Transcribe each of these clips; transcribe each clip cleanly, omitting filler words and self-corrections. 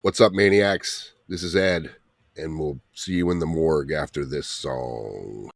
What's up, maniacs? This is Ed, and we'll see you in the morgue after this song.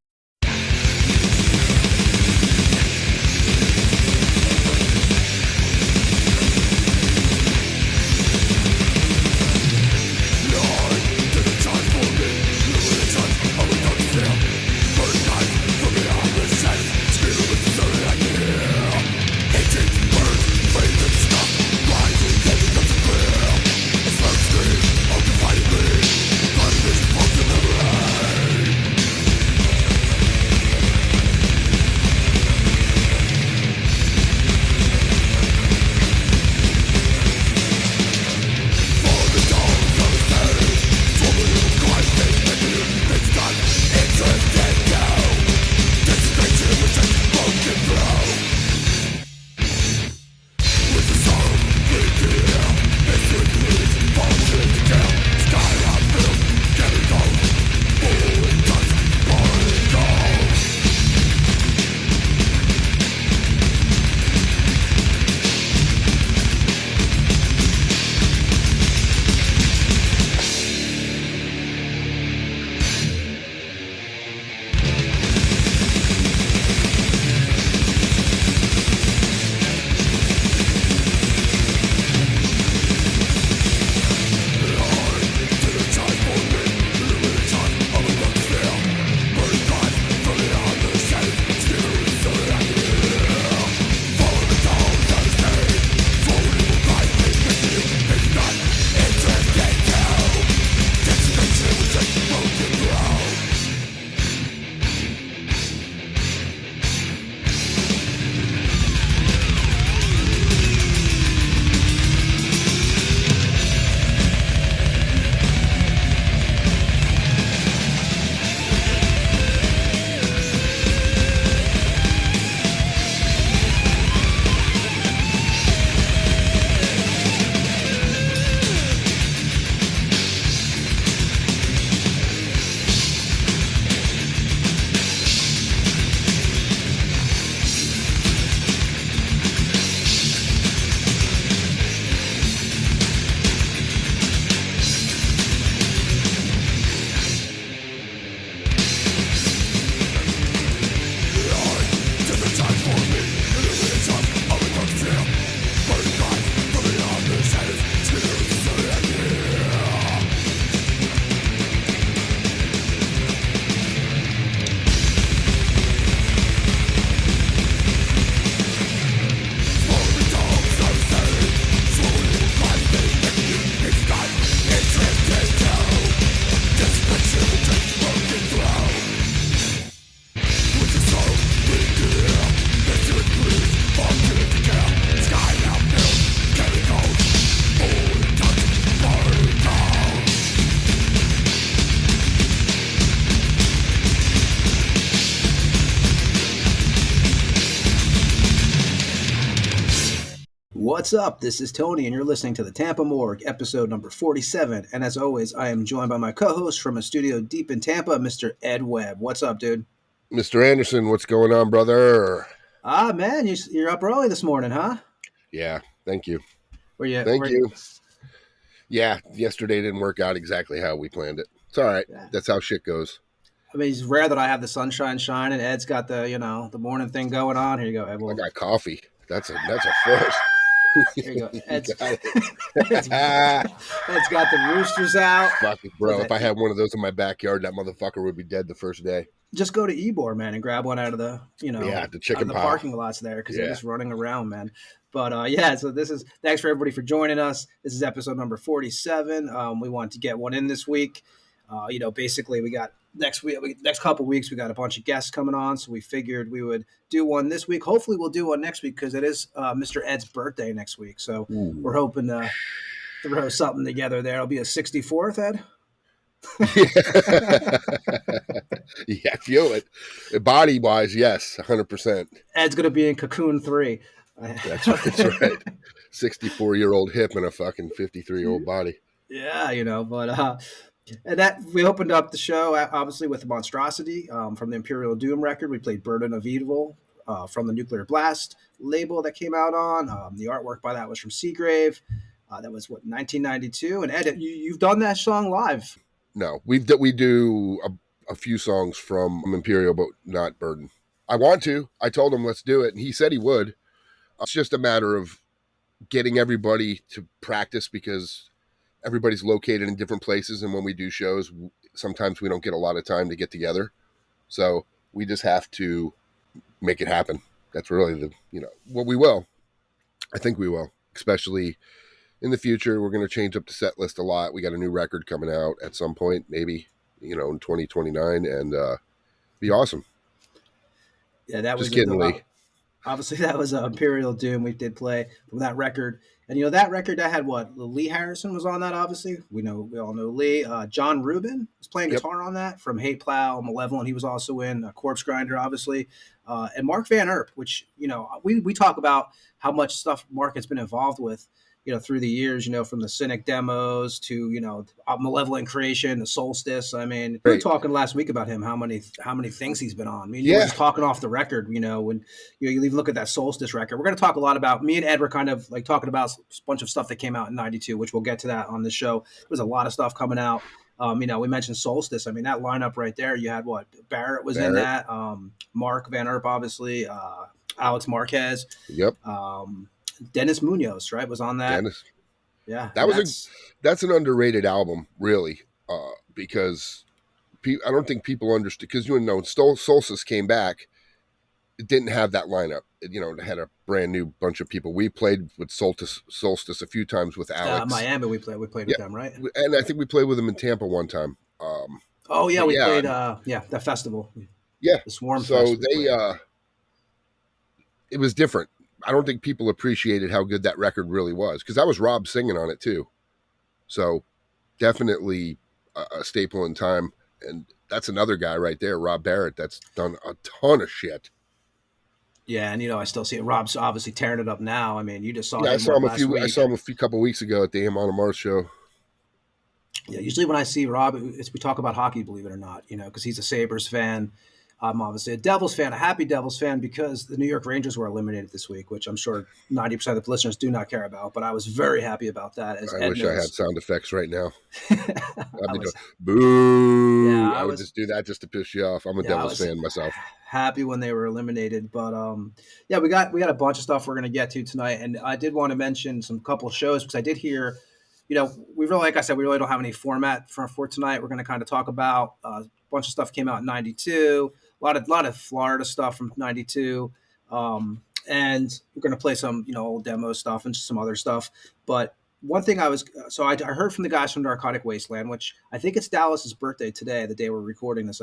What's up? This is Tony, and you're listening to the Tampa Morgue, episode number 47. And as always, I am joined by my co-host from a studio deep in Tampa, Mr. Ed Webb. What's up, dude? Mr. Anderson, what's going on, brother? Man, you're up early this morning, huh? Yeah, thank you. Thank you. Yeah, yesterday didn't work out exactly how we planned it. It's all right. Yeah. That's how shit goes. I mean, it's rare that I have the sunshine shining. Ed's got the morning thing going on. Here you go, Ed. I got coffee. That's a first. There you go. Ed's got the roosters out. Fuck it, bro. If I had one of those in my backyard, that motherfucker would be dead the first day. Just go to Ybor, man, and grab one out of the the chicken out of the parking lots there because they're just running around, man. But so thanks for everybody for joining us. This is episode number 47. We wanted to get one in this week. Basically we got next couple weeks we got a bunch of guests coming on, so we figured we would do one this week. Hopefully we'll do one next week because it is Mr. Ed's birthday next week, so we're hoping to throw something together there. It'll be a 64th, Ed. Yeah, I feel it. Body wise, yes, 100%. Ed's gonna be in Cocoon 3. That's right. 64-year-old hip and a fucking 53-year-old body. Yeah, and that we opened up the show obviously with Monstrosity from the Imperial Doom record. We played Burden of Evil from the Nuclear Blast label that came out on. The artwork by that was from Seagrave. That was 1992. And Ed, you've done that song live. No, we do a few songs from Imperial, but not Burden. I want to. I told him let's do it, and he said he would. It's just a matter of getting everybody to practice because everybody's located in different places, and when we do shows, sometimes we don't get a lot of time to get together. So we just have to make it happen. That's really what we will. I think we will, especially in the future. We're going to change up the set list a lot. We got a new record coming out at some point, maybe, in 2029, and be awesome. Yeah, that was just kidding, Lee. Obviously, that was Imperial Doom. We did play from that record. And, that record that had what? Lee Harrison was on that, obviously. We all know Lee. John Rubin was playing guitar on that from Hate Plow, Malevolent. He was also in Corpse Grinder, obviously. And Mark Van Erp, which, we talk about how much stuff Mark has been involved with, through the years, from the Cynic demos to, Malevolent Creation, the Solstice. I mean, we were talking last week about him, how many things he's been on. I mean, you were just talking off the record, when you even look at that Solstice record. We're going to talk a lot about, me and Ed were kind of like talking about a bunch of stuff that came out in 92, which we'll get to that on this show. There's a lot of stuff coming out. We mentioned Solstice. I mean, that lineup right there, you had Barrett was in that. Mark Van Erp, obviously, Alex Marquez. Yep. Dennis Munoz, right, was on that. Dennis. Yeah. That's an underrated album, really, because I don't think people understood, because Solstice came back. It didn't have that lineup. It had a brand new bunch of people. We played with Solstice a few times with Alex. Miami, we played with them, right? And I think we played with them in Tampa one time. We played that festival. Yeah, the Swarm. So it was different. I don't think people appreciated how good that record really was, because that was Rob singing on it too. So definitely a staple in time. And that's another guy right there, Rob Barrett, that's done a ton of shit. Yeah, and I still see it. Rob's obviously tearing it up now. I mean, you just saw him. I saw him a few couple weeks ago at the Am on Mars show. Yeah, usually when I see Rob, we talk about hockey, believe it or not, because he's a Sabres fan. I'm obviously a Devils fan, a happy Devils fan, because the New York Rangers were eliminated this week, which I'm sure 90% of the listeners do not care about. But I was very happy about that. I wish I had sound effects right now. I'd be doing, boo! Yeah, I would just do that just to piss you off. I'm a Devils fan myself. Happy when they were eliminated, but we got a bunch of stuff we're going to get to tonight, and I did want to mention some couple of shows, because I did hear. We really, like I said, we really don't have any format for tonight. We're going to kind of talk about a bunch of stuff came out in 92, a lot of Florida stuff from 92, and we're going to play some, old demo stuff and some other stuff. But one thing I heard from the guys from Narcotic Wasteland, which I think it's Dallas's birthday today, the day we're recording this,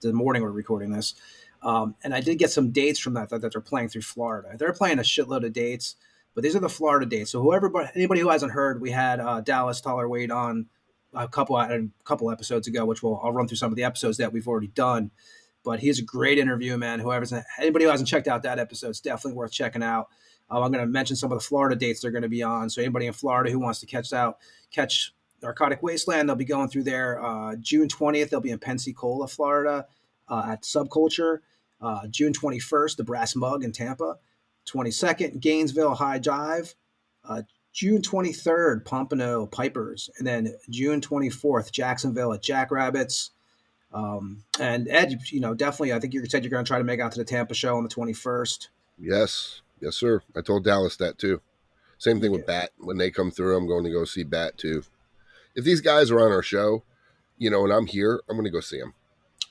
the morning we're recording this. And I did get some dates from that they're playing through Florida. They're playing a shitload of dates. But these are the Florida dates. So anybody who hasn't heard, we had Dallas Toller Wade on a couple episodes ago, which I'll run through some of the episodes that we've already done. But he's a great interview, man. Anybody who hasn't checked out that episode, it's definitely worth checking out. I'm going to mention some of the Florida dates they're going to be on. So anybody in Florida who wants to catch Narcotic Wasteland, they'll be going through there. June 20th, they'll be in Pensacola, Florida, at Subculture. June 21st, the Brass Mug in Tampa. 22nd, Gainesville High Jive. June 23rd, Pompano Pipers. And then June 24th, Jacksonville at Jackrabbits. And Ed, definitely, I think you said you're going to try to make out to the Tampa show on the 21st. Yes, sir. I told Dallas that too. Same thing with Bat. When they come through, I'm going to go see Bat too. If these guys are on our show, and I'm here, I'm going to go see them.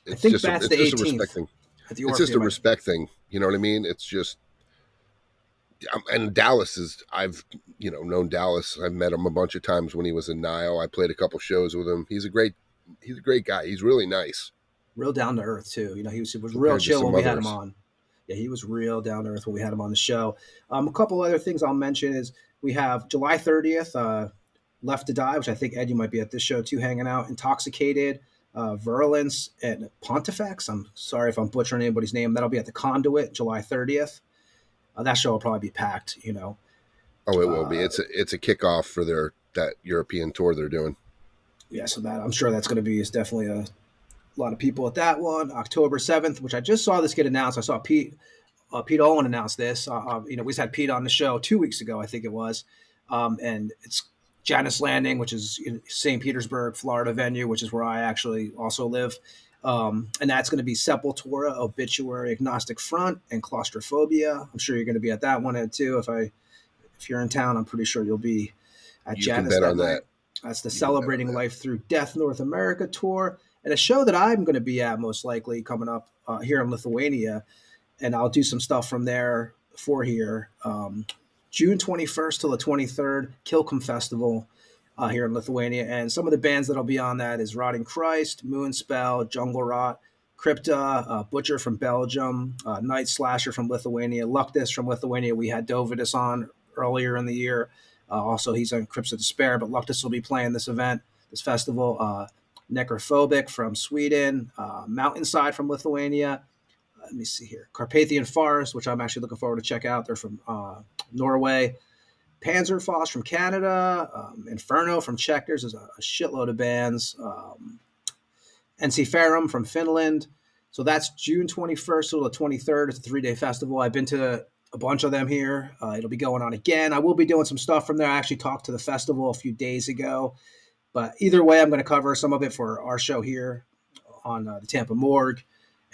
I think Bat's the 18th. Just a respect thing. It's just a respect thing. You know what I mean? It's just. And Dallas is, I've, known Dallas. I've met him a bunch of times when he was in Nile. I played a couple shows with him. He's a great guy. He's really nice. Real down to earth too. He was real chill when we had him on. Yeah, he was real down to earth when we had him on the show. A couple other things I'll mention is we have July 30th, Left to Die, which I think, Ed, you might be at this show too, hanging out. Intoxicated, Virulence, and Pontifex. I'm sorry if I'm butchering anybody's name. That'll be at the Conduit, July 30th. That show will probably be packed, Oh, it will be. It's a kickoff for that European tour they're doing. Yeah, so I'm sure that's going to be definitely a lot of people at that one. October 7th, which I just saw this get announced. I saw Pete Owen announce this. We just had Pete on the show 2 weeks ago, I think it was. And it's Janus Landing, which is in St. Petersburg, Florida venue, which is where I actually also live. And that's going to be Sepultura, Obituary, Agnostic Front, and Claustrophobia. I'm sure you're going to be at that one too. If you're in town, I'm pretty sure you'll be at You can Janus bet that on night. that. That's the You can bet on Celebrating that. Life Through Death North America tour, and a show that I'm going to be at most likely coming up here in Lithuania, and I'll do some stuff from there for here. June 21st till the 23rd, Kilcum Festival here in Lithuania, and some of the bands that'll be on that is Rotting Christ, Moonspell, Jungle Rot, Crypta, Butcher from Belgium, Night Slasher from Lithuania, Luctus from Lithuania. We had Dovidus on earlier in the year. Also, he's on Crypts of Despair, but Luctus will be playing this event, this festival. Necrophobic from Sweden, Mountainside from Lithuania. Let me see here. Carpathian Forest, which I'm actually looking forward to check out. They're from Norway. Panzerfaust from Canada. Inferno from Czech. There's a shitload of bands. Ensiferum from Finland. So that's June 21st to the 23rd. It's a 3-day festival. I've been to a bunch of them here. It'll be going on again. I will be doing some stuff from there. I actually talked to the festival a few days ago. But either way, I'm going to cover some of it for our show here on the Tampa Morgue.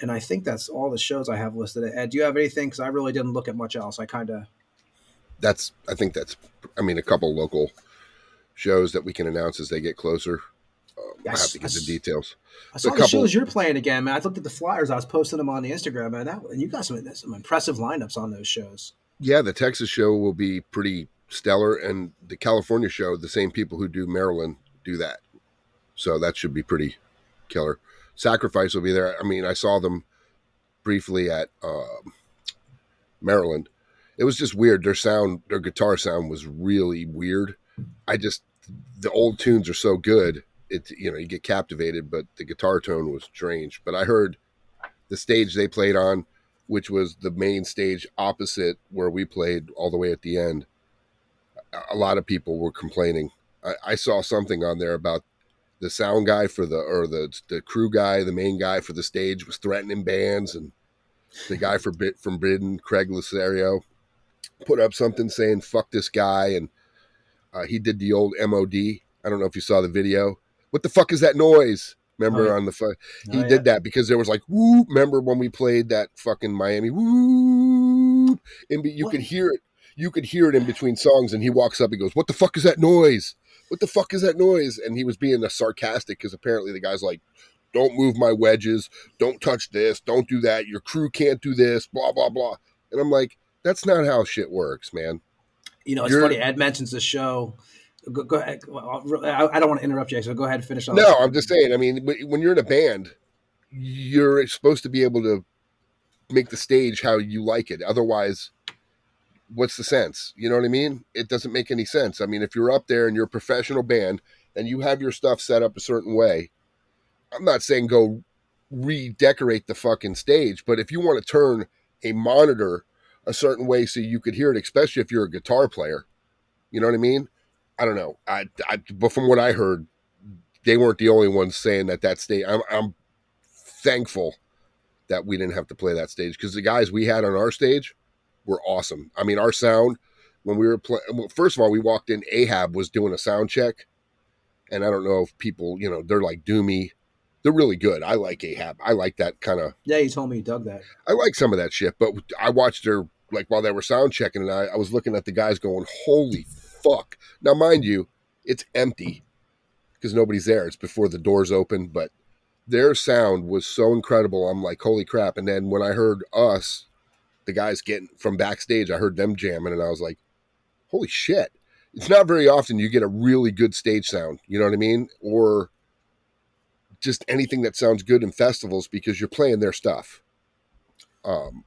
And I think that's all the shows I have listed. Ed, do you have anything? Because I really didn't look at much else. I think that's, a couple local shows that we can announce as they get closer. I have to get the details. I saw the shows you're playing again, man. I looked at the flyers. I was posting them on the Instagram, man. And you got some impressive lineups on those shows. Yeah, the Texas show will be pretty stellar, and the California show, the same people who do Maryland do that. So that should be pretty killer. Sacrifice will be there. I saw them briefly at Maryland. It was just weird. Their guitar sound was really weird. The old tunes are so good. You get captivated, but the guitar tone was strange. But I heard the stage they played on, which was the main stage opposite where we played all the way at the end. A lot of people were complaining. I saw something on there about the sound guy the crew guy, the main guy for the stage was threatening bands, and the guy from Britain, Craig Losario, put up something saying "fuck this guy," and he did the old MOD. I don't know if you saw the video. What the fuck is that noise? Remember on the he did that because there was like whoop. Remember when we played that fucking Miami whoop? And you could hear it. You could hear it in between songs, and he walks up. He goes, "What the fuck is that noise? What the fuck is that noise?" And he was being sarcastic because apparently the guy's like, "Don't move my wedges. Don't touch this. Don't do that. Your crew can't do this. Blah blah blah." And I'm like, "That's not how shit works, man." It's funny. Ed mentions the show. Go ahead. I don't want to interrupt you, so go ahead and finish. No, I'm just saying. When you're in a band, you're supposed to be able to make the stage how you like it. Otherwise, what's the sense? You know what I mean? It doesn't make any sense. If you're up there and you're a professional band and you have your stuff set up a certain way, I'm not saying go redecorate the fucking stage, but if you want to turn a monitor a certain way so you could hear it, especially if you're a guitar player, you know what I mean? I don't know. But from what I heard, they weren't the only ones saying that stage. I'm thankful that we didn't have to play that stage because the guys we had on our stage were awesome. Our sound when we were playing. Well, first of all, we walked in. Ahab was doing a sound check, and I don't know if people, they're like doomy. They're really good. I like Ahab. I like that kind of. Yeah, you told me you dug that. I like some of that shit, but I watched their while they were sound checking, and I was looking at the guys going, "Holy fuck!" Now, mind you, it's empty because nobody's there. It's before the doors open, but their sound was so incredible. I'm like, "Holy crap!" And then when I heard us, the guys getting from backstage, I heard them jamming, and I was like, "Holy shit!" It's not very often you get a really good stage sound. You know what I mean? Or just anything that sounds good in festivals because you're playing their stuff.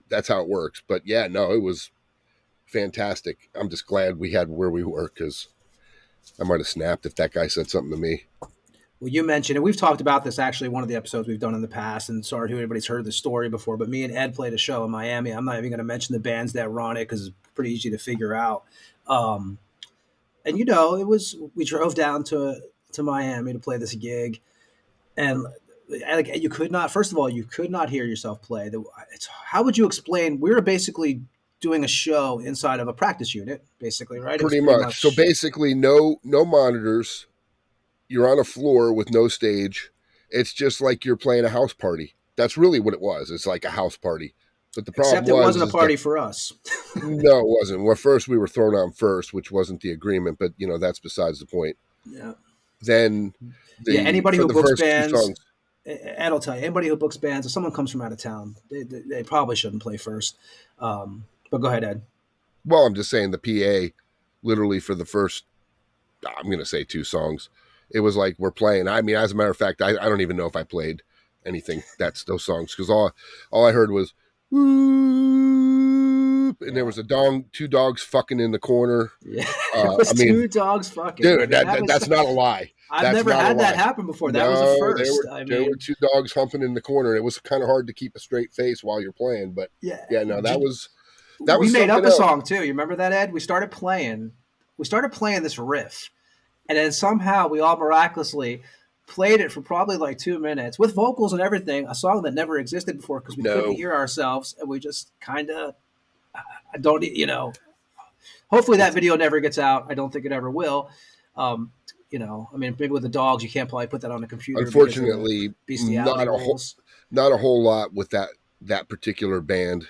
That's how it works. But yeah, no, it was fantastic. I'm just glad we had where we were because I might have snapped if that guy said something to me. Well, you mentioned, and we've talked about this actually one of the episodes we've done in the past, and sorry if anybody's heard the story before, but me and Ed played a show in Miami. I'm not even going to mention the bands that were on it because it's pretty easy to figure out. And we drove down to Miami to play this gig, and you could not. First of all, you could not hear yourself play. How would you explain? We were basically doing a show inside of a practice unit, basically, right? Pretty much. So basically, no monitors. You're on a floor with no stage. It's just like you're playing a house party. That's really what it was. It's like a house party. But the problem Except it wasn't a party for us. No, it wasn't. Well, first we were thrown on first, which wasn't the agreement, but that's besides the point. Yeah. Then anybody who books bands, Ed will tell you, anybody who books bands, if someone comes from out of town, they probably shouldn't play first. But go ahead, Ed. Well, I'm just saying the PA, literally for the first, I'm going to say 2 songs, it was like we're playing. I mean, as a matter of fact, I don't even know if I played anything those songs, because all I heard was whoop, and there was 2 dogs fucking in the corner. Yeah, it was 2 dogs fucking. Dude, that's not a lie. I've never had that happen before. That was a first. There were 2 dogs humping in the corner. It was kind of hard to keep a straight face while you're playing, but that was. We made up a song too. You remember that, Ed? We started playing this riff, and then somehow we all miraculously played it for probably like 2 minutes with vocals and everything. A song that never existed before because we couldn't hear ourselves, and we just kind of don't. Hopefully that video never gets out. I don't think it ever will. I mean, maybe with the dogs, you can't probably put that on the computer. Unfortunately, not a whole lot with that particular band.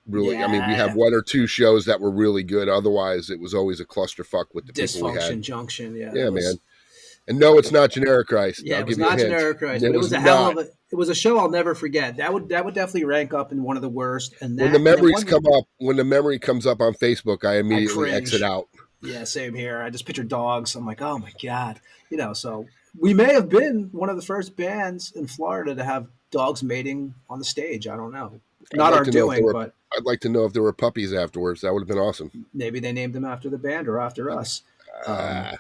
Really, I mean, we have 1 or 2 shows that were really good. Otherwise, it was always a clusterfuck with the people we had. Dysfunction Junction, man. And no, it's not Generic Christ. Yeah, it was not Generic Christ. But it was a hell of it was a show I'll never forget. That would definitely rank up in one of the worst. And when the memories when the memory comes up on Facebook, I immediately exit out. Yeah, same here. I just picture dogs. I'm like, oh my God. So we may have been one of the first bands in Florida to have dogs mating on the stage. I don't know. Not our doing, but I'd like to know if there were puppies afterwards. That would have been awesome. Maybe they named them after the band or after us. I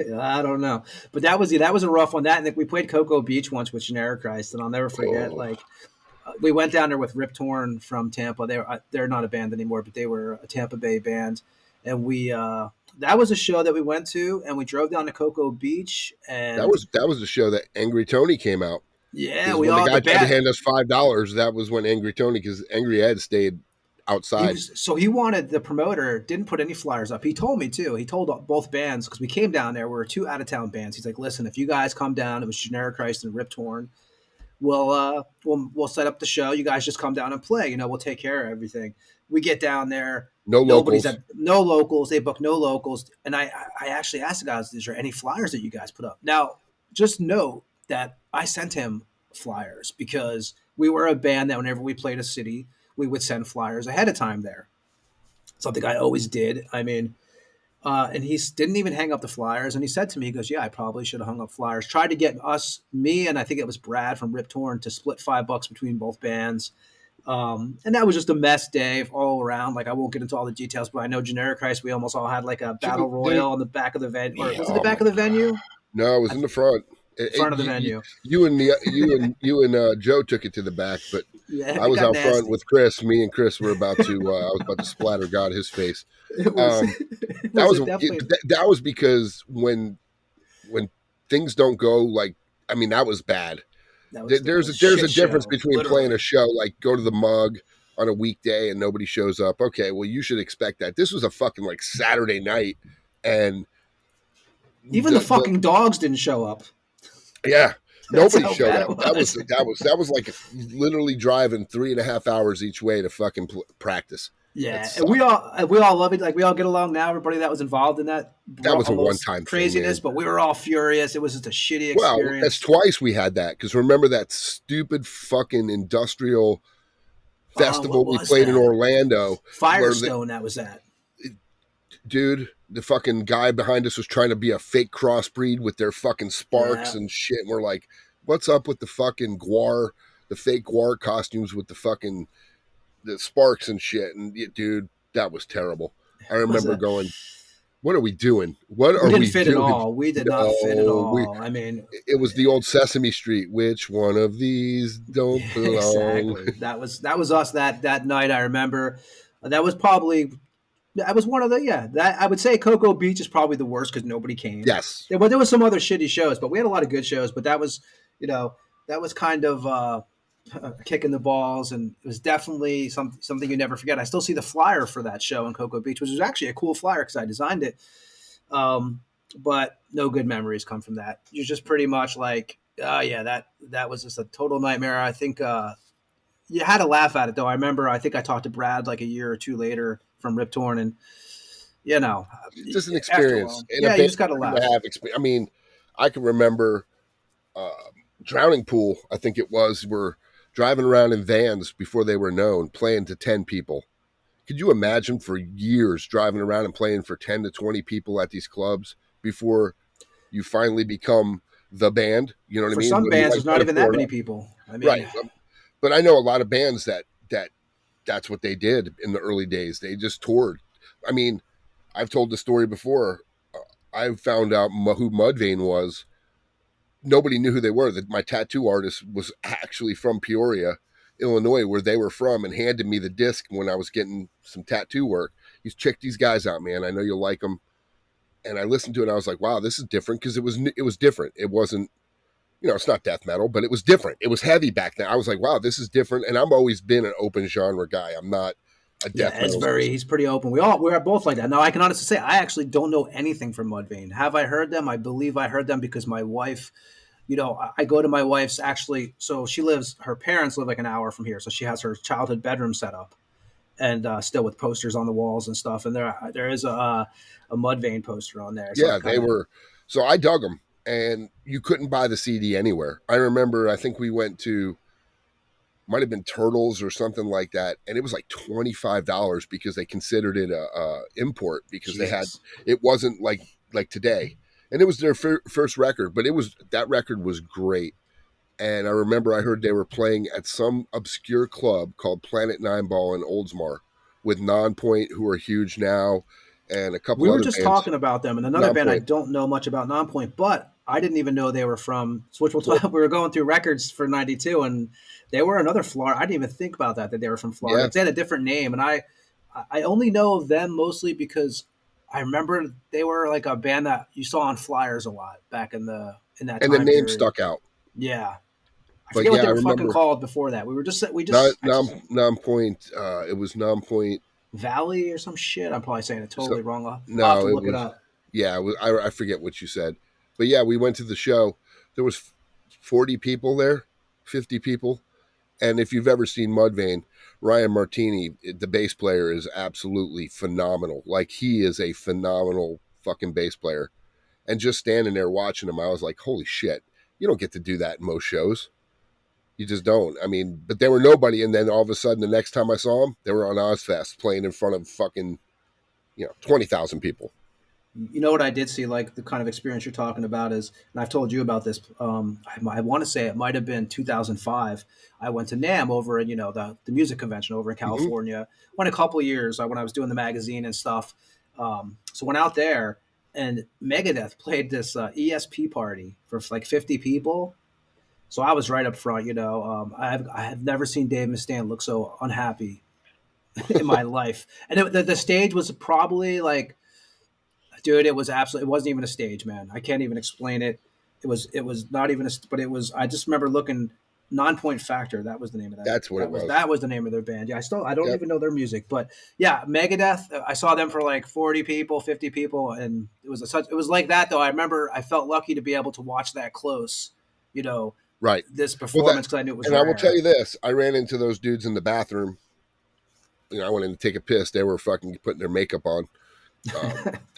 don't know, but that was a rough one. That, and we played Cocoa Beach once with Generic Christ, and I'll never forget. We went down there with Rip Torn from Tampa. They're not a band anymore, but they were a Tampa Bay band, and we that was a show that we went to, and we drove down to Cocoa Beach, and that was the show that Angry Tony came out. Yeah, the guy tried to hand us $5. That was when Angry Tony, because Angry Ed stayed outside. He wanted, the promoter didn't put any flyers up. He told me too. He told both bands, because we came down there. We were 2 out of town bands. He's like, listen, if you guys come down, it was Generic Christ and Rip Torn. We'll set up the show. You guys just come down and play. We'll take care of everything. We get down there. No locals. No locals. They book no locals. And I actually asked the guys, is there any flyers that you guys put up? Now, just note that I sent him flyers because we were a band that whenever we played a city, we would send flyers ahead of time there. Something I always did. I mean, and he didn't even hang up the flyers. And he said to me, he goes, yeah, I probably should have hung up flyers. Tried to get me, and I think it was Brad from Rip Torn, to split $5 between both bands. And that was just a mess day all around. Like, I won't get into all the details, but I know Generic Christ, we almost all had like a battle royal on the back of the venue. Was it the back of the venue? No, it was in the front. Front of the venue. You and Joe took it to the back, but I was out front with Chris. Me and Chris were about to. I was about to splatter God his face. That was because when things don't go like, I mean, that was bad. There's a difference between playing a show like go to the Mug on a weekday and nobody shows up. Okay, well, you should expect that. This was a fucking like Saturday night, and even the fucking dogs didn't show up. Yeah, nobody showed up. That was like literally driving 3.5 hours each way to fucking practice. Yeah, and we all love it. Like, we all get along now. Everybody that was involved in that was a one-time craziness, but we were all furious. It was just a shitty experience. Well, that's twice we had that, because remember that stupid fucking industrial festival we played in Orlando, Firestone. That was that. Dude, the fucking guy behind us was trying to be a fake crossbreed with their fucking sparks and shit. And we're like, what's up with the fucking the fake guar costumes with the sparks and shit? And dude, that was terrible. I remember going, what are we doing? We didn't fit at all. We did not fit at all. I mean, it was the old Sesame Street. Which one of these don't belong? Exactly. That was us that night. I remember that was probably. That was one of that I would say Cocoa Beach is probably the worst because nobody came. Yes. There was some other shitty shows, but we had a lot of good shows. But that was, that was kind of kicking the balls, and it was definitely something you never forget. I still see the flyer for that show in Cocoa Beach, which was actually a cool flyer because I designed it. But no good memories come from that. You're just pretty much like, oh yeah, that was just a total nightmare. I think you had to laugh at it though. I remember I think I talked to Brad like a year or two later from Rip Torn, and you know, It's just an after a experience while, in a yeah, you band. just got to To laugh. have I mean, I can remember uh, Drowning Pool. I think it was. Were driving around in vans before they were known, playing to 10 people. Could you imagine for years driving around and playing for 10 to 20 people at these clubs before you finally become the band? You know what I For mean? some When you bands, like there's not kind of even that poured many up. people. I Right. mean, But I know a lot of bands that's what they did in the early days. They just toured. I mean, I've told the story before. I found out who Mudvayne was. Nobody knew who they were. That my tattoo artist was actually from Peoria, Illinois, where they were from, and handed me the disc when I was getting some tattoo work. He's check these guys out, man. I know you'll like them. And I listened to it, and I was like, wow, this is different because it was different. It wasn't, it's not death metal, but it was different. It was heavy back then. I was like, wow, this is different. And I've always been an open genre guy. I'm not a yeah, death metal. he's pretty open. We're both like that. Now I can honestly say I actually don't know anything from Mudvayne. Have I heard them? I believe I heard them because my wife, I go to my wife's actually. So her parents live like an hour from here, so she has her childhood bedroom set up, and still with posters on the walls and stuff. And there is a Mudvayne poster on there. So Yeah, I've they kind of were. So I dug them, and you couldn't buy the CD anywhere. I remember, I think we went to, might have been Turtles or something like that, and it was like $25 because they considered it a import because they had, Jesus. it wasn't like today, and it was their first record, but that record was great. And I remember I heard they were playing at some obscure club called Planet Nine Ball in Oldsmar with Nonpoint, who are huge now, and a couple We were other just bands. talking about them, and another band I Nonpoint, don't know much about, Nonpoint, but I didn't even know they were from. Which we'll well, talk. We were going through records for '92, and they were another Florida. I didn't even think about that they were from Florida yeah, because they had a different name, and I only know of them mostly because I remember they were like a band that you saw on flyers a lot back in that and the time name period. stuck out. Yeah, I But forget what yeah, they I were fucking remember called before that. We just I just Non-Point. It was Non-Point. Valley or some shit. I'm probably saying it So totally wrong. I'll have to no, it look it was, up. yeah. It was, I forget what you said, but yeah, we went to the show. There was 40 people there, 50 people, and if you've ever seen Mudvayne, Ryan Martini, the bass player, is absolutely phenomenal. Like, he is a phenomenal fucking bass player. And just standing there watching him, I was like, holy shit, you don't get to do that in most shows. You just don't. I mean, but they were nobody, and then all of a sudden, the next time I saw them, they were on Ozfest playing in front of fucking 20,000 people. You know what I did see, like the kind of experience you're talking about is, and I've told you about this. I want to say it might have been 2005. I went to NAM over in the music convention over in Hmm. California. Went a couple of years when I was doing the magazine and stuff. So went out there, and Megadeth played this ESP party for like 50 people. So I was right up front. I have never seen Dave Mustaine look so unhappy in my life, and the stage was probably like, dude, it was absolutely, it wasn't even a stage, man. I can't even explain it. It was not even but it was, I just remember looking. Non-point factor, that was the name of that. That's what it was. That was the name of their band. Yeah, I don't Yep. even know their music, but yeah, Megadeth. I saw them for like 40 people, 50 people, and it was like that though. I remember I felt lucky to be able to watch that close. You know, Right. this Well, that, performance because I knew it was and I will tell rare. you this: I ran into those dudes in the bathroom. I went in to take a piss. They were fucking putting their makeup on,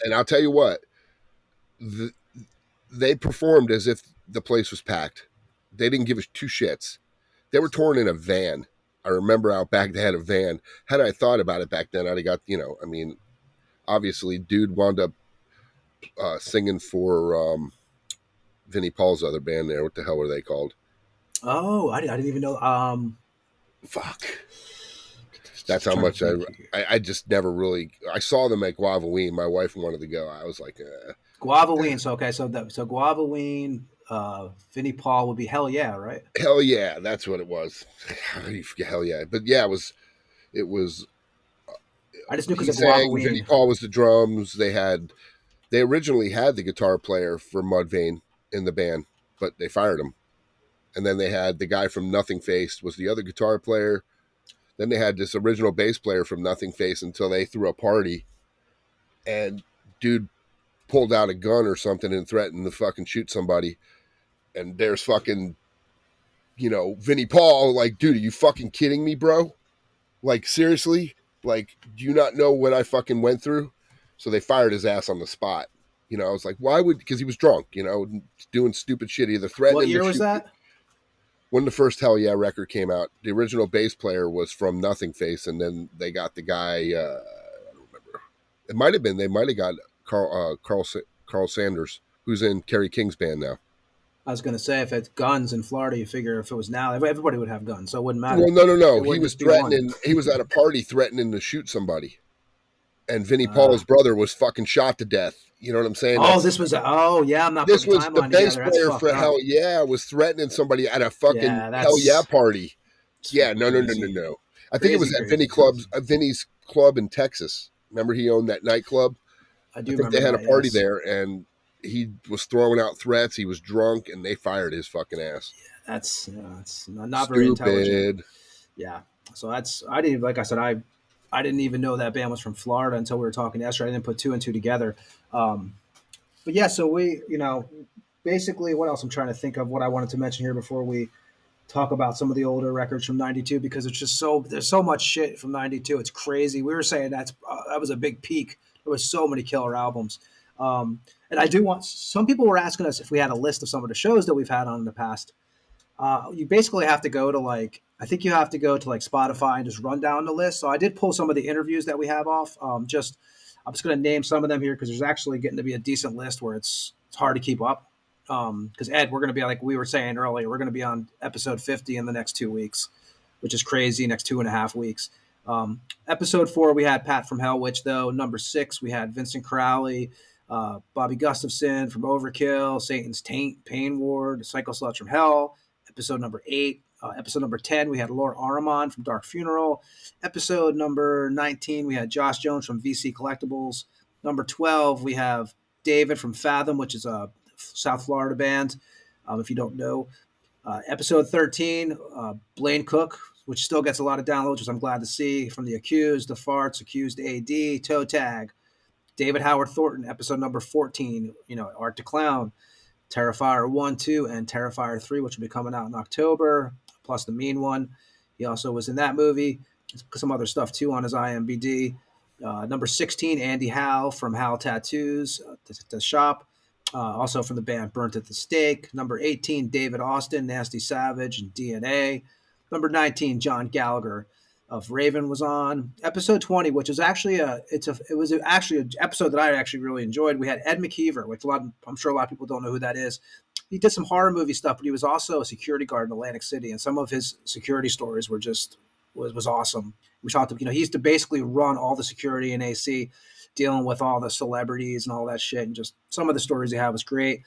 and I'll tell you what, the, they performed as if the place was packed. They didn't give a two shits. They were touring in a van. I remember out back they had a van. Had I thought about it back then, I'd have got, I mean, obviously, dude wound up singing for Vinnie Paul's other band there. What the hell were they called? Oh, I didn't even know. Fuck. That's how Trying to much think. I just never really. I saw them at Guavaween. My wife wanted to go. I was like, Guavaween. So okay, so Guavaween, Vinnie Paul would be Hell Yeah, right? hell yeah, that's what it was. How do you forget? Hell yeah, but yeah, it was. I just knew because He of sang. Vinnie Guavaween. Paul was the drums. They originally had the guitar player for Mudvayne in the band, but they fired him. And then they had the guy from Nothing Face was the other guitar player. Then they had this original bass player from Nothing Face until they threw a party, and dude pulled out a gun or something and threatened to fucking shoot somebody. And there's fucking, Vinnie Paul, like, dude, are you fucking kidding me, bro? Like, seriously? Like, do you not know what I fucking went through? So they fired his ass on the spot. I was like, why would, because he was drunk, doing stupid shit, either What threatening year to was shoot. that? When the first Hell Yeah record came out, the original bass player was from Nothing Face, and then they got the guy, I don't remember. It might have been, they might have got Carl Sanders, who's in Kerry King's band now. I was going to say, if it's guns in Florida, you figure if it was now, everybody would have guns, so it wouldn't matter. Well, no. It He wouldn't was just be one. threatening, he was at a party threatening to shoot somebody. And Vinnie Ah. Paul's brother was fucking shot to death. You know what I'm saying? Oh, this was yeah, I'm not This putting was the the timeline bass together. player That's for fucked up. Hell Yeah was threatening somebody at a fucking Yeah, Hell Yeah that's party. Yeah, no. crazy. I think it was at Vinny's club in Texas. Remember, he owned that nightclub. I do I think remember they had that, a party yes. there, and he was throwing out threats. He was drunk, and they fired his fucking ass. That's not very intelligent. Yeah. So I didn't, like I said, I didn't even know that band was from Florida until we were talking yesterday. I didn't put two and two together. But yeah, so we, basically what else I'm trying to think of what I wanted to mention here before we talk about some of the older records from 92, because it's just there's so much shit from 92. It's crazy. We were saying that was a big peak. There was so many killer albums. And I do want, some people were asking us if we had a list of some of the shows that we've had on in the past. You basically have to go to I think you have to go to Spotify and just run down the list. So I did pull some of the interviews that we have off. I'm just going to name some of them here because there's actually getting to be a decent list where it's hard to keep up. Because Ed, we're going to be, like we were saying earlier, we're going to be on episode 50 in the next 2 weeks, which is crazy. Next 2.5 weeks. Episode 4, we had Pat from Hellwitch, though. Number 6, we had Vincent Crowley, Bobby Gustafson from Overkill, Satan's Taint, Pain Ward, Psycho Sluts from Hell. Episode number 8. Episode number 10, we had Laura Aramon from Dark Funeral. Episode number 19, we had Josh Jones from VC Collectibles. Number 12, we have David from Fathom, which is a South Florida band, if you don't know. Episode 13, Blaine Cook, which still gets a lot of downloads, which I'm glad to see, from The Accused, The Farts, Accused AD, Toe Tag. David Howard Thornton, episode number 14, Art to Clown. Terrifier 1, 2, and Terrifier 3, which will be coming out in October, plus the Mean One. He also was in that movie. Some other stuff, too, on his IMDb. Number 16, Andy Howe from Howe Tattoos, the shop. Also from the band Burnt at the Stake. Number 18, David Austin, Nasty Savage, and DNA. Number 19, John Gallagher of Raven was on. Episode 20, which is actually it was actually an episode that I actually really enjoyed. We had Ed McKeever, which I'm sure a lot of people don't know who that is. He did some horror movie stuff, but he was also a security guard in Atlantic City, and some of his security stories were just was awesome. We talked to, he used to basically run all the security in AC, dealing with all the celebrities and all that shit, and just some of the stories he had was great.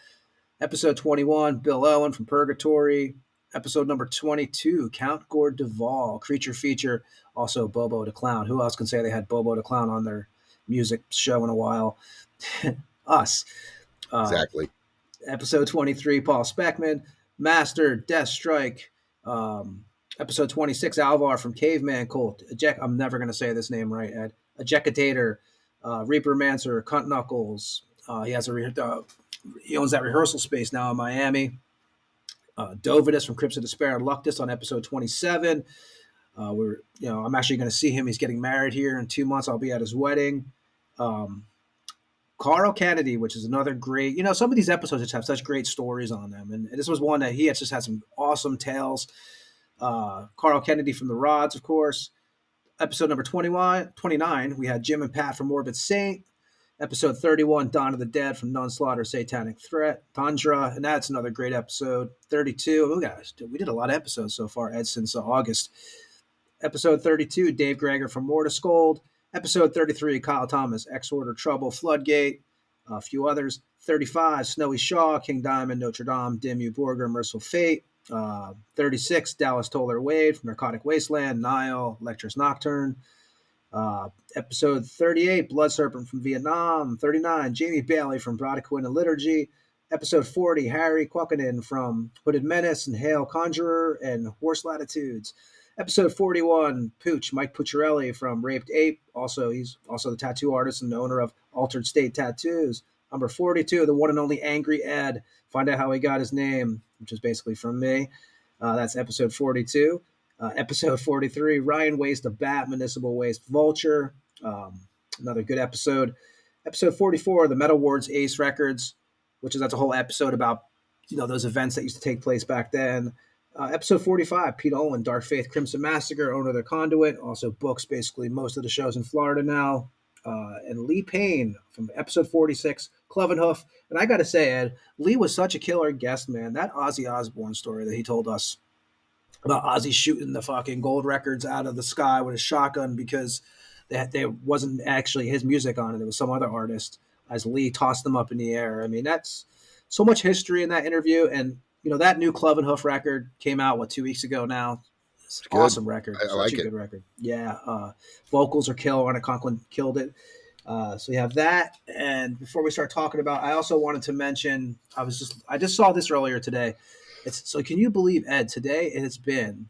Episode 21, Bill Owen from Purgatory. Episode number 22, Count Gord Duvall, creature feature, also Bobo the Clown. Who else can say they had Bobo the Clown on their music show in a while? Us. Exactly. Episode 23, Paul Speckman, Master, Death Strike. Episode 26, Alvar from Caveman Cult. I'm never going to say this name right, Ed. Ejecatator, Reaper Mancer, Cunt Knuckles. He has he owns that rehearsal space now in Miami. Dovidus from Crypts of Despair and Luctus on episode 27. I'm actually going to see him. He's getting married here in 2 months. I'll be at his wedding. Carl Kennedy, which is another great, some of these episodes just have such great stories on them. And this was one that he had just had some awesome tales. Carl Kennedy from The Rods, of course. Episode number 29, we had Jim and Pat from Morbid Saint. Episode 31, Dawn of the Dead from Nunslaughter, Satanic Threat, Tundra, and that's another great episode. 32, we did a lot of episodes so far, Ed, since August. Episode 32, Dave Greger from Mortiscold. Episode 33, Kyle Thomas, Exorder, Trouble, Floodgate, a few others. 35, Snowy Shaw, King Diamond, Notre Dame, Dimmu Borgir, Merciful Fate. 36, Dallas Toller Wade from Narcotic Wasteland, Nile, Lecturous Nocturne. Episode 38, Blood Serpent from Vietnam. 39, Jamie Bailey from Brodequin and Liturgy. Episode 40, Harry Quackinen from Hooded Menace and Hail Conjurer and Horse Latitudes. Episode 41, Pooch, Mike Pucciarelli from Raped Ape. He's also the tattoo artist and owner of Altered State Tattoos. Number 42, the one and only Angry Ed. Find out how he got his name, which is basically from me. That's episode 42. Episode 43, Ryan Waste, a Bat, Municipal Waste Vulture. Another good episode. Episode 44, the Metal Ward's Ace Records, that's a whole episode about, those events that used to take place back then. Episode 45, Pete Owen, Dark Faith Crimson Massacre, owner of the Conduit, also books basically most of the shows in Florida now. And Lee Payne from episode 46, Clovenhoof. And I got to say, Ed, Lee was such a killer guest, man. That Ozzy Osbourne story that he told us about Ozzy shooting the fucking gold records out of the sky with a shotgun because they wasn't actually his music on it. It was some other artist as Lee tossed them up in the air. I mean, that's so much history in that interview. And, that new Clovenhoof record came out, 2 weeks ago now. It's an awesome record. I like it. Good record. Yeah. Vocals are killer. Arna Conklin killed it. So you have that. And before we start talking about, I also wanted to mention, I just saw this earlier today. So can you believe, Ed, today it has been,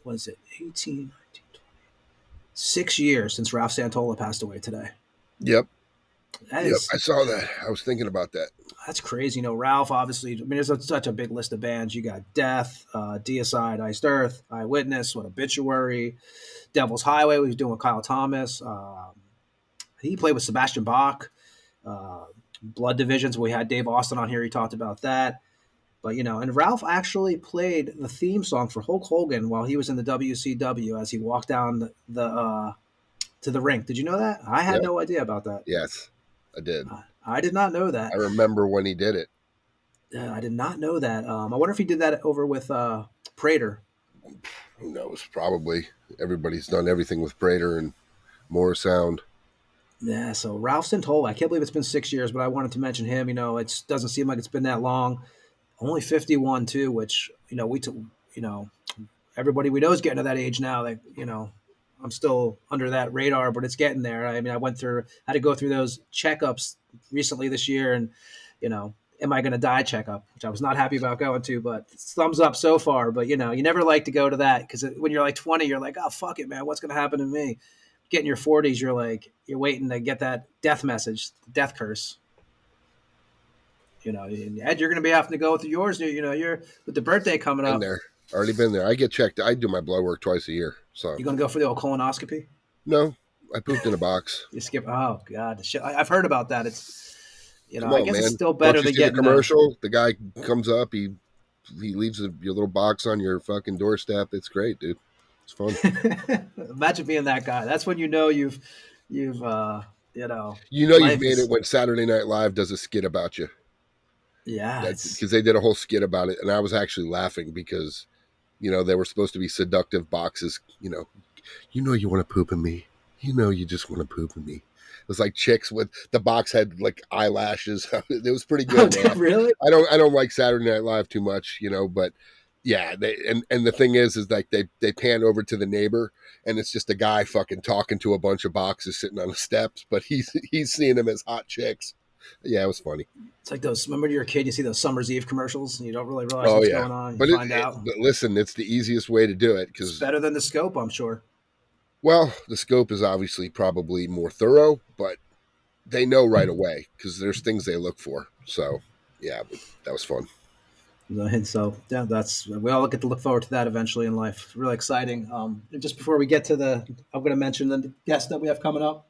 18, 19, 20, 6 years since Ralph Santola passed away today. Yep. I saw that. I was thinking about that. That's crazy. Ralph, obviously, there's such a big list of bands. You got Death, Deicide, Iced Earth, Eyewitness, Obituary, Devil's Highway, we was doing with Kyle Thomas. He played with Sebastian Bach. Blood Divisions, we had Dave Austin on here. He talked about that. But, and Ralph actually played the theme song for Hulk Hogan while he was in the WCW as he walked down to the rink. Did you know that? I had no idea about that. Yes, I did. I did not know that. I remember when he did it. I did not know that. I wonder if he did that over with Prater. Who knows? Probably. Everybody's done everything with Prater and more sound. Yeah, so Ralph Santola, I can't believe it's been 6 years, but I wanted to mention him. It doesn't seem like it's been that long. Only 51 too, which everybody we know is getting to that age now. Like I'm still under that radar, but it's getting there. I mean, I had to go through those checkups recently this year, and am I going to die checkup, which I was not happy about going to, but thumbs up so far. But you never like to go to that because when you're like 20, you're like, oh fuck it, man, what's going to happen to me? Get in your 40s, you're waiting to get that death message, death curse. Ed, you're going to be having to go with yours. You're with the birthday coming up. Already been there. I get checked. I do my blood work twice a year. So you going to go for the old colonoscopy? No, I pooped in a box. You skip. Oh God, I've heard about that. It's I guess it's still better than getting the commercial. The guy comes up. He leaves your little box on your fucking doorstep. It's great, dude. It's fun. Imagine being that guy. That's when you've you've made it when Saturday Night Live does a skit about you. Yeah, because they did a whole skit about it, and I was actually laughing because, they were supposed to be seductive boxes. You want to poop in me. You just want to poop in me. It was like chicks with the box had like eyelashes. It was pretty good. Oh, really? I don't like Saturday Night Live too much, but yeah. And the thing is like they pan over to the neighbor, and it's just a guy fucking talking to a bunch of boxes sitting on the steps, but he's seeing them as hot chicks. Yeah, it was funny. It's like those. Remember, you're a kid, you see those Summer's Eve commercials, and you don't really realize what's going on. You find out. But listen, it's the easiest way to do it because it's better than the scope, I'm sure. Well, the scope is obviously probably more thorough, but they know right away because there's things they look for. So, yeah, that was fun. And so, yeah, we all get to look forward to that eventually in life. It's really exciting. And just before we get to I'm going to mention the guest that we have coming up.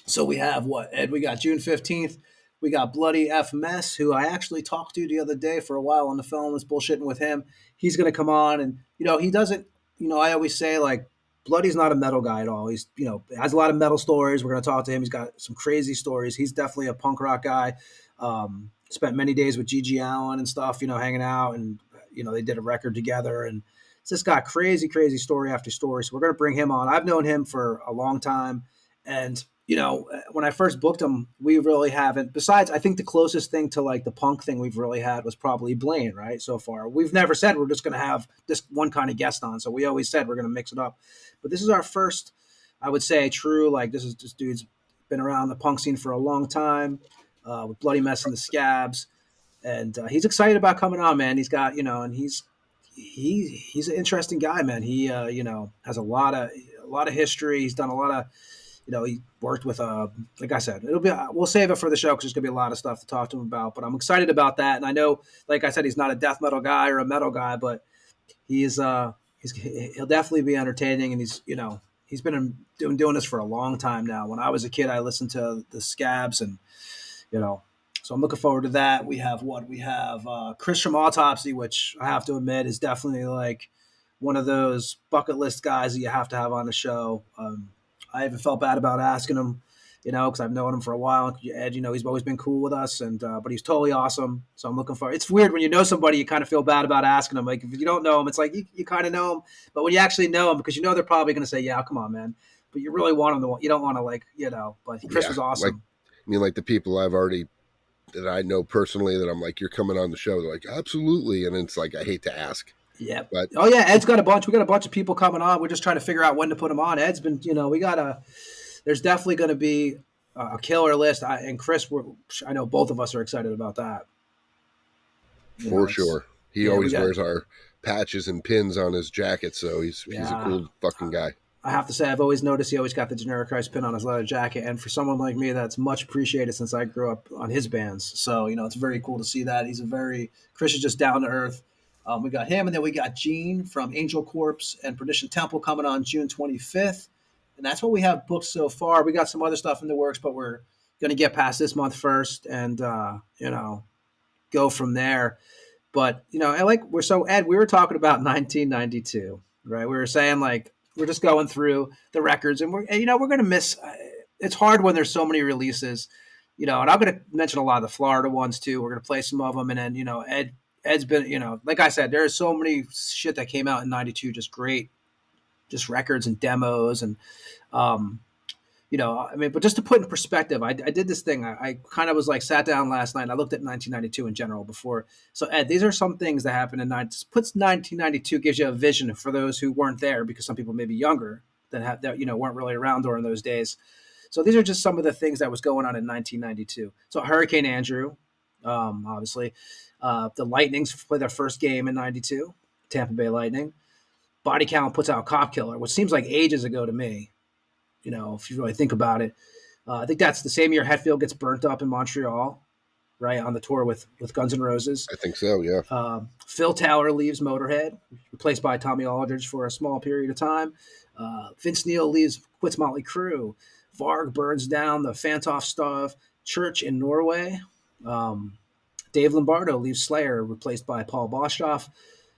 So we have Ed? We got June 15th. We got Bloody F Mess, who I actually talked to the other day for a while on the phone, was bullshitting with him. He's going to come on, and he doesn't. I always say like Bloody's not a metal guy at all. He's has a lot of metal stories. We're going to talk to him. He's got some crazy stories. He's definitely a punk rock guy. Spent many days with Gigi Allen and stuff. Hanging out, and they did a record together, and it's just got crazy story after story. So we're going to bring him on. I've known him for a long time, and when I first booked him, we really haven't. Besides, I think the closest thing to like the punk thing we've really had was probably Blaine, right? So far, we've never said we're just going to have this one kind of guest on. So we always said we're going to mix it up. But this is our first, I would say, true. Like this dude's been around the punk scene for a long time with Bloody Mess and the Scabs. and he's excited about coming on, man. He's got, and he's an interesting guy, man. He has a lot of history. He's done a lot of, he worked with like I said, we'll save it for the show because there's gonna be a lot of stuff to talk to him about. But I'm excited about that, and I know, like I said, he's not a death metal guy or a metal guy, but he'll definitely be entertaining, and he's been doing this for a long time now. When I was a kid, I listened to the Scabs, and so I'm looking forward to that. We have Chris from Autopsy, which I have to admit is definitely like one of those bucket list guys that you have to have on the show. I even felt bad about asking him, because I've known him for a while. Ed, he's always been cool with us, and but he's totally awesome. So I'm looking for. It's weird when you know somebody, you kind of feel bad about asking them. Like if you don't know him, it's like you kind of know him, but when you actually know him, because they're probably going to say, "Yeah, come on, man," but you really want them to. You don't want to But Chris was awesome. Like the people that I know personally that I'm like, you're coming on the show. They're like, absolutely, and it's like I hate to ask. Yeah. But Ed's got a bunch. We got a bunch of people coming on. We're just trying to figure out when to put them on. Ed's been, there's definitely going to be a killer list. And Chris, I know both of us are excited about that. For sure. He always wears our patches and pins on his jacket, so he's a cool fucking guy. I have to say, I've always noticed he always got the Generic Christ pin on his leather jacket, and for someone like me, that's much appreciated since I grew up on his bands. So, it's very cool to see that. Chris is just down to earth. We got him, and then we got Gene from Angel Corpse and Perdition Temple coming on June 25th. And that's what we have booked so far. We got some other stuff in the works, but we're going to get past this month first and, go from there. But, Ed, we were talking about 1992, right? We were saying, we're just going through the records, and we're going to miss. It's hard when there's so many releases, and I'm going to mention a lot of the Florida ones too. We're going to play some of them, and then Ed's been, like I said, there's so many shit that came out in '92, just great, just records and demos, and but just to put in perspective, I did this thing. I kind of was sat down last night and I looked at 1992 in general before. So Ed, these are some things that happened in 1992, gives you a vision for those who weren't there, because some people may be younger that weren't really around during those days. So these are just some of the things that was going on in 1992. So Hurricane Andrew, obviously, the Lightnings play their first game in '92, Tampa Bay Lightning. Body Count puts out Cop Killer, which seems like ages ago to me. If you really think about it, I think that's the same year Hetfield gets burnt up in Montreal, right, on the tour with Guns N' Roses. I think so, yeah. Phil Taylor leaves Motorhead, replaced by Tommy Aldridge for a small period of time. Vince Neil quits Motley Crue. Varg burns down the Fantoff stuff. Church in Norway. Dave Lombardo leaves Slayer, replaced by Paul Bostaph.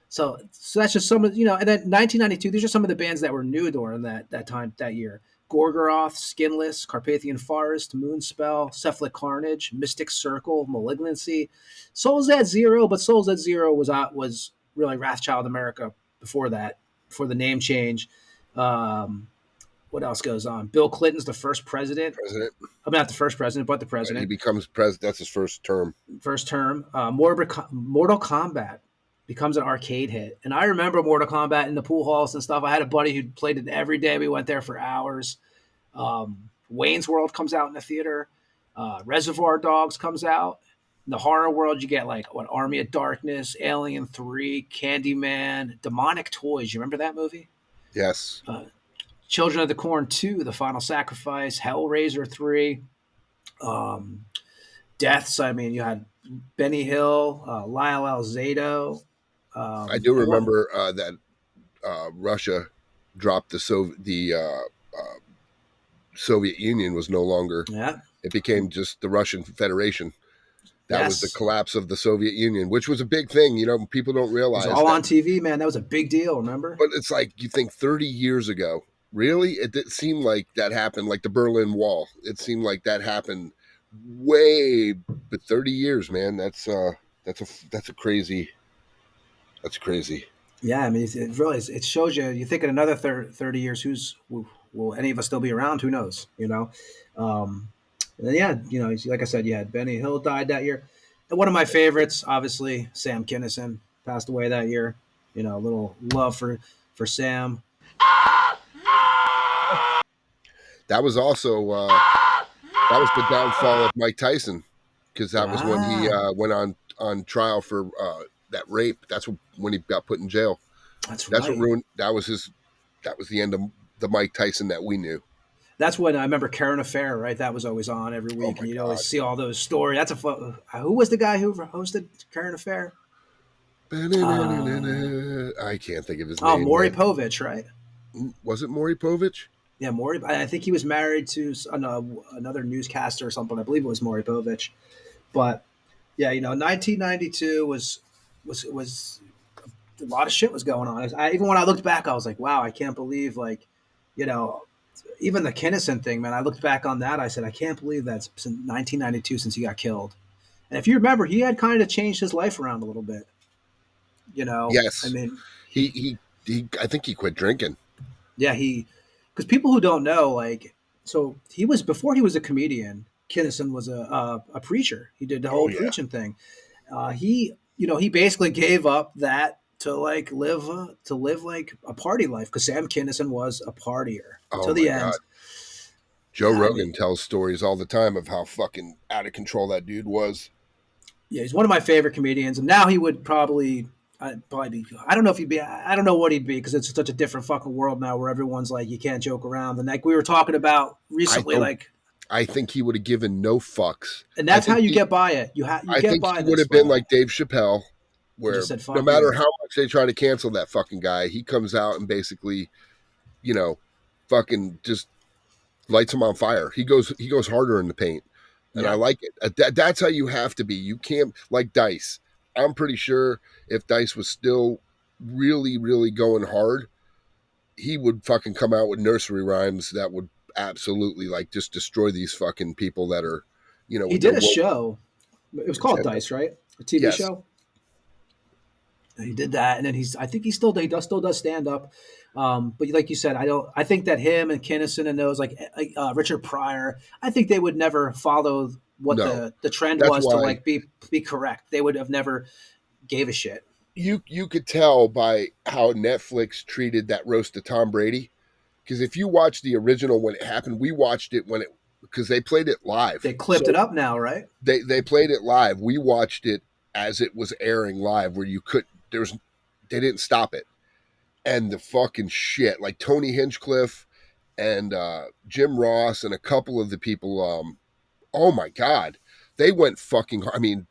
So that's just some of, and then 1992, these are some of the bands that were new during that time, that year. Gorgoroth, Skinless, Carpathian Forest, Moonspell, Cephalic Carnage, Mystic Circle, Malignancy, Souls at Zero, but Souls at Zero was really Wrathchild America before that, before the name change. What else goes on? Bill Clinton's the first president. I'm not the first president, but the president. He becomes president. That's his first term. Mortal Kombat becomes an arcade hit. And I remember Mortal Kombat in the pool halls and stuff. I had a buddy who played it every day. We went there for hours. Wayne's World comes out in the theater. Reservoir Dogs comes out. In the horror world, you get Army of Darkness, Alien 3, Candyman, Demonic Toys. You remember that movie? Yes. Children of the Corn 2, The Final Sacrifice, Hellraiser 3, Deaths. I mean, you had Benny Hill, Lyle Alzado. I do remember that Russia dropped the Soviet Union was no longer. Yeah. It became just the Russian Federation. That was the collapse of the Soviet Union, which was a big thing. People don't realize. It was all on TV, man. That was a big deal, remember? But it's like you think 30 years ago. Really? It didn't seem like that happened, like the Berlin Wall. It seemed like that happened but 30 years, man. That's crazy. That's crazy. Yeah, I mean, it really is. It shows you. You think in another 30 years, will any of us still be around? Who knows? And then, like I said, you had Benny Hill died that year. And one of my favorites, obviously, Sam Kinison passed away that year. A little love for Sam. That was also that was the downfall of Mike Tyson, because that was when he went on on trial for that rape. That's when he got put in jail. That's That's what right. ruined. That was his. That was the end of the Mike Tyson that we knew. That's when I remember Current Affair, right? That was always on every Oh week, my and you'd always god! see all those stories. That's a fun. Who was the guy who hosted Current Affair? I can't think of his Oh, name, Maury man. Povich, right? Was it Maury Povich? Yeah, Maury. I think he was married to another newscaster or something. I believe it was Maury Povich. But yeah, 1992 was a lot of shit was going on. Even when I looked back, I was like, wow, I can't believe like, you know, even the Kinnison thing, man. I looked back on that. I said, I can't believe that's since 1992 since he got killed. And if you remember, he had kind of changed his life around a little bit. I Yes. mean, He he he he. I think he quit drinking. yeah, because people who don't know, like, so he was before he was a comedian. Kinnison was a preacher. He did the Oh whole yeah. preaching thing. He basically gave up that to like live like a party life because Sam Kinison was a partier Oh to my the god. end. Joe I mean, Rogan tells stories all the time of how fucking out of control that dude was. yeah, he's one of my favorite comedians, and now he would probably be. I don't know if he'd be. I don't know what he'd be because it's such a different fucking world now where everyone's like you can't joke around. And like we were talking about I recently, don't. like, I think he would have given no fucks. and I that's how think you he. get by it. You I get think by he would this have been way. like Dave Chappelle, And where just said no fuck matter you. how much they try to cancel that fucking guy, he comes out and basically, you know, fucking just lights him on fire. He goes harder in the paint, and I Yeah, like it. That's how you have to be. You can't like Dice. I'm pretty sure if Dice was still really really going hard, he would fucking come out with nursery rhymes that would absolutely like just destroy these fucking people that are, he with their did a woke show. It was called agenda. Dice, right? A TV Yes. show. He did that, and then I think still does stand up. But like you said, I don't. I think that him and Kinnison and those like Richard Pryor, I think they would never follow what No. the trend That's was to why like be correct. They would have never gave a shit. you could tell by how Netflix treated that roast of Tom Brady. Because if you watch the original when it happened, we watched it because they played it live. They clipped it So up now, right? they played it live. We watched it as it was airing live, where they didn't stop it. And the fucking shit, like Tony Hinchcliffe and Jim Ross and a couple of the people, oh my god, they went fucking. I mean,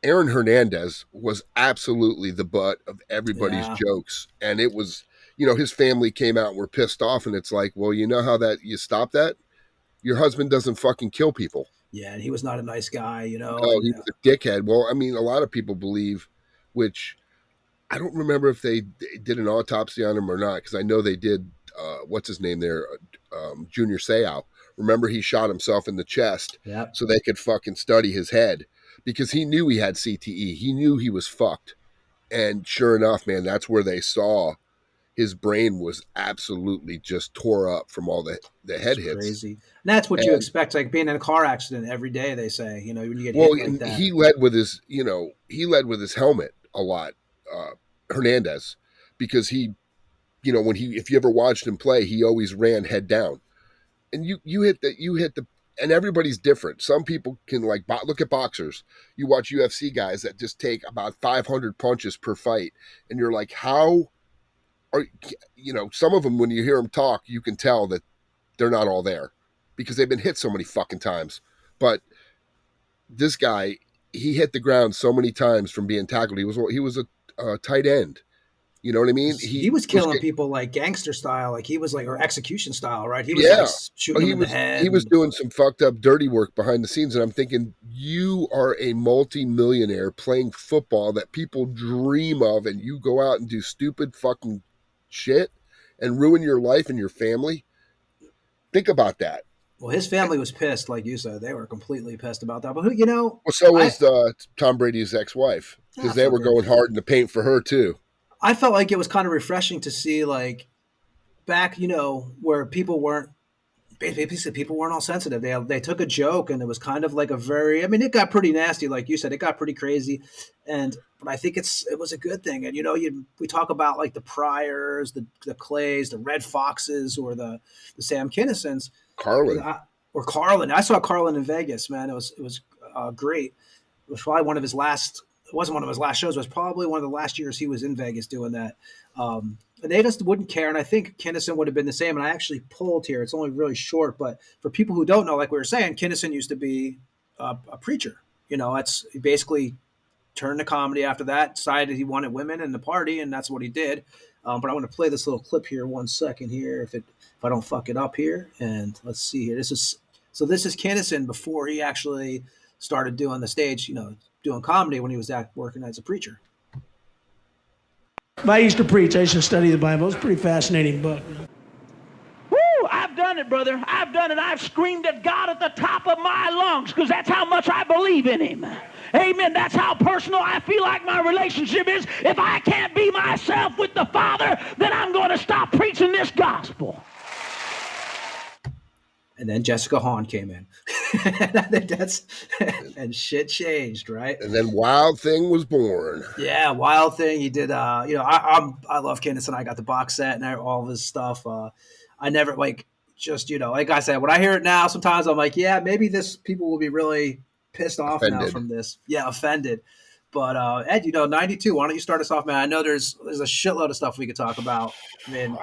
Aaron Hernandez was absolutely the butt of everybody's Yeah, jokes. And it was, his family came out and were pissed off. And it's like, well, you know how that you stop that? Your husband doesn't fucking kill people. yeah, and he was not a nice guy, No, and he was a dickhead. Well, I mean, a lot of people believe, which I don't remember if they did an autopsy on him or not, because I know they did. What's his name there? Junior Seau. Remember, he shot himself in the chest yeah, so they could fucking study his head because he knew he had CTE. He knew he was fucked. And sure enough, man, that's where they saw his brain was absolutely just tore up from all the it's head hits. crazy. And that's what you And expect, like being in a car accident every day. They say, when you get well, hit like that. he led with his helmet a lot, uh, Hernandez, because if you ever watched him play, he always ran head down. And you hit the, and everybody's different. Some people can like look at boxers. You watch UFC guys that just take about 500 punches per fight, and you're like, how are some of them when you hear them talk, you can tell that they're not all there because they've been hit so many fucking times. But this guy, he hit the ground so many times from being tackled. He was a tight end. You know what I mean? He He was was killing people like gangster style, like he was like or execution style, right? He was like Yeah. shooting them He in the was head. he was And, doing some fucked up dirty work behind the scenes, and I'm thinking, you are a multi-millionaire playing football that people dream of, and you go out and do stupid fucking shit and ruin your life and your family. Think about that. well, his family was pissed, like you said. They were completely pissed about that. But Well, so I was Tom Brady's ex-wife, because they were fuck her. going hard in the paint for her too. I felt like it was kind of refreshing to see like back, where people weren't basically people weren't all sensitive. They took a joke and it was kind of like a very. I mean, it got pretty nasty, like you said. It got pretty crazy, but I think it was a good thing. And we talk about like the Pryors, the Clays, the Red Foxes, or the Sam Kinnisons, Carlin. or Carlin. I saw Carlin in Vegas, man. It was great. It was probably one of his last. It wasn't one of his last shows. It was probably one of the last years he was in Vegas doing that. And they just wouldn't care. And I think Kinnison would have been the same. And I actually pulled here. It's only really short, but for people who don't know, like we were saying, Kinnison used to be a preacher. You know, that's he basically turned to comedy after that. Decided he wanted women in the party, and that's what he did. But I want to play this little clip here. 1 second here, if I don't fuck it up here. And let's see here. This is Kinnison before he actually started doing the stage. You know, doing comedy when he was working as a preacher. I used to preach. I used to study the Bible. It's a pretty fascinating book. Woo! I've done it, brother. I've done it. I've screamed at God at the top of my lungs because that's how much I believe in him. Amen. That's how personal I feel like my relationship is. If I can't be myself with the Father, then I'm going to stop preaching this gospel. And then Jessica Hahn came in. And shit changed, right? And then Wild Thing was born. Yeah, Wild Thing. He did. I love Kinnison. I got the box set and all of his stuff. I never like I said, when I hear it now, sometimes I'm like, yeah, maybe people will be really pissed off now from this. Yeah, offended. But Ed, 92. Why don't you start us off, man? I know there's a shitload of stuff we could talk about. I mean,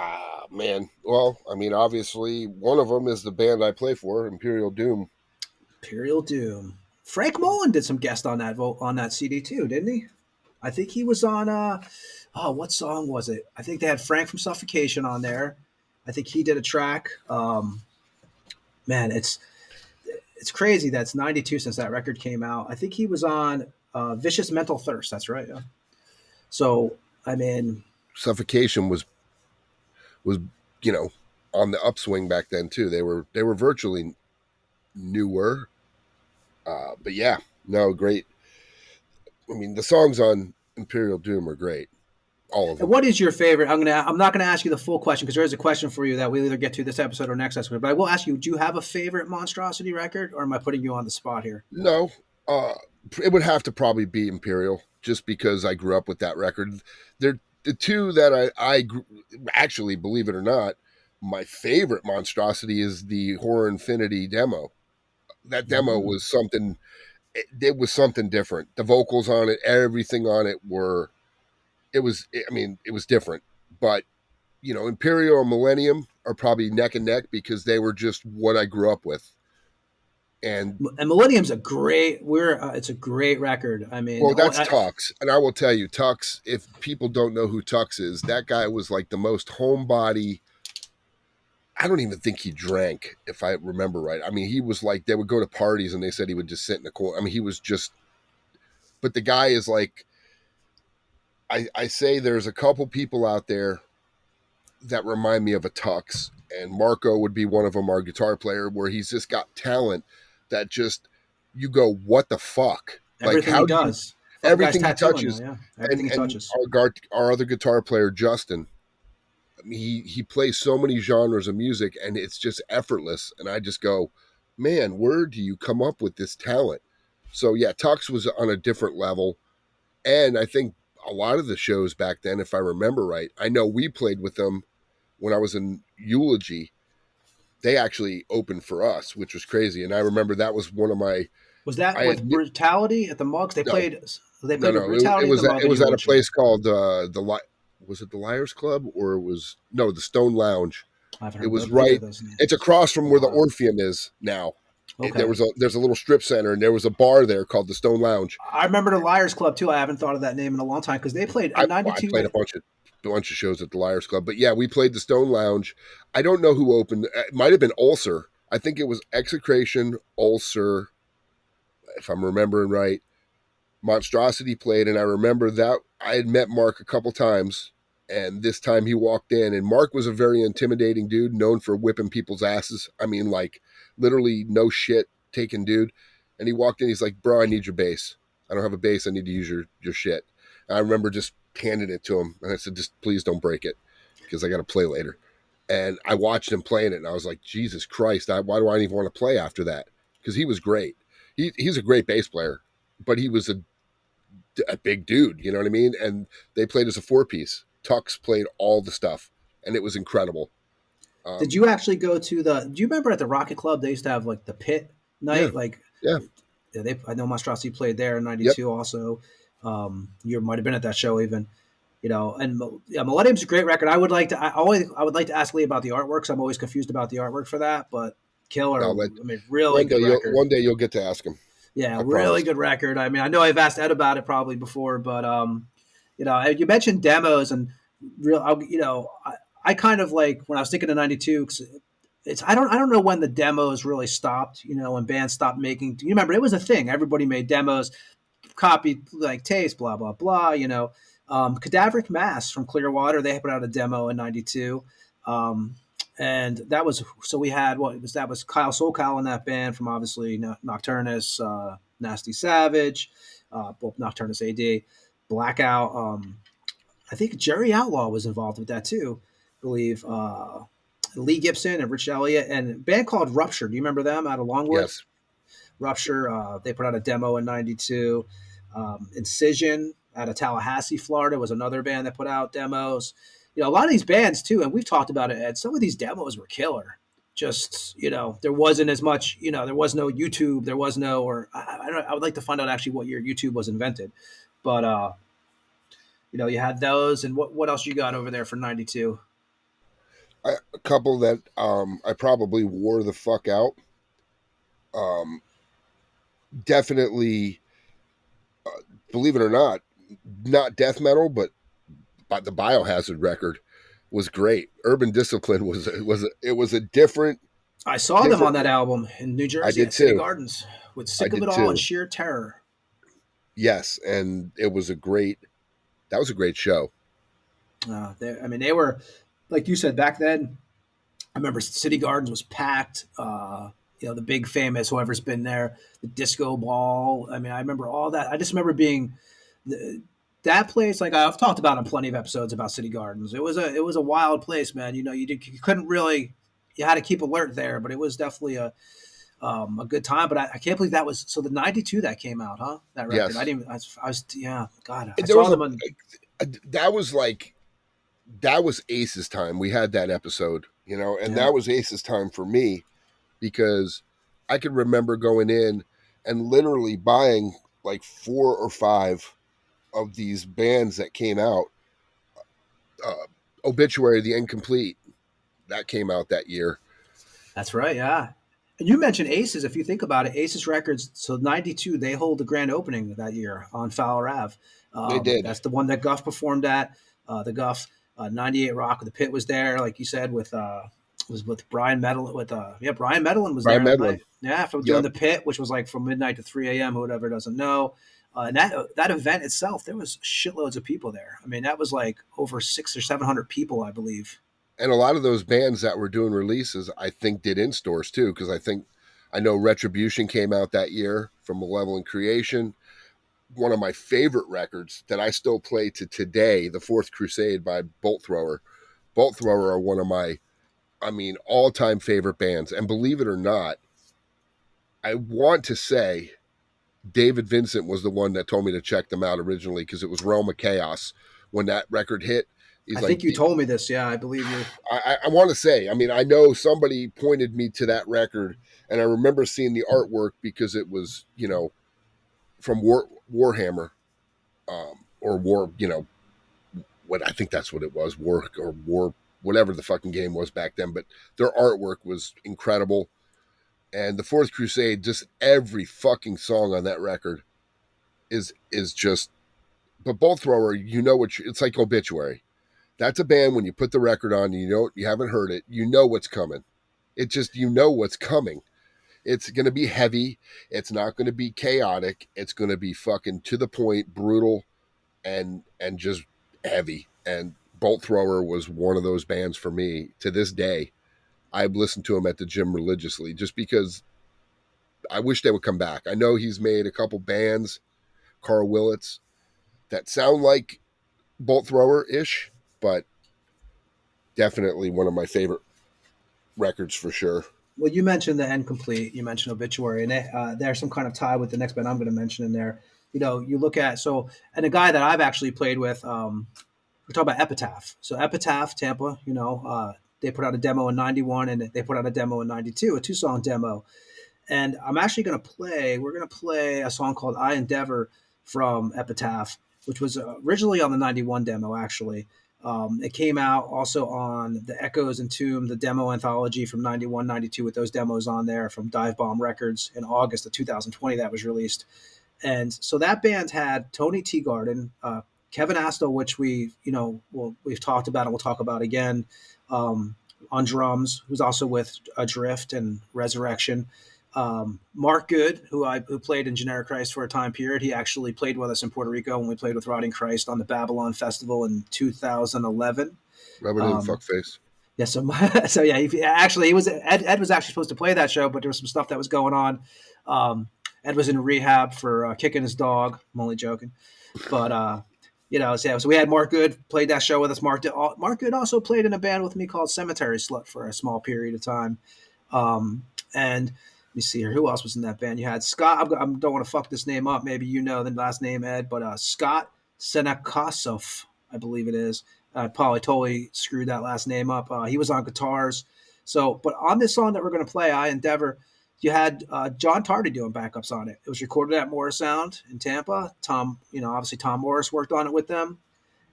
man. Well, I mean, obviously, one of them is the band I play for, Imperial Doom. Imperial Doom. Frank Mullen did some guest on that CD too, didn't he? I think he was on. What song was it? I think they had Frank from Suffocation on there. I think he did a track. Man, it's crazy. That's 92 since that record came out. I think he was on Vicious Mental Thirst. That's right. Yeah. So I mean, Suffocation was on the upswing back then too. They were virtually newer, but yeah, no, great. I mean, the songs on Imperial Doom are great. All of them. And what is your favorite? I'm not gonna ask you the full question because there is a question for you that we'll either get to this episode or next episode. But I will ask you: do you have a favorite Monstrosity record, or am I putting you on the spot here? No, it would have to probably be Imperial, just because I grew up with that record. They're the two that I actually, believe it or not, my favorite Monstrosity is the Horror Infinity demo. That demo was something. It was something different. The vocals on it, everything on it it was different. But, Imperial and Millennium are probably neck and neck because they were just what I grew up with. And Millennium's it's a great record. I mean, well, that's Tux. And I will tell you, Tux, if people don't know who Tux is, that guy was like the most homebody. I don't even think he drank, if I remember right. I mean, he was like, they would go to parties and they said he would just sit in the corner. I mean, he was just, but the guy is like, I say there's a couple people out there that remind me of a Tux, and Marco would be one of them, our guitar player, where he's just got talent that just, you go, what the fuck? Everything he does. Everything he touches. Everything he touches. Our other guitar player, Justin, I mean, he plays so many genres of music and it's just effortless. And I just go, man, where do you come up with this talent? So yeah, Tux was on a different level. And I think a lot of the shows back then, if I remember right, I know we played with them when I was in Eulogy. They actually opened for us, which was crazy. And I remember that was one of my... Was that with Brutality at the Mugs? They played with Brutality. It was at a place called was it the Liars Club, or it was the Stone Lounge? It was right. It's across from where the Orpheum is now. Okay. There's a little strip center, and there was a bar there called the Stone Lounge. I remember the Liars Club too. I haven't thought of that name in a long time because they played. I played a bunch of shows at the Liars Club, but yeah, we played the Stone Lounge. I don't know who opened. It might have been Ulcer. I think it was Execration, Ulcer, if I'm remembering right. Monstrosity played, and I remember that I had met Mark a couple times, and this time he walked in, and Mark was a very intimidating dude, known for whipping people's asses. I mean, like, literally no shit taking dude. And he walked in, he's like, bro, I need your bass. I don't have a bass, I need to use your shit. And I remember just handing it to him, and I said, just please don't break it, because I got to play later. And I watched him playing it, and I was like, Jesus Christ, why do I even want to play after that? Because he was great. He's a great bass player, but he was a big dude, you know what I mean? And they played as a 4-piece. Tux played all the stuff, and it was incredible. Did you actually go to do you remember at the Rocket Club, they used to have like the pit night? Yeah. Yeah, I know Monstrosity played there in Yep. '92 also. You might have been at that show even. And yeah, Millennium's a great record. I would like to ask Lee about the artwork. 'Cause I'm always confused about the artwork for that, but killer. No, I mean, really good record. one day you'll get to ask him. Yeah, I really promise. good record. I mean, I know I've asked Ed about it probably before, but you mentioned demos and I kind of like when I was thinking of '92. I don't know when the demos really stopped. When bands stopped making. You remember it was a thing. Everybody made demos, copied like taste, blah blah blah. Cadaveric Mass from Clearwater, they put out a demo in '92. And that was we had that was Kyle SoCal in that band from obviously Nocturnus, Nasty Savage, both Nocturnus AD, Blackout. I think Jerry Outlaw was involved with that too, I believe. Lee Gibson and Rich Elliott and a band called Rupture. Do you remember them out of Longwood? Yes. Rupture. They put out a demo in '92. Incision out of Tallahassee, Florida was another band that put out demos. A lot of these bands too, and we've talked about it, Ed, some of these demos were killer. Just, there wasn't as much, there was no YouTube, there was no, or I would like to find out actually what year YouTube was invented. But, you had those, and what else you got over there for '92? A couple that I probably wore the fuck out. Definitely, believe it or not death metal, but the Biohazard record was great. Urban Discipline was a different. I saw them on that album in New Jersey at City Gardens with Sick of It All and Sheer Terror. Yes, and that was a great show. They were, like you said, back then, I remember City Gardens was packed. The big famous, whoever's been there, the disco ball. I mean, I remember all that. I just remember being that place. Like I've talked about in plenty of episodes about City Gardens. It was a wild place, man. You couldn't really, you had to keep alert there, but it was definitely a good time. But I can't believe that was the '92 that came out, huh? That record. Yes. I was God. I saw them on. That was Ace's time. We had that episode, and that was Ace's time for me because I could remember going in and literally buying like 4 or 5 of these bands that came out. Obituary, The Incomplete, that came out that year. That's right, yeah. And you mentioned Aces. If you think about it, Aces Records, so '92, they hold the grand opening that year on Fowler Ave. They did. That's the one that Guff performed at. The Guff 98 Rock, the Pit was there, like you said, with Brian Medlin. Brian Medlin was Brian there. Medlin. Yeah, from doing the Pit, which was like from midnight to 3 a.m. Whoever doesn't know. And that event itself, there was shitloads of people there. I mean, that was like over 600 or 700 people, I believe. And a lot of those bands that were doing releases, I think, did in stores too, because I know Retribution came out that year from Malevolent Creation. One of my favorite records that I still play to today, The Fourth Crusade by Bolt Thrower. Bolt Thrower are one of my, all-time favorite bands. And believe it or not, I want to say David Vincent was the one that told me to check them out originally because it was Realm of Chaos when that record hit. I think you told me this. Yeah, I believe you. I want to say, I know somebody pointed me to that record, and I remember seeing the artwork because it was, from Warhammer, or War, what I think that's what it was, War, whatever the fucking game was back then. But their artwork was incredible. And The Fourth Crusade, just every fucking song on that record is just, but Bolt Thrower, it's like Obituary. That's a band when you put the record on, you haven't heard it, what's coming. It just, what's coming. It's going to be heavy. It's not going to be chaotic. It's going to be fucking to the point, brutal, and just heavy. And Bolt Thrower was one of those bands for me to this day. I've listened to him at the gym religiously just because I wish they would come back. I know he's made a couple bands, Carl Willits, that sound like Bolt Thrower-ish, but definitely one of my favorite records for sure. Well, you mentioned the Incomplete, you mentioned Obituary, and there's some kind of tie with the next band I'm going to mention in there. You look at, and a guy that I've actually played with, we're talking about Epitaph. So Epitaph, Tampa, they put out a demo in '91 and they put out a demo in '92, a 2-song demo. And I'm actually we're going to play a song called I Endeavor from Epitaph, which was originally on the 91 demo, actually. It came out also on the Echoes and Tomb, the demo anthology from 91, 92 with those demos on there from Dive Bomb Records in August of 2020 that was released. And so that band had Tony Teagarden, Kevin Astle, which we've talked about and we'll talk about again, on drums, who's also with Adrift and Resurrection. Mark Good, who played in Generic Christ for a time period. He actually played with us in Puerto Rico when we played with Rotting Christ on the Babylon Festival in 2011. Remember him, fuckface. Yeah, so yeah, he was Ed was actually supposed to play that show, but there was some stuff that was going on. Ed was in rehab for kicking his dog. I'm only joking, but so we had Mark Good played that show with us. Mark Good also played in a band with me called Cemetery Slut for a small period of time. And let me see here. Who else was in that band? You had Scott. I don't want to fuck this name up. Maybe you know the last name, Ed, but Scott Senakasov, I believe it is. I probably totally screwed that last name up. He was on guitars. But on this song that we're going to play, I Endeavor, you had John Tardy doing backups on it. It was recorded at Morris Sound in Tampa. Obviously Tom Morris worked on it with them,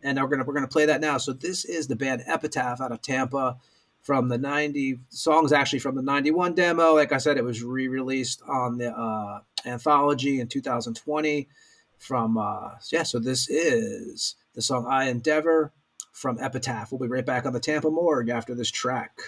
and we're gonna play that now. So this is the band Epitaph out of Tampa from the 90 songs, actually from the 91 demo. Like I said, it was re-released on the anthology in 2020. So this is the song I Endeavor from Epitaph. We'll be right back on the Tampa Morgue after this track.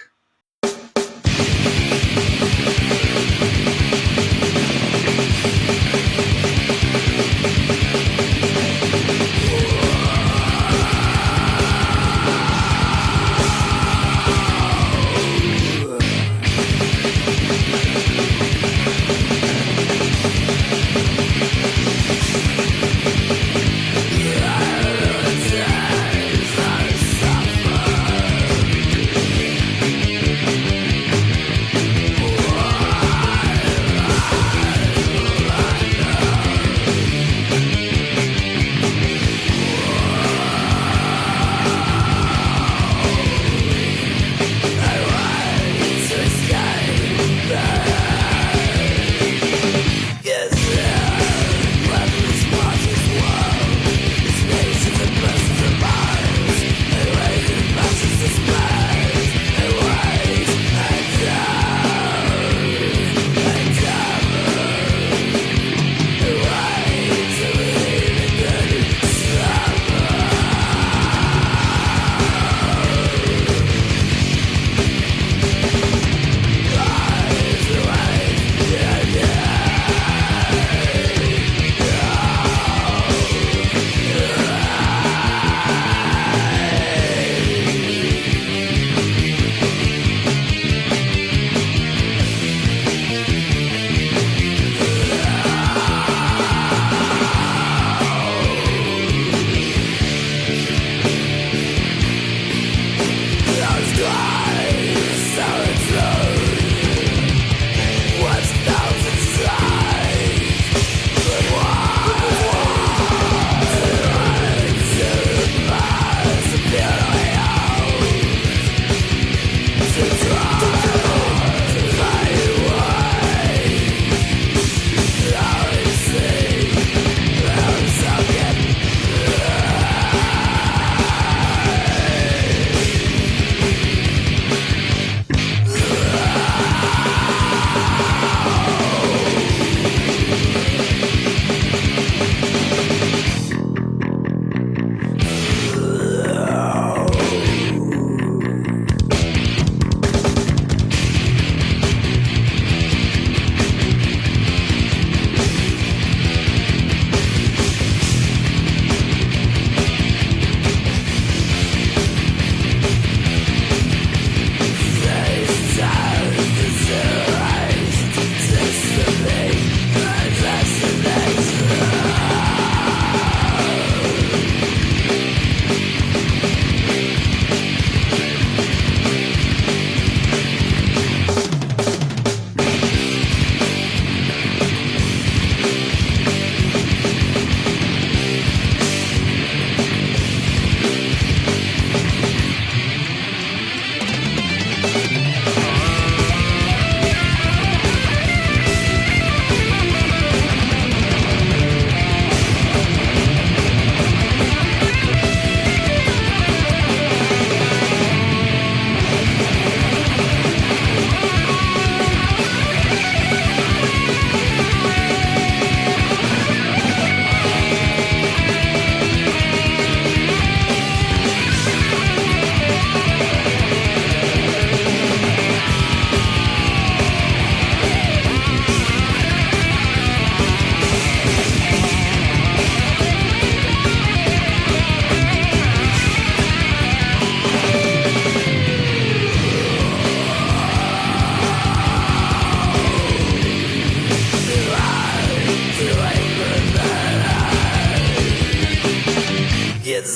That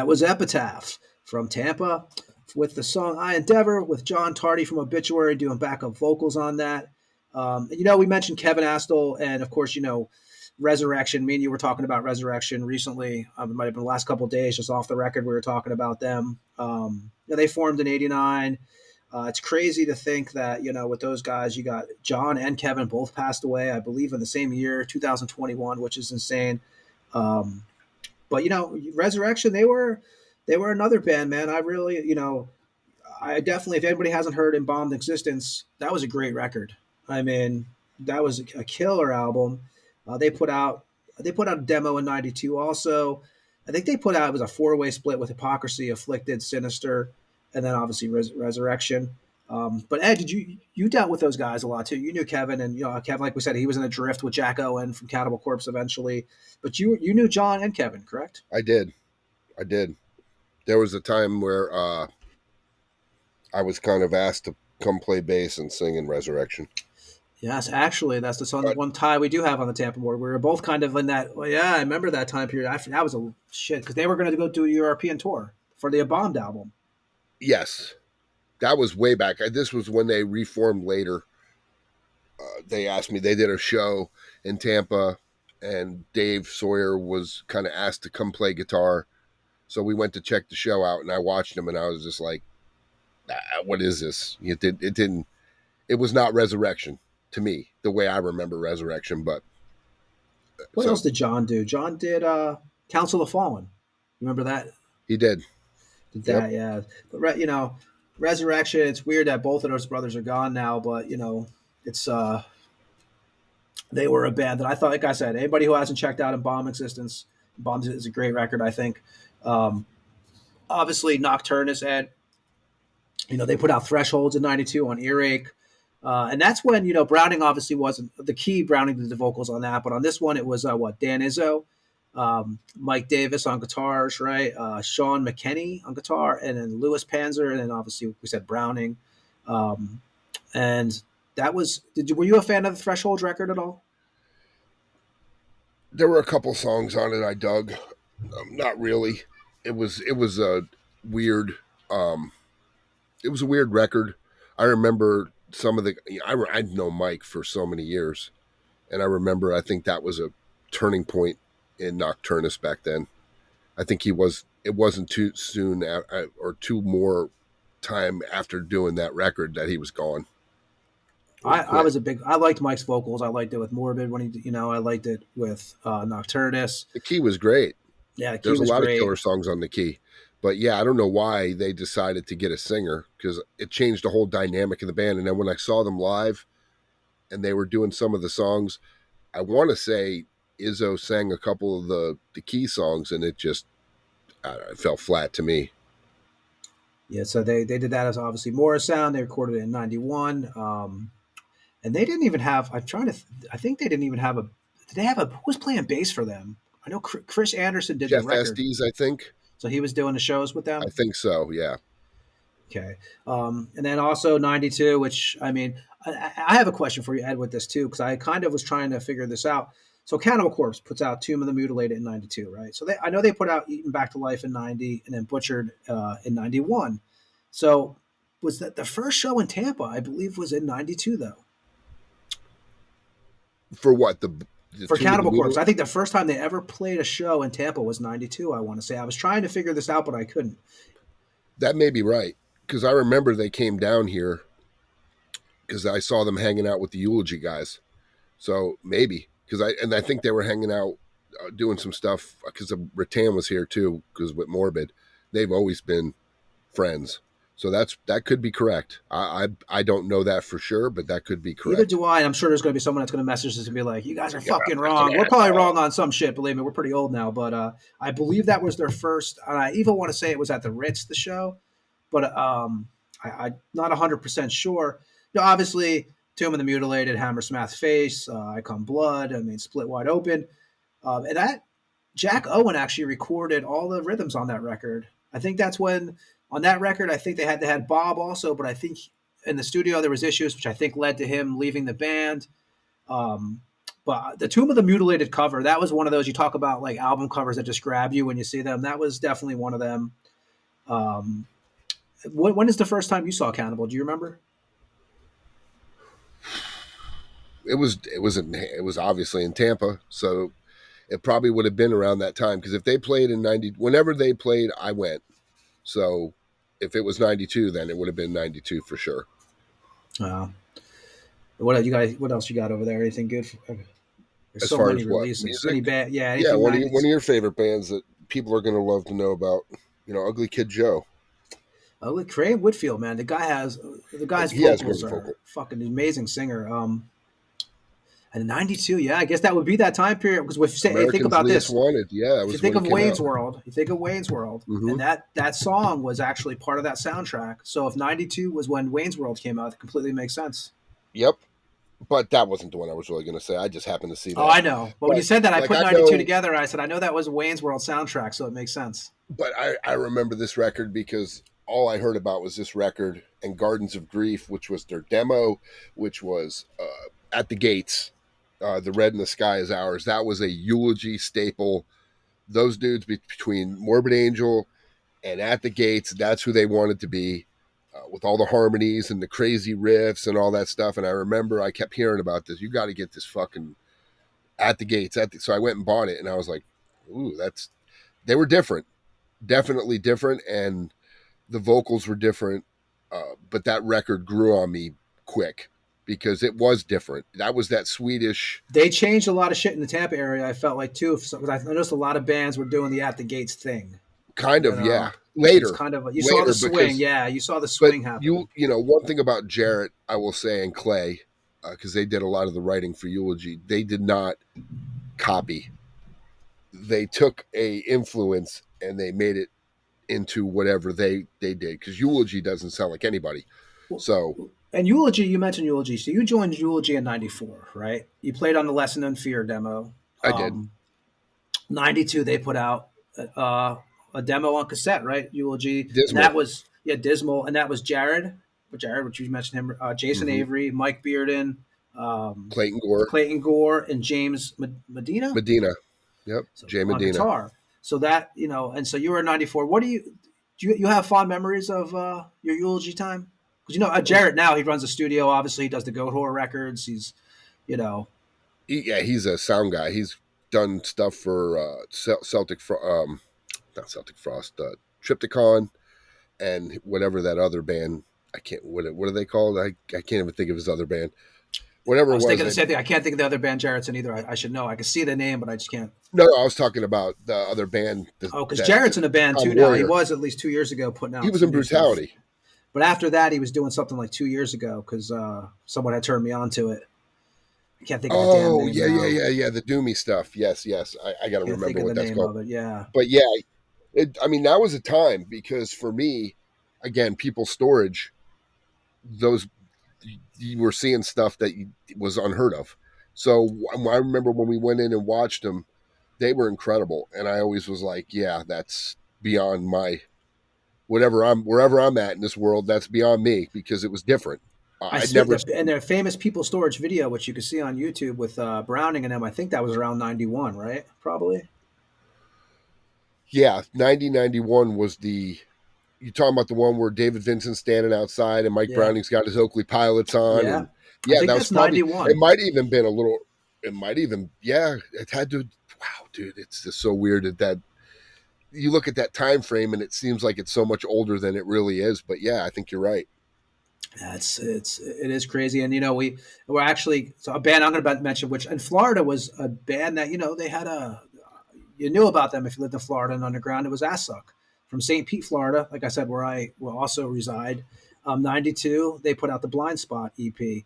was Epitaph from Tampa with the song I Endeavor with John Tardy from Obituary doing backup vocals on that. We mentioned Kevin Astle and, of course, Resurrection. Me and you were talking about Resurrection recently. It might have been the last couple of days, just off the record, we were talking about them. They formed in 89. It's crazy to think that, with those guys, you got John and Kevin both passed away, I believe, in the same year, 2021, which is insane. But Resurrection, they were another band, man. I really, I definitely, if anybody hasn't heard Embalmed Existence, that was a great record. I mean, that was a killer album. They put out a demo in '92. Also, I think it was a 4-way split with Hypocrisy, Afflicted, Sinister, and then obviously Resurrection. But Ed, did you dealt with those guys a lot too? You knew Kevin, and Kevin, like we said, he was in a drift with Jack Owen from Cannibal Corpse eventually. But you knew John and Kevin, correct? I did. There was a time where I was kind of asked to come play bass and sing in Resurrection. Yes, actually, that's the song. The one tie we do have on the Tampa Morgue. We were both kind of in that. Well, yeah, I remember that time period. That was a shit because they were going to go do a European tour for the Embalmed album. Yes, that was way back. This was when they reformed later. They asked me. They did a show in Tampa, and Dave Sawyer was kind of asked to come play guitar. So we went to check the show out, and I watched him, and I was just like, "What is this?" It was not Resurrection to me, the way I remember Resurrection. But what else did John do? John did Council of Fallen. Remember that? He did. Did that, yeah. But Resurrection. It's weird that both of those brothers are gone now, but it's they were a band that I thought, like I said, anybody who hasn't checked out Embalmed Existence, Embalmed is a great record, I think. Obviously, Nocturnus, Ed. They put out Thresholds in '92 on Earache. And that's when, Browning obviously wasn't the key. Browning did the vocals on that. But on this one, it was, Dan Izzo, Mike Davis on guitars, right? Sean McKenney on guitar, and then Louis Panzer, and then obviously we said Browning. And that was, were you a fan of the Thresholds record at all? There were a couple songs on it I dug. Not really. It was a weird, it was a weird record. I remember some of the, I'd known Mike for so many years, and I remember, I think that was a turning point in Nocturnus back then. I think it wasn't too soon or too more time after doing that record that he was gone. I liked Mike's vocals. I liked it with Morbid when I liked it with Nocturnus. The Key was great. Yeah, the Key There's was a lot great. of killer songs on The Key. But yeah, I don't know why they decided to get a singer, because it changed the whole dynamic of the band. And then when I saw them live and they were doing some of the songs, I want to say Izzo sang a couple of the Key songs, and it just it fell flat to me. Yeah, so they did that as obviously Morrisound. They recorded it in '91. And they didn't even have, I think they didn't even have who was playing bass for them? I know Chris Anderson did Jeff the record. Estes, I think. So he was doing the shows with them? I think so, yeah. Okay. And then also 92, which, I mean, I have a question for you, Ed, with this too, because I kind of was trying to figure this out. So Cannibal Corpse puts out Tomb of the Mutilated in 92, right? So I know they put out Eaten Back to Life in 90 and then Butchered in 91. So was that the first show in Tampa, I believe, was in 92, though? For what? For Cannibal Corpse. I think the first time they ever played a show in Tampa was 92, I want to say. I was trying to figure this out, but I couldn't. That may be right, because I remember they came down here because I saw them hanging out with the Eulogy guys. So maybe, I think they were hanging out doing some stuff, because Rattan was here too, because with Morbid, they've always been friends. So that could be correct. I don't know that for sure, but that could be correct. Neither do I. And I'm sure there's going to be someone that's going to message us and be like, "You guys are fucking wrong." We're probably wrong on some shit. Believe me, we're pretty old now. But I believe that was their first. And I even want to say it was at the Ritz, the show, but I'm not 100% sure. Obviously, Tomb of the Mutilated, Hammersmith Face, Icon Blood. I mean, Split Wide Open, and that Jack Owen actually recorded all the rhythms on that record. I think that's when on that record. I think they had Bob also, but I think in the studio there was issues, which I think led to him leaving the band. But the Tomb of the Mutilated cover, that was one of those you talk about, like album covers that just grab you when you see them. That was definitely one of them. When is the first time you saw Cannibal? Do you remember? It was obviously in Tampa, so it probably would have been around that time, because if they played in 90, whenever they played, I went. So if it was 92, then it would have been 92 for sure. What else you got over there? Anything good? There's As so far many as what, releases. music? Any band? Yeah, Yeah, anything. one of your favorite bands that people are going to love to know about, Ugly Kid Joe. Look, Craig Whitfield, man, the guy's He has vocals great are vocal. fucking amazing singer. And 92, yeah, I guess that would be that time period, because if you think about Least this, Wanted, yeah, that if you was think when of it came Wayne's out. World, you think of Wayne's World, Mm-hmm. and that song was actually part of that soundtrack. So if 92 was when Wayne's World came out, it completely makes sense. Yep, but that wasn't the one I was really going to say. I just happened to see that. Oh, I know. But when you said that, I put 92 together, and I said, I know that was Wayne's World soundtrack, so it makes sense. But I remember this record because all I heard about was this record and Gardens of Grief, which was their demo, which was At the Gates, The Red in the Sky Is Ours. That was a eulogy staple. Those dudes between Morbid Angel and At the Gates, that's who they wanted to be, with all the harmonies and the crazy riffs and all that stuff. And I remember I kept hearing about this. You got to get this fucking At the Gates. So I went and bought it, and I was like, ooh, they were different. Definitely different, and the vocals were different, but that record grew on me quick because it was different. That was that Swedish. They changed a lot of shit in the Tampa area, I felt like, too, because I noticed a lot of bands were doing the At the Gates thing. Kind of, yeah. Later. It's kind of you saw the swing, you saw the swing happen. One thing about Jarrett, I will say, and Clay, because they did a lot of the writing for Eulogy, they did not copy. They took a influence and they made it into whatever they did, because Eulogy doesn't sound like anybody. So, and Eulogy, you mentioned Eulogy, so you joined Eulogy in 94, right? You played on the Lesson in Fear demo. I did. 92, they put out a demo on cassette, right? Eulogy. Dismal. And that was Dismal, and that was Jared, which you mentioned him, Jason Avery, Mike Bearden, Clayton Gore, and James Medina. Yep, so Jay Medina. Guitar. So that, and so you were in 94. What do you have fond memories of your Eulogy time? Because Jarrett now, he runs a studio. Obviously, he does the Goat Whore records. He's, he's a sound guy. He's done stuff for not Celtic Frost, Triptychon, and whatever that other band. I can't. What are they called? I can't even think of his other band. Whatever. I was thinking the same thing. I can't think of the other band Jarrett's in either. I should know. I can see the name, but I just can't. No, I was talking about the other band. Because Jarrett's in a band too now. He was at least 2 years ago putting out. He was in Brutality. Stuff. But after that, he was doing something like 2 years ago because someone had turned me on to it. I can't think of the damn name. Yeah. The Doomy stuff. Yes. I got to remember what that's called. Yeah. But yeah, that was a time because for me, again, People's Storage, those. You were seeing stuff that was unheard of. So I remember when we went in and watched them, they were incredible. And I always was like, yeah, that's beyond my, wherever I'm at in this world, that's beyond me because it was different. And their famous People's Storage video, which you can see on YouTube with Browning and them, I think that was around 91, right? Probably. Yeah. 91 was you're talking about the one where David Vincent's standing outside and Mike Browning's got his Oakley Pilots on. Yeah. And that was probably 91. It might even been it had to, wow, dude, it's just so weird that you look at that time frame and it seems like it's so much older than it really is. But yeah, I think you're right. Yeah, it is crazy. And, we're actually, so a band I'm going to mention, which in Florida was a band that, they had you knew about them if you lived in Florida and underground. It was Assück from St. Pete, Florida. Like I said, where I will also reside. 92, they put out the Blind Spot EP. They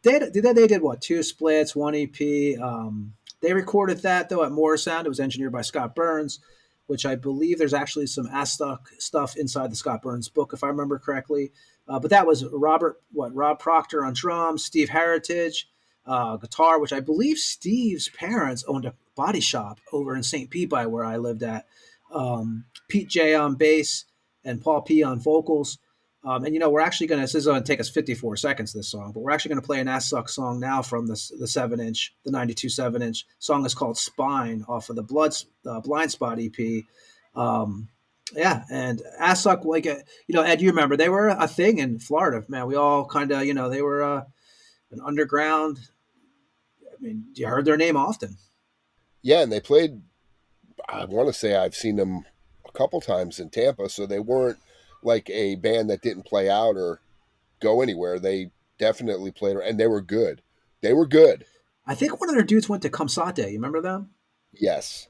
did what? 2 splits, 1 EP. They recorded that though at Morrisound. It was engineered by Scott Burns, which I believe there's actually some Assück stuff inside the Scott Burns book, if I remember correctly. But that was Rob Proctor on drums, Steve Heritage, guitar, which I believe Steve's parents owned a body shop over in St. Pete by where I lived at. Pete J on bass, and Paul P on vocals. And we're actually this is going to take us 54 seconds, this song, but we're actually going to play an Assück song now from the 7-inch, the 92 7-inch. Song is called Spine off of the Blind Spot EP. Yeah, and Assück, like, Ed, you remember, they were a thing in Florida, man. We all kind of, they were an underground. I mean, you heard their name often. Yeah, and they played, I want to say I've seen them a couple times in Tampa, so they weren't like a band that didn't play out or go anywhere. They definitely played, and they were good. They were good. I think one of their dudes went to Kamsate. You remember them? Yes.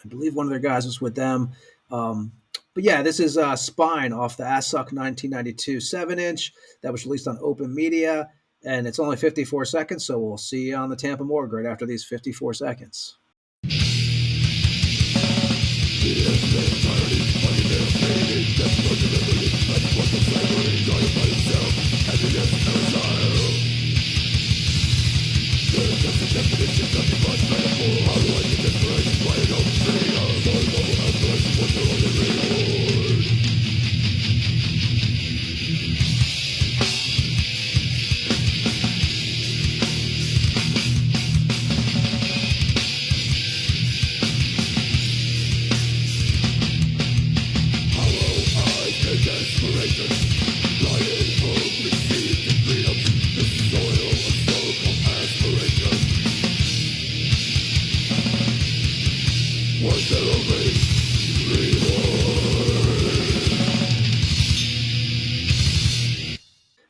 I believe one of their guys was with them. But yeah, this is Spine off the Assück 1992 7-inch that was released on Open Media, and it's only 54 seconds, so we'll see you on the Tampa Morgue right after these 54 seconds.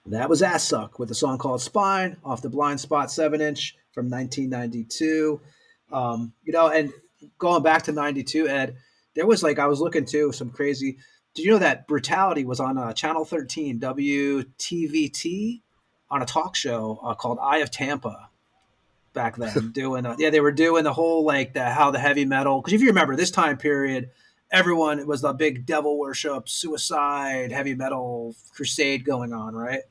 That was Assück with a song called Spine off the Blind Spot 7-inch from 1992. And going back to 92, Ed, there was I was looking to some crazy. Did you know that Brutality was on Channel 13 WTVT on a talk show called Eye of Tampa back then? They were doing the whole how the heavy metal, because if you remember this time period, everyone, it was the big devil worship, suicide, heavy metal crusade going on, right?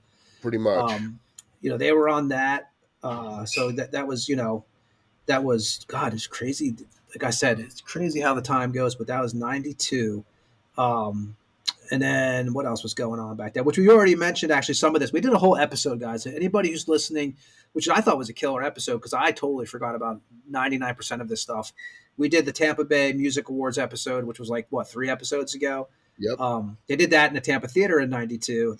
Pretty much. They were on that. So that was, that was, God, it's crazy. Like I said, it's crazy how the time goes, but that was 92. And then what else was going on back there? Which we already mentioned, actually, some of this. We did a whole episode, guys. Anybody who's listening, which I thought was a killer episode, because I totally forgot about 99% of this stuff. We did the Tampa Bay Music Awards episode, which was 3 episodes ago? Yep. They did that in the Tampa Theater in 92.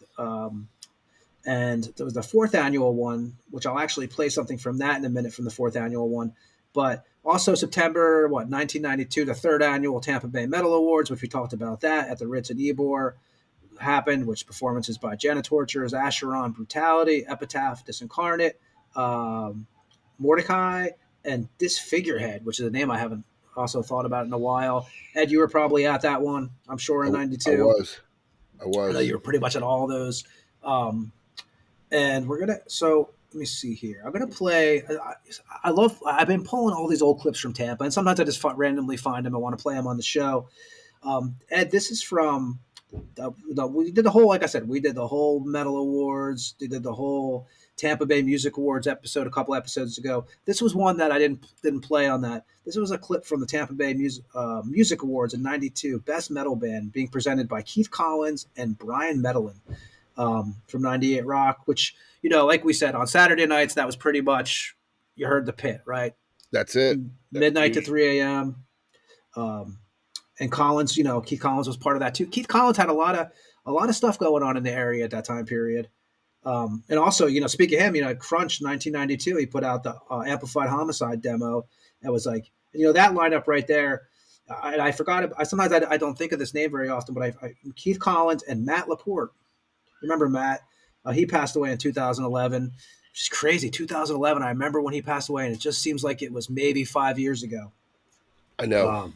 And there was the 4th annual one, which I'll actually play something from that in a minute from the 4th annual one. But also September, 1992, the 3rd annual Tampa Bay Metal Awards, which we talked about that at the Ritz at Ybor happened, which performances by Genitorturers, Acheron, Brutality, Epitaph, Disincarnate, Mordecai, and Disfigurehead, which is a name I haven't also thought about in a while. Ed, you were probably at that one, I'm sure, in 92. I was. I know you were pretty much at all those. And so let me see here. I'm going to play. I've been pulling all these old clips from Tampa, and sometimes I just randomly find them. I want to play them on the show. Ed, this is from, we did the whole, like I said, we did the whole Metal Awards. We did the whole Tampa Bay Music Awards episode a couple episodes ago. This was one that I didn't play on that. This was a clip from the Tampa Bay Music Awards in 92, Best Metal Band, being presented by Keith Collins and Brian Medellin. From 98 Rock, which, like we said, on Saturday nights, that was pretty much, you heard the pit, right? That's it. Midnight to 3 a.m. And Collins, Keith Collins was part of that too. Keith Collins had a lot of stuff going on in the area at that time period. And also, speak of him, Crunch 1992, he put out the Amplified Homicide demo. That was that lineup right there. I forgot. Sometimes I don't think of this name very often, but Keith Collins and Matt Laporte. Remember Matt? He passed away in 2011, which is crazy. 2011. I remember when he passed away, and it just seems like it was maybe 5 years ago. I know.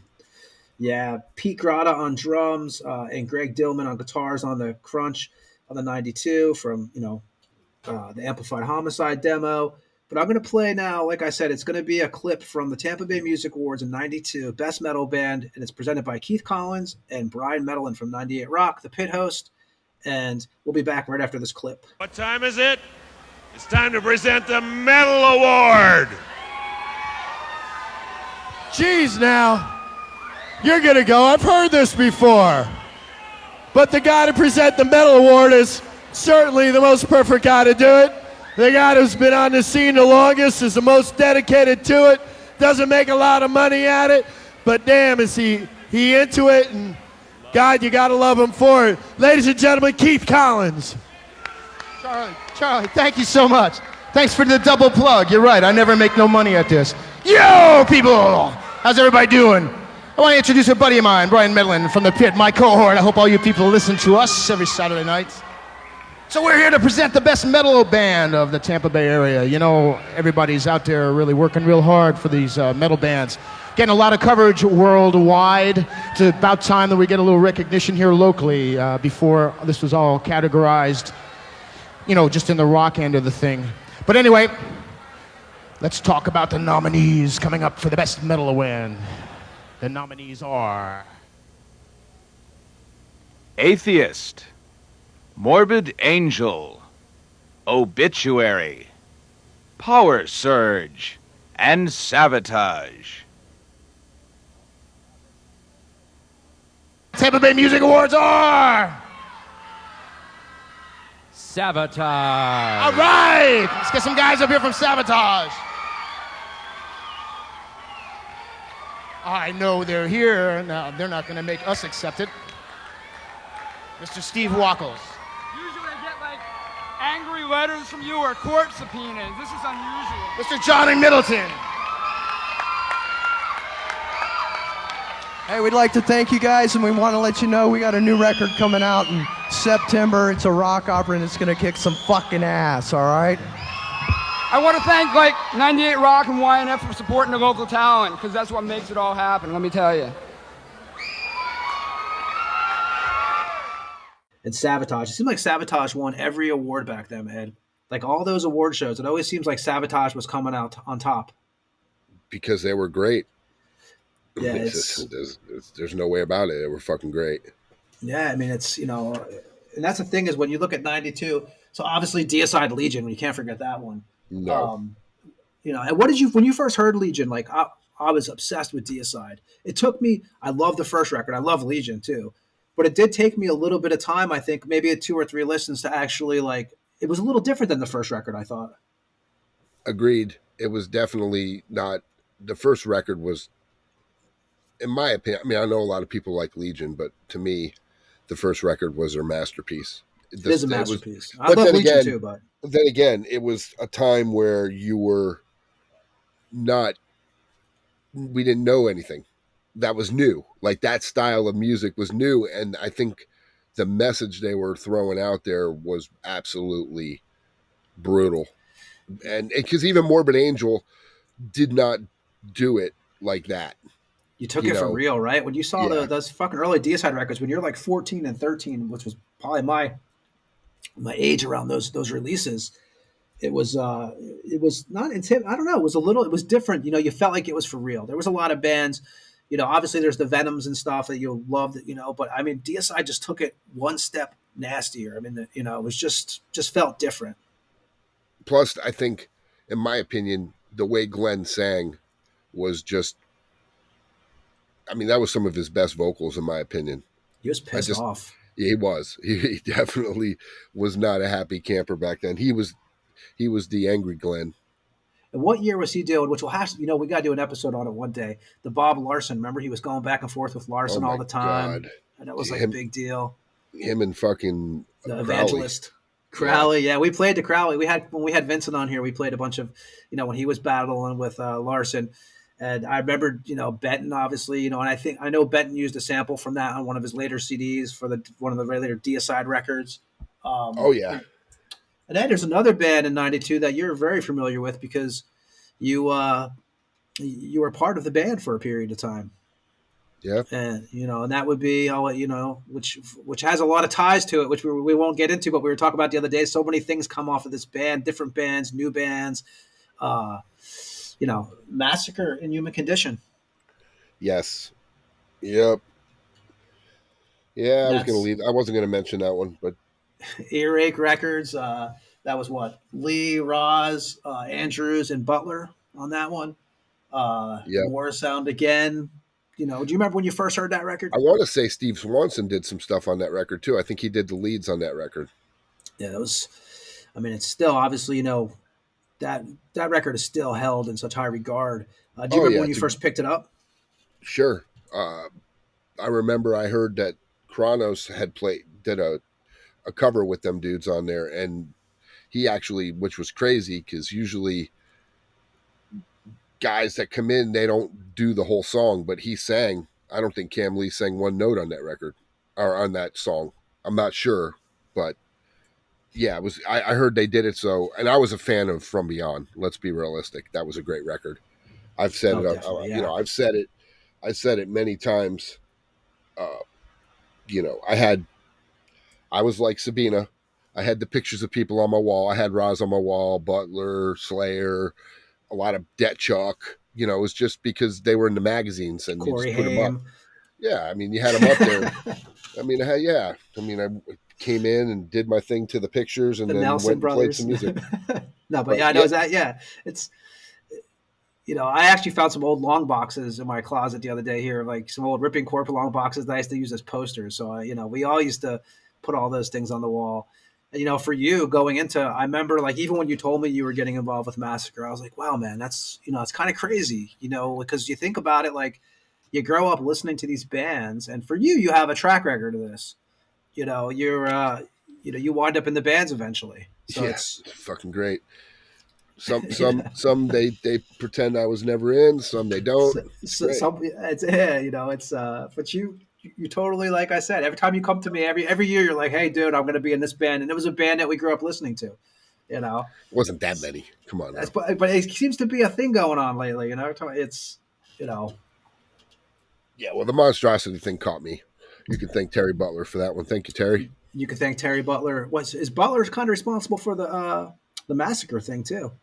Yeah, Pete Grotta on drums and Greg Dillman on guitars on the Crunch on the 92 from the Amplified Homicide demo. But I'm going to play now. Like I said, it's going to be a clip from the Tampa Bay Music Awards in 92, Best Metal Band, and it's presented by Keith Collins and Brian Medellin from 98 Rock, the pit host. And we'll be back right after this clip. What time is it? It's time to present the Metal Award. Jeez now. You're going to go. I've heard this before. But the guy to present the medal award is certainly the most perfect guy to do it. The guy who's been on the scene the longest, is the most dedicated to it, doesn't make a lot of money at it, but damn, is he into it, and God, you gotta love him for it. Ladies and gentlemen, Keith Collins. Charlie, thank you so much. Thanks for the double plug. You're right, I never make no money at this. Yo, people! How's everybody doing? I want to introduce a buddy of mine, Brian Medlin from the Pit, my cohort. I hope all you people listen to us every Saturday night. So we're here to present the best metal band of the Tampa Bay area. You know, everybody's out there really working real hard for these metal bands. Getting a lot of coverage worldwide. It's about time that we get a little recognition here locally before this was all categorized, you know, just in the rock end of the thing. But anyway, let's talk about the nominees coming up for the best metal award. The nominees are Atheist, Morbid Angel, Obituary, Power Surge, and Sabotage. Tampa Bay Music Awards are Sabotage. All right, let's get some guys up here from Sabotage. I know they're here. Now, they're not going to make us accept it. Mr. Steve Wackles. Usually I get like angry letters from you or court subpoenas. This is unusual. Mr. Johnny Middleton. Hey, we'd like to thank you guys, and we want to let you know we got a new record coming out in September. It's a rock opera, and it's going to kick some fucking ass, all right? I want to thank like 98 Rock and YNF for supporting the local talent, because that's what makes it all happen, let me tell you. And Sabotage. It seemed like Sabotage won every award back then, Ed. Like all those award shows, it always seems like Sabotage was coming out on top. Because they were great. Yeah, there's no way about it. They were fucking great. Yeah, I mean, it's, you know, and that's the thing is when you look at 92, so obviously Deicide Legion, you can't forget that one. No. You know, and when you first heard Legion, like I was obsessed with Deicide. It took me, I love the first record. I love Legion too. But it did take me a little bit of time, I think, maybe 2 or 3 listens to actually like, it was a little different than the first record, I thought. Agreed. It was definitely not, the first record was, in my opinion, I mean, I know a lot of people like Legion, but to me, the first record was their masterpiece. It is a masterpiece. I love Legion again, too, but then again, it was a time where you were we didn't know anything. That was new. Like that style of music was new. And I think the message they were throwing out there was absolutely brutal. And because even Morbid Angel did not do it like that. You took it for real, right? When you saw those fucking early Deicide records, when you're like 14 and 13, which was probably my age around those releases, it was not intimidating. I don't know. It was different. You know, you felt like it was for real. There was a lot of bands, you know, obviously there's the Venoms and stuff that you loved, you know, but I mean, Deicide just took it one step nastier. I mean, you know, it was just felt different. Plus, I think, in my opinion, the way Glenn sang was just, I mean, that was some of his best vocals, in my opinion. He was pissed off. Yeah, he was. He definitely was not a happy camper back then. He was the angry Glenn. And what year was he doing? Which will have to, you know, we got to do an episode on it one day. The Bob Larson. Remember, he was going back and forth with Larson all the time. God. And that was like a big deal. Him and fucking the Evangelist. Crowley, yeah, we played to Crowley. When we had Vincent on here, we played a bunch of, you know, when he was battling with Larson. And I remember, you know, Benton, obviously, you know, and I know Benton used a sample from that on one of his later CDs for one of the later Deicide records. Oh, yeah. And then there's another band in 92 that you're very familiar with because you were part of the band for a period of time. Yeah. And, you know, and that would be, you know, which has a lot of ties to it, which we won't get into, but we were talking about the other day. So many things come off of this band, different bands, new bands, you know, Massacre in Human Condition. Yes. Yep. Yeah, I was going to leave. I wasn't going to mention that one, but. Earache Records. That was what? Lee, Roz, Andrews, and Butler on that one. War Sound again. You know, do you remember when you first heard that record? I want to say Steve Swanson did some stuff on that record too. I think he did the leads on that record. Yeah, that was. I mean, it's still obviously, you know, that record is still held in such high regard. Do you remember when you first picked it up? Sure. I remember I heard that Kronos did a cover with them dudes on there, and he actually, which was crazy because usually guys that come in, they don't do the whole song, but he sang. I don't think Cam Lee sang one note on that record or on that song. I'm not sure, but yeah, it was. I heard they did it so, and I was a fan of From Beyond. Let's be realistic. That was a great record. I've said you know, I've said it. I said it many times. You know, I was like Sabina. I had the pictures of people on my wall. I had Roz on my wall, Butler, Slayer, a lot of Det Chuck. You know, it was just because they were in the magazines and you just put them up. Yeah, I mean, you had them up there. I mean, I came in and did my thing to the pictures and then Nelson went and played some music. No, but yeah, I know that. Yeah, it's. You know, I actually found some old long boxes in my closet the other day here, like some old Ripping Corp long boxes that I used to use as posters. So, you know, we all used to put all those things on the wall. And, you know, for you going into, I remember like even when you told me you were getting involved with Massacre, I was like, wow, man, that's, you know, it's kind of crazy, you know, because you think about it, like you grow up listening to these bands, and for you, you have a track record of this. You know, you wind up in the bands eventually. So it's fucking great. Some they pretend I was never in, some they don't. But you totally, like I said, every time you come to me, every year you're like, hey dude, I'm going to be in this band, and it was a band that we grew up listening to. You know, it wasn't that many. Come on, but it seems to be a thing going on lately. You know, it's, you know, yeah. Well, the Monstrosity thing caught me. You can thank Terry Butler for that one. Thank you, Terry. You can thank Terry Butler. Is Butler kind of responsible for the Massacre thing too?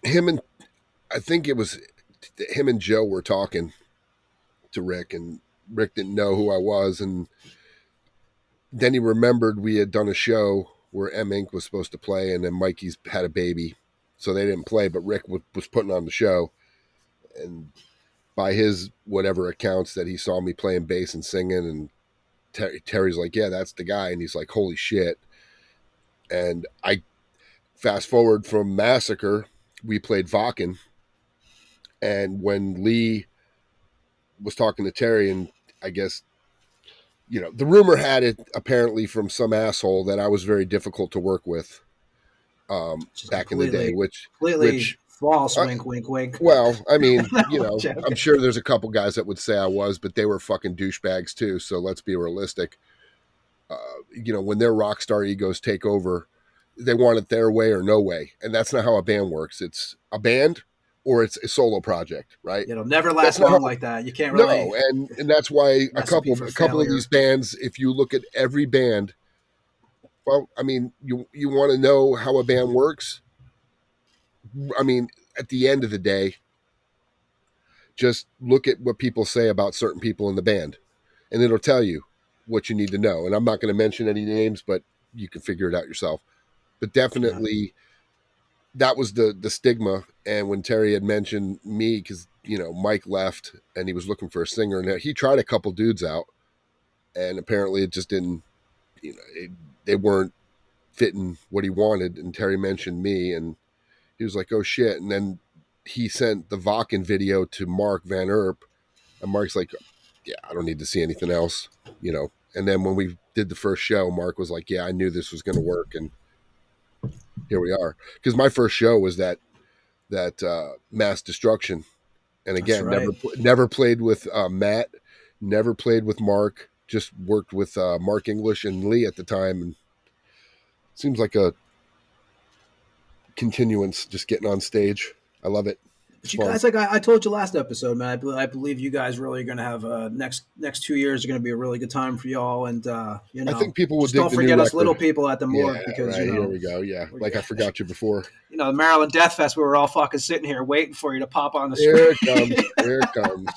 I think it was him and Joe were talking to Rick, and Rick didn't know who I was, and then he remembered we had done a show where M Inc. was supposed to play, and then Mikey's had a baby, so they didn't play, but Rick was putting on the show, and by his whatever accounts that he saw me playing bass and singing, and Terry's like, yeah, that's the guy, and he's like, holy shit. And I fast forward from Massacre, we played Vakken, and when Lee was talking to Terry, and I guess, you know, the rumor had it apparently from some asshole that I was very difficult to work with back in the day, which false, wink, wink, wink. Well, I mean, you know, I'm sure there's a couple guys that would say I was, but they were fucking douchebags too, so let's be realistic. You know, when their rock star egos take over, they want it their way or no way, and that's not how a band works. It's a band or it's a solo project, right? It'll never last long like that. You can't really. No, and that's why a couple of these bands, if you look at every band, well, I mean, you want to know how a band works. I mean, at the end of the day, just look at what people say about certain people in the band, and it'll tell you what you need to know. And I'm not going to mention any names, but you can figure it out yourself. But definitely that was the stigma. And when Terry had mentioned me, because, you know, Mike left and he was looking for a singer, and he tried a couple dudes out, and apparently it just didn't, you know, they weren't fitting what he wanted. And Terry mentioned me, and he was like, oh shit. And then he sent the Vakken video to Mark Van Erp, and Mark's like, yeah, I don't need to see anything else, you know. And then when we did the first show, Mark was like, yeah, I knew this was going to work. And here we are. Because my first show was that Mass Destruction. And again, right. never played with Matt, never played with Mark, just worked with Mark English and Lee at the time. And it seems like a continuance, just getting on stage. I love it. But you guys, like I told you last episode, man, I believe you guys really are going to have next 2 years are going to be a really good time for y'all. And, you know, I think people will dig don't forget us little people at the morgue, because, right, you know, here we go. Yeah. Like I forgot you before. You know, the Maryland Death Fest, we were all fucking sitting here waiting for you to pop on the screen. Here it comes.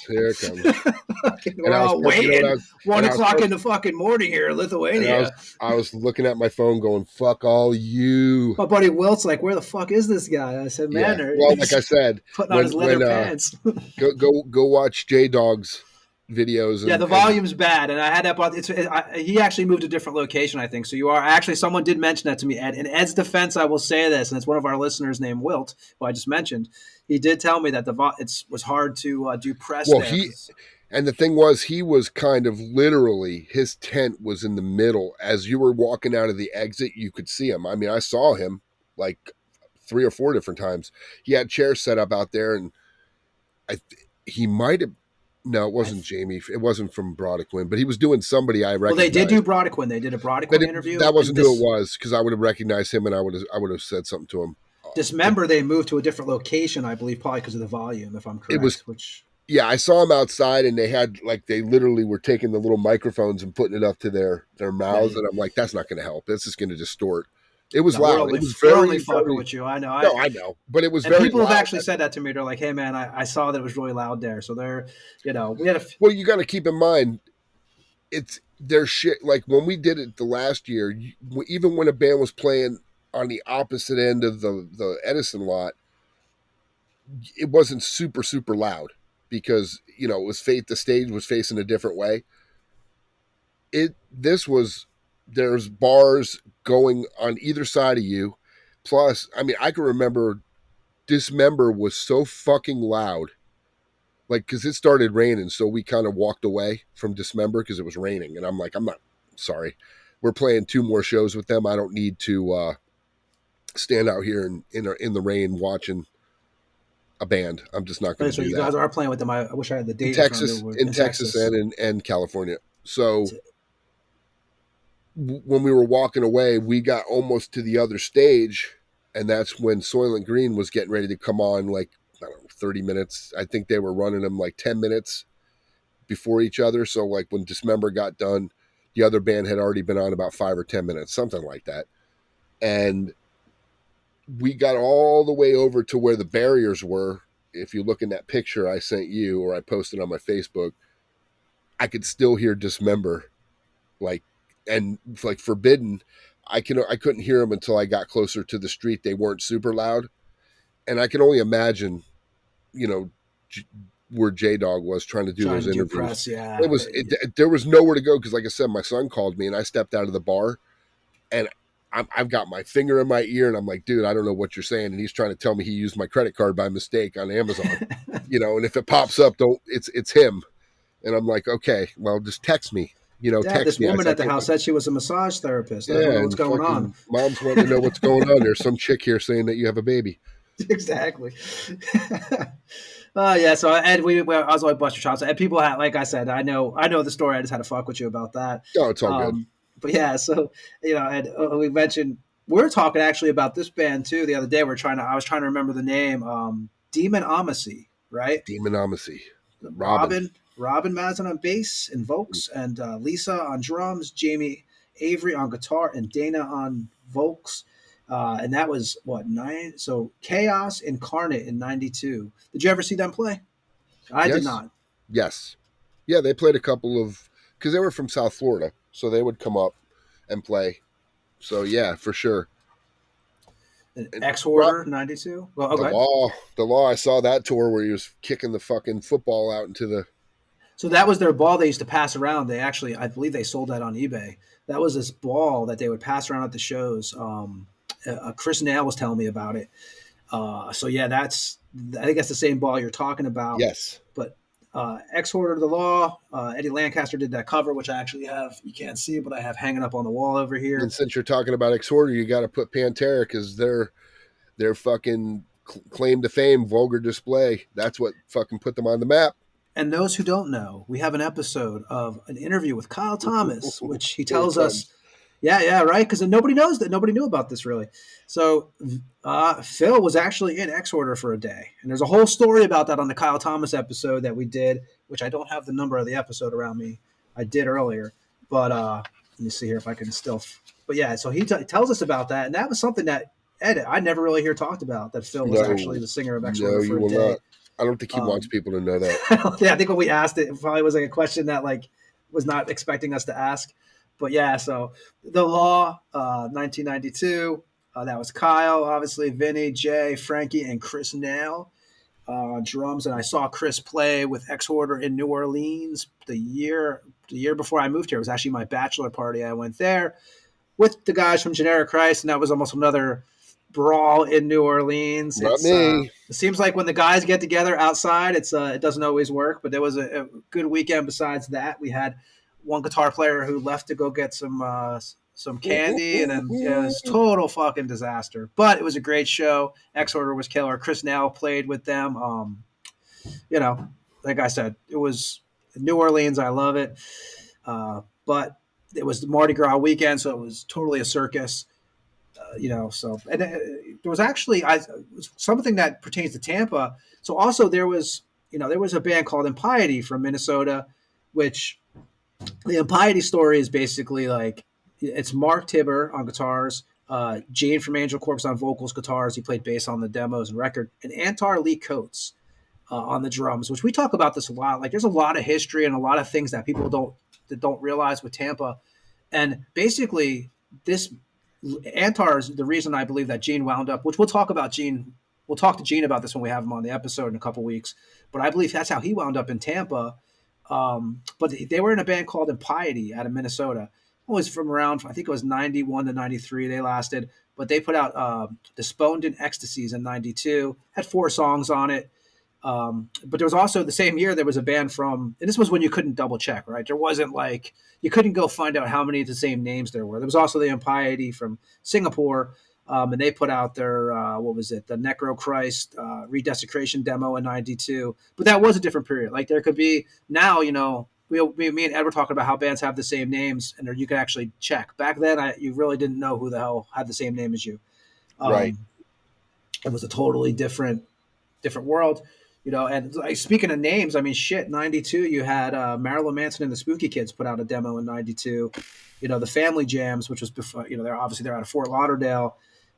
We're all waiting. 1 o'clock in the fucking morning here in Lithuania. I was looking at my phone going, fuck all you. My buddy Wilt's like, where the fuck is this guy? I said, man. Well, like I said, putting on his leather pants. go watch J-Dog's videos. And, yeah, the volume's bad, and I had that. He actually moved to a different location, I think. So you are actually, someone did mention that to me, Ed. In Ed's defense, I will say this, and it's one of our listeners named Wilt, who I just mentioned. He did tell me that it was hard to do press. Well, there. and the thing was, he was kind of literally, his tent was in the middle. As you were walking out of the exit, you could see him. I mean, I saw him like 3 or 4 different times. He had chairs set up out there, and he might have. No, it wasn't Jamie. It wasn't from Brodequin, but he was doing somebody I recognized. Well, they did do Brodequin. They did a Brodequin interview. That wasn't who it was, because I would have recognized him, and I would have said something to him. Dismember, they moved to a different location, I believe, probably because of the volume, if I'm correct. Yeah, I saw him outside, and they literally were taking the little microphones and putting it up to their mouths, and I'm like, that's not going to help. This is going to distort. It was loud. It was very fucking with you. I know. I know, but it was very. People loud. have actually said that to me. They're like, "Hey, man, I saw that it was really loud there." So they're, we had Well, you got to keep in mind, it's their shit. Like when we did it the last year, even when a band was playing on the opposite end of the Edison lot, it wasn't super loud because it was the stage was facing a different way. There's bars going on either side of you. Plus, I mean, I can remember Dismember was so fucking loud. Like, because it started raining, so we kind of walked away from Dismember because it was raining. And I'm like, I'm not sorry. We're playing 2 more shows with them. I don't need to stand out here in the rain watching a band. I'm just not going to do that. So you guys are playing with them. I wish I had the date. In Texas and California. So when we were walking away, we got almost to the other stage, and that's when Soylent Green was getting ready to come on, like, I don't know, 30 minutes. I think they were running them like 10 minutes before each other. So like when Dismember got done, the other band had already been on about 5 or 10 minutes, something like that. And we got all the way over to where the barriers were. If you look in that picture I sent you, or I posted on my Facebook, I could still hear Dismember, and Forbidden. I couldn't hear them until I got closer to the street. They weren't super loud, and I can only imagine, where J-Dog was trying to do those interviews. Press, yeah. There was nowhere to go because, like I said, my son called me, and I stepped out of the bar, and I've got my finger in my ear, and I'm like, dude, I don't know what you're saying, and he's trying to tell me he used my credit card by mistake on Amazon, and if it pops up, it's him, and I'm like, okay, well, just text me. Text this me. woman at the house said she was a massage therapist. I don't know what's going on. Mom's wanting to know what's going on. There's some chick here saying that you have a baby. Exactly. Yeah. So Ed, I was like Buster Chops. And people have, like I said, I know the story. I just had to fuck with you about that. No, it's all good. But yeah, so Ed, we mentioned we're talking actually about this band too the other day. I was trying to remember the name. Demon Amacy, right? Demon Amacy. Robin Mazin on bass and vocals, and Lisa on drums, Jamie Avery on guitar, and Dana on vocals. And that was so Chaos Incarnate in 92. Did you ever see them play? I did not. Yes. Yeah, they played a couple of, because they were from South Florida, so they would come up and play. So yeah, for sure. X-Hoarder, 92? Well, okay. The Law, I saw that tour where he was kicking the fucking football out into the... So that was their ball they used to pass around. They actually, I believe they sold that on eBay. That was this ball that they would pass around at the shows. Chris Nail was telling me about it. So yeah, I think that's the same ball you're talking about. Yes. But X-Hoarder, The Law, Eddie Lancaster did that cover, which I actually have. You can't see it, but I have hanging up on the wall over here. And since you're talking about X-Hoarder, you got to put Pantera, because their fucking claim to fame, Vulgar Display, that's what fucking put them on the map. And those who don't know, we have an episode of an interview with Kyle Thomas, which he tells us, yeah, right, because nobody knows that. Nobody knew about this, really. So Phil was actually in X-Hoarder for a day. And there's a whole story about that on the Kyle Thomas episode that we did, which I don't have the number of the episode around me. I did earlier. But let me see here if I can still. But yeah, so he tells us about that. And that was something that Ed, I never really hear talked about, that Phil was actually the singer of X-Hoarder for a day. Not. I don't think he wants people to know that. Yeah, I think when we asked it probably was like a question that was not expecting us to ask. But yeah, so The Law, 1992. That was Kyle, obviously, Vinny, Jay, Frankie, and Chris Nail. drums, and I saw Chris play with Exhorder in New Orleans the year before I moved here. It was actually my bachelor party. I went there with the guys from Generic Christ, and that was almost another brawl in New Orleans. Not me. It seems like when the guys get together outside, it doesn't always work. But there was a good weekend. Besides that, we had one guitar player who left to go get some candy, and then it was total fucking disaster. But it was a great show. Exhorder was killer. Chris Nell played with them. Like I said, it was New Orleans. I love it. But it was the Mardi Gras weekend, so it was totally a circus. There was actually something that pertains to Tampa. So also there was a band called Impiety from Minnesota, which the Impiety story is basically like it's Mark Tibber on guitars, Gene from Angel Corpse on vocals, guitars. He played bass on the demos and record, and Antar Lee Coates on the drums. Which we talk about this a lot. Like there's a lot of history and a lot of things that people don't realize with Tampa, and basically this. Antar is the reason I believe that Gene wound up, which we'll talk about Gene. We'll talk to Gene about this when we have him on the episode in a couple weeks. But I believe that's how he wound up in Tampa. But they were in a band called Impiety out of Minnesota. It was from around, I think it was 91 to 93 they lasted. But they put out Despondent Ecstasies in 92, had 4 songs on it. But there was also the same year there was a band from, and this was when you couldn't double check, right? There wasn't like, you couldn't go find out how many of the same names there were. There was also the Impiety from Singapore, and they put out their, the Necro Christ Redesecration demo in 92. But that was a different period. Like there could be now, me and Ed were talking about how bands have the same names and you can actually check. Back then, you really didn't know who the hell had the same name as you. Right. It was a totally different world. And like speaking of names, I mean, 92, you had Marilyn Manson and the Spooky Kids put out a demo in 92. The Family Jams, which was before, they're out of Fort Lauderdale.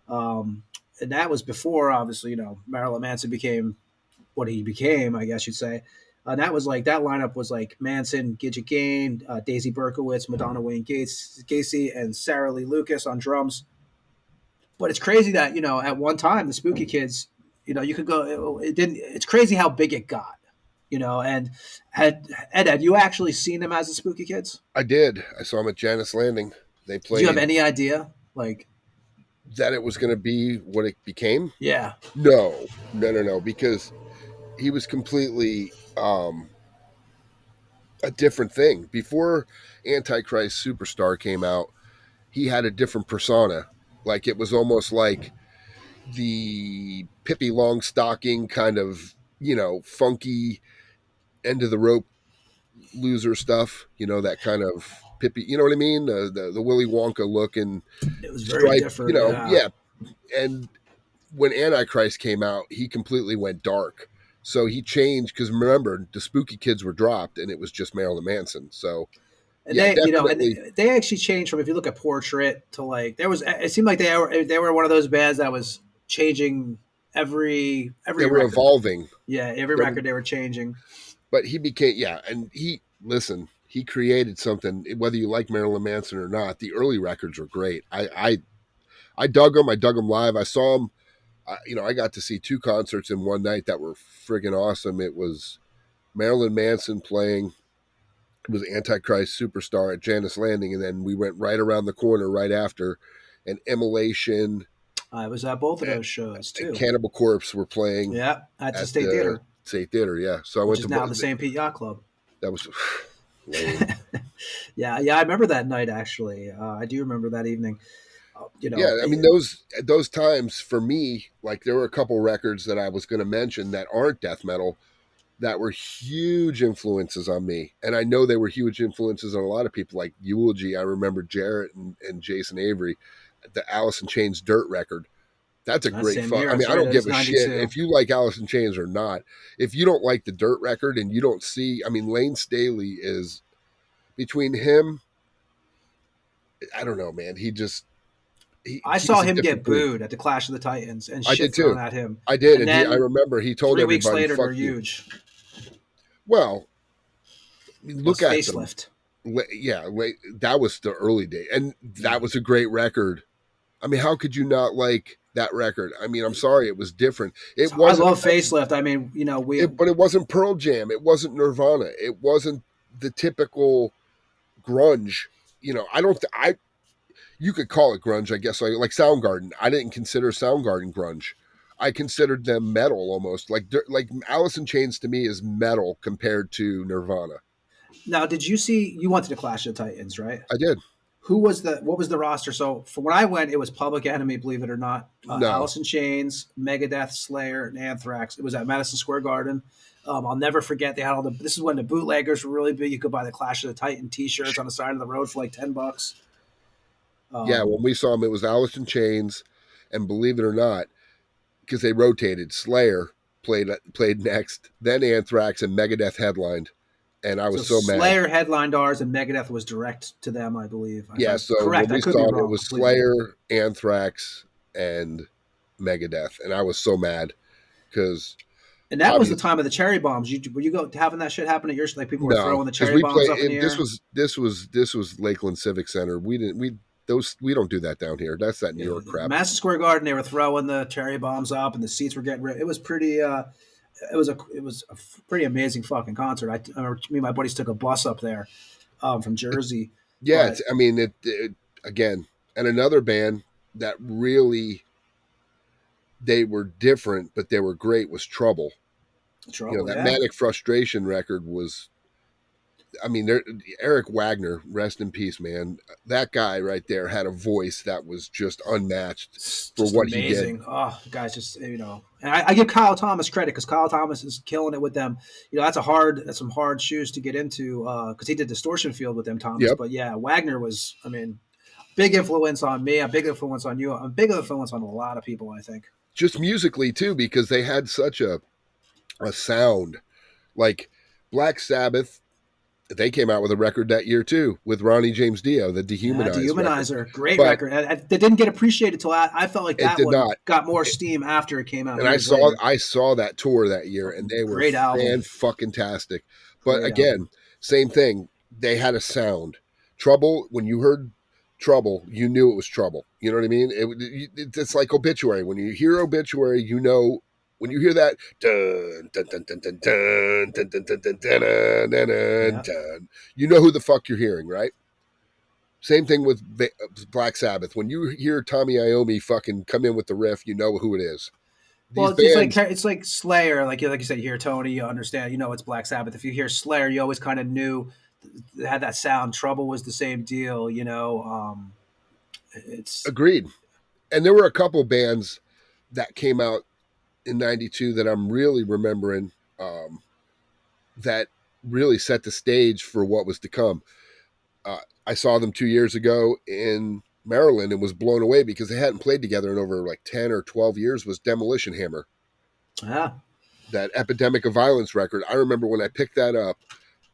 And that was before, obviously, Marilyn Manson became what he became, I guess you'd say. And that was like, that lineup was like Manson, Gidget Gain, Daisy Berkowitz, Madonna Wayne Gacy, and Sarah Lee Lucas on drums. But it's crazy that, at one time, the Spooky Kids, you could go. It's crazy how big it got, And had you actually seen them as the Spooky Kids? I did. I saw them at Janice Landing. They played. Do you have any idea, like that it was going to be what it became? Yeah. No, because he was completely a different thing. Before Antichrist Superstar came out, he had a different persona. Like it was almost like the Pippi Longstocking kind of, funky end of the rope loser stuff, that kind of Pippi, you know what I mean? The Willy Wonka look and it was very different. Yeah. And when Antichrist came out, he completely went dark. So he changed because remember the Spooky Kids were dropped and it was just Marilyn Manson. So and they actually changed from, if you look at Portrait to like, it seemed like they were one of those bands that was changing every they were record. Evolving. Yeah, every record they were changing. But he became and he created something, whether you like Marilyn Manson or not. The early records were great. I dug them. I dug them live. I saw them. I got to see 2 concerts in one night that were friggin' awesome. It was Marilyn Manson playing. It was Antichrist Superstar at Janice Landing, and then we went right around the corner right after, and Immolation. I was at both of those shows too. Cannibal Corpse were playing. Yeah, at the State Theater. State Theater, yeah. So I went to now the St. Pete Yacht Club. That was lame. Yeah, I remember that night actually. I do remember that evening. Yeah, I mean those times for me, like there were a couple records that I was going to mention that aren't death metal that were huge influences on me, and I know they were huge influences on a lot of people. Like Eulogy, I remember Jarrett and Jason Avery, the Alice in Chains Dirt record. That's a great fun. I mean, I don't give a shit if you like Alice in Chains or not. If you don't like the Dirt record and you don't see, I mean, Lane Staley is between him. I don't know, man. I saw him get booed at the Clash of the Titans and shit thrown at him. I did, and I remember he told 3 everybody, weeks later, "Fuck they're you." Huge. Well, look at facelift. Yeah, that was the early day, and that was a great record. I mean, how could you not like that record. I mean, I'm sorry, it was different. It I wasn't. love Facelift. I mean, you know, But it wasn't Pearl Jam. It wasn't Nirvana. It wasn't the typical grunge. You know, you could call it grunge, I guess, like Soundgarden. I didn't consider Soundgarden grunge. I considered them metal almost. Like Alice in Chains to me is metal compared to Nirvana. Now, did you see? You went to the Clash of the Titans, right? I did. What was the roster? So for when I went, it was Public Enemy, believe it or not. No. Alice in Chains, Megadeth, Slayer, and Anthrax. It was at Madison Square Garden. I'll never forget they had all the. This is when the bootleggers were really big. You could buy the Clash of the Titan T-shirts on the side of the road for like $10. Yeah, when we saw them, it was Alice in Chains, and believe it or not, because they rotated, Slayer played next, then Anthrax and Megadeth headlined. And I was so mad. Slayer headlined ours, and Megadeth was direct to them, I believe. So correct. when we I could saw be it, wrong, it was completely. Slayer, Anthrax, and Megadeth, and I was so mad because. And that was the time of the cherry bombs. Were you go having that shit happen at yours? Like people were throwing the cherry bombs up in the air. This was Lakeland Civic Center. We don't do that down here. That's that New York crap. Madison Square Garden, they were throwing the cherry bombs up, and the seats were getting rid. It was pretty. It was a pretty amazing fucking concert. I remember me and my buddies took a bus up there from Jersey. Yeah, it again, and another band that really they were different, but they were great was Trouble. That Manic Frustration record was. I mean, Eric Wagner, rest in peace, man. That guy right there had a voice that was just unmatched for what amazing. He did. Oh, guys, just and I give Kyle Thomas credit because Kyle Thomas is killing it with them. That's some hard shoes to get into because he did Distortion Field with them, Thomas. Yep. But yeah, Wagner was, big influence on me, a big influence on you, a big influence on a lot of people, I think. Just musically too, because they had such a sound. Like Black Sabbath, they came out with a record that year too with Ronnie James Dio, the Dehumanizer. Record. Great record. They didn't get appreciated until I felt like that one got more steam after it came out. And I saw that tour that year, and they were fan-fucking-tastic. But again, same thing. They had a sound. Trouble, when you heard Trouble, you knew it was Trouble. You know what I mean? It's like Obituary. When you hear Obituary, you know. When you hear that, dun, dun, dun, dun, dun, dun, dun, dun, dun, dun, dun, dun, dun, dun, you know who the fuck you're hearing, right? Same thing with Black Sabbath. When you hear Tommy Iommi fucking come in with the riff, you know who it is. It's like Slayer. Like you said, you hear Tony, you understand. It's Black Sabbath. If you hear Slayer, you always kind of knew it had that sound. Trouble was the same deal. It's agreed. And there were a couple bands that came out in 92 that I'm really remembering that really set the stage for what was to come. I saw them 2 years ago in Maryland and was blown away because they hadn't played together in over like 10 or 12 years was Demolition Hammer. Yeah. That Epidemic of Violence record. I remember when I picked that up,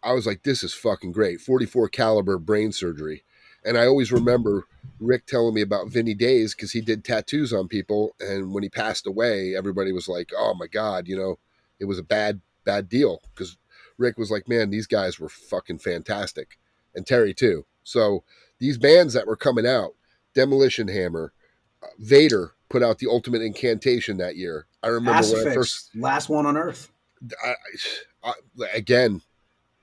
I was like, this is fucking great. 44 caliber brain surgery. And I always remember Rick telling me about Vinny Days because he did tattoos on people. And when he passed away, everybody was like, oh my God, it was a bad deal. Because Rick was like, man, these guys were fucking fantastic. And Terry too. So these bands that were coming out, Demolition Hammer, Vader put out the Ultimate Incantation that year. I remember when I first... Last one on Earth. Again,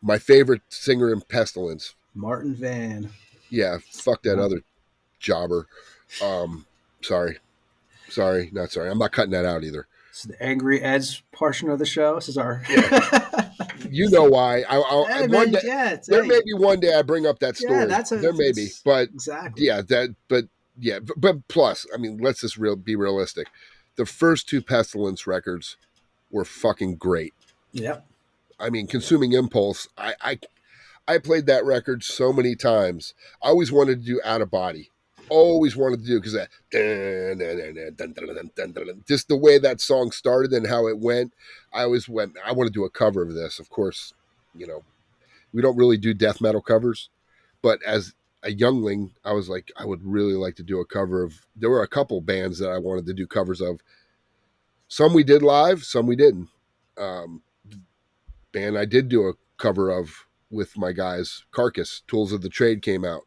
my favorite singer in Pestilence. Martin Van. Yeah, fuck that other jobber. Sorry, not sorry. I'm not cutting that out either. This is the Angry Ed's portion of the show. This is our. You know why? There may be one day I bring up that story. There may be, but exactly. Yeah, but plus, I mean, let's just be realistic. The first two Pestilence records were fucking great. Yep. I mean, Consuming Impulse. I played that record so many times. I always wanted to do Out of Body. Always wanted to do because that just the way that song started and how it went. I always went. I want to do a cover of this. Of course, we don't really do death metal covers, but as a youngling, I was like, I would really like to do a cover of. There were a couple bands that I wanted to do covers of. Some we did live, some we didn't. Band I did do a cover of with my guys, Carcass, Tools of the Trade came out.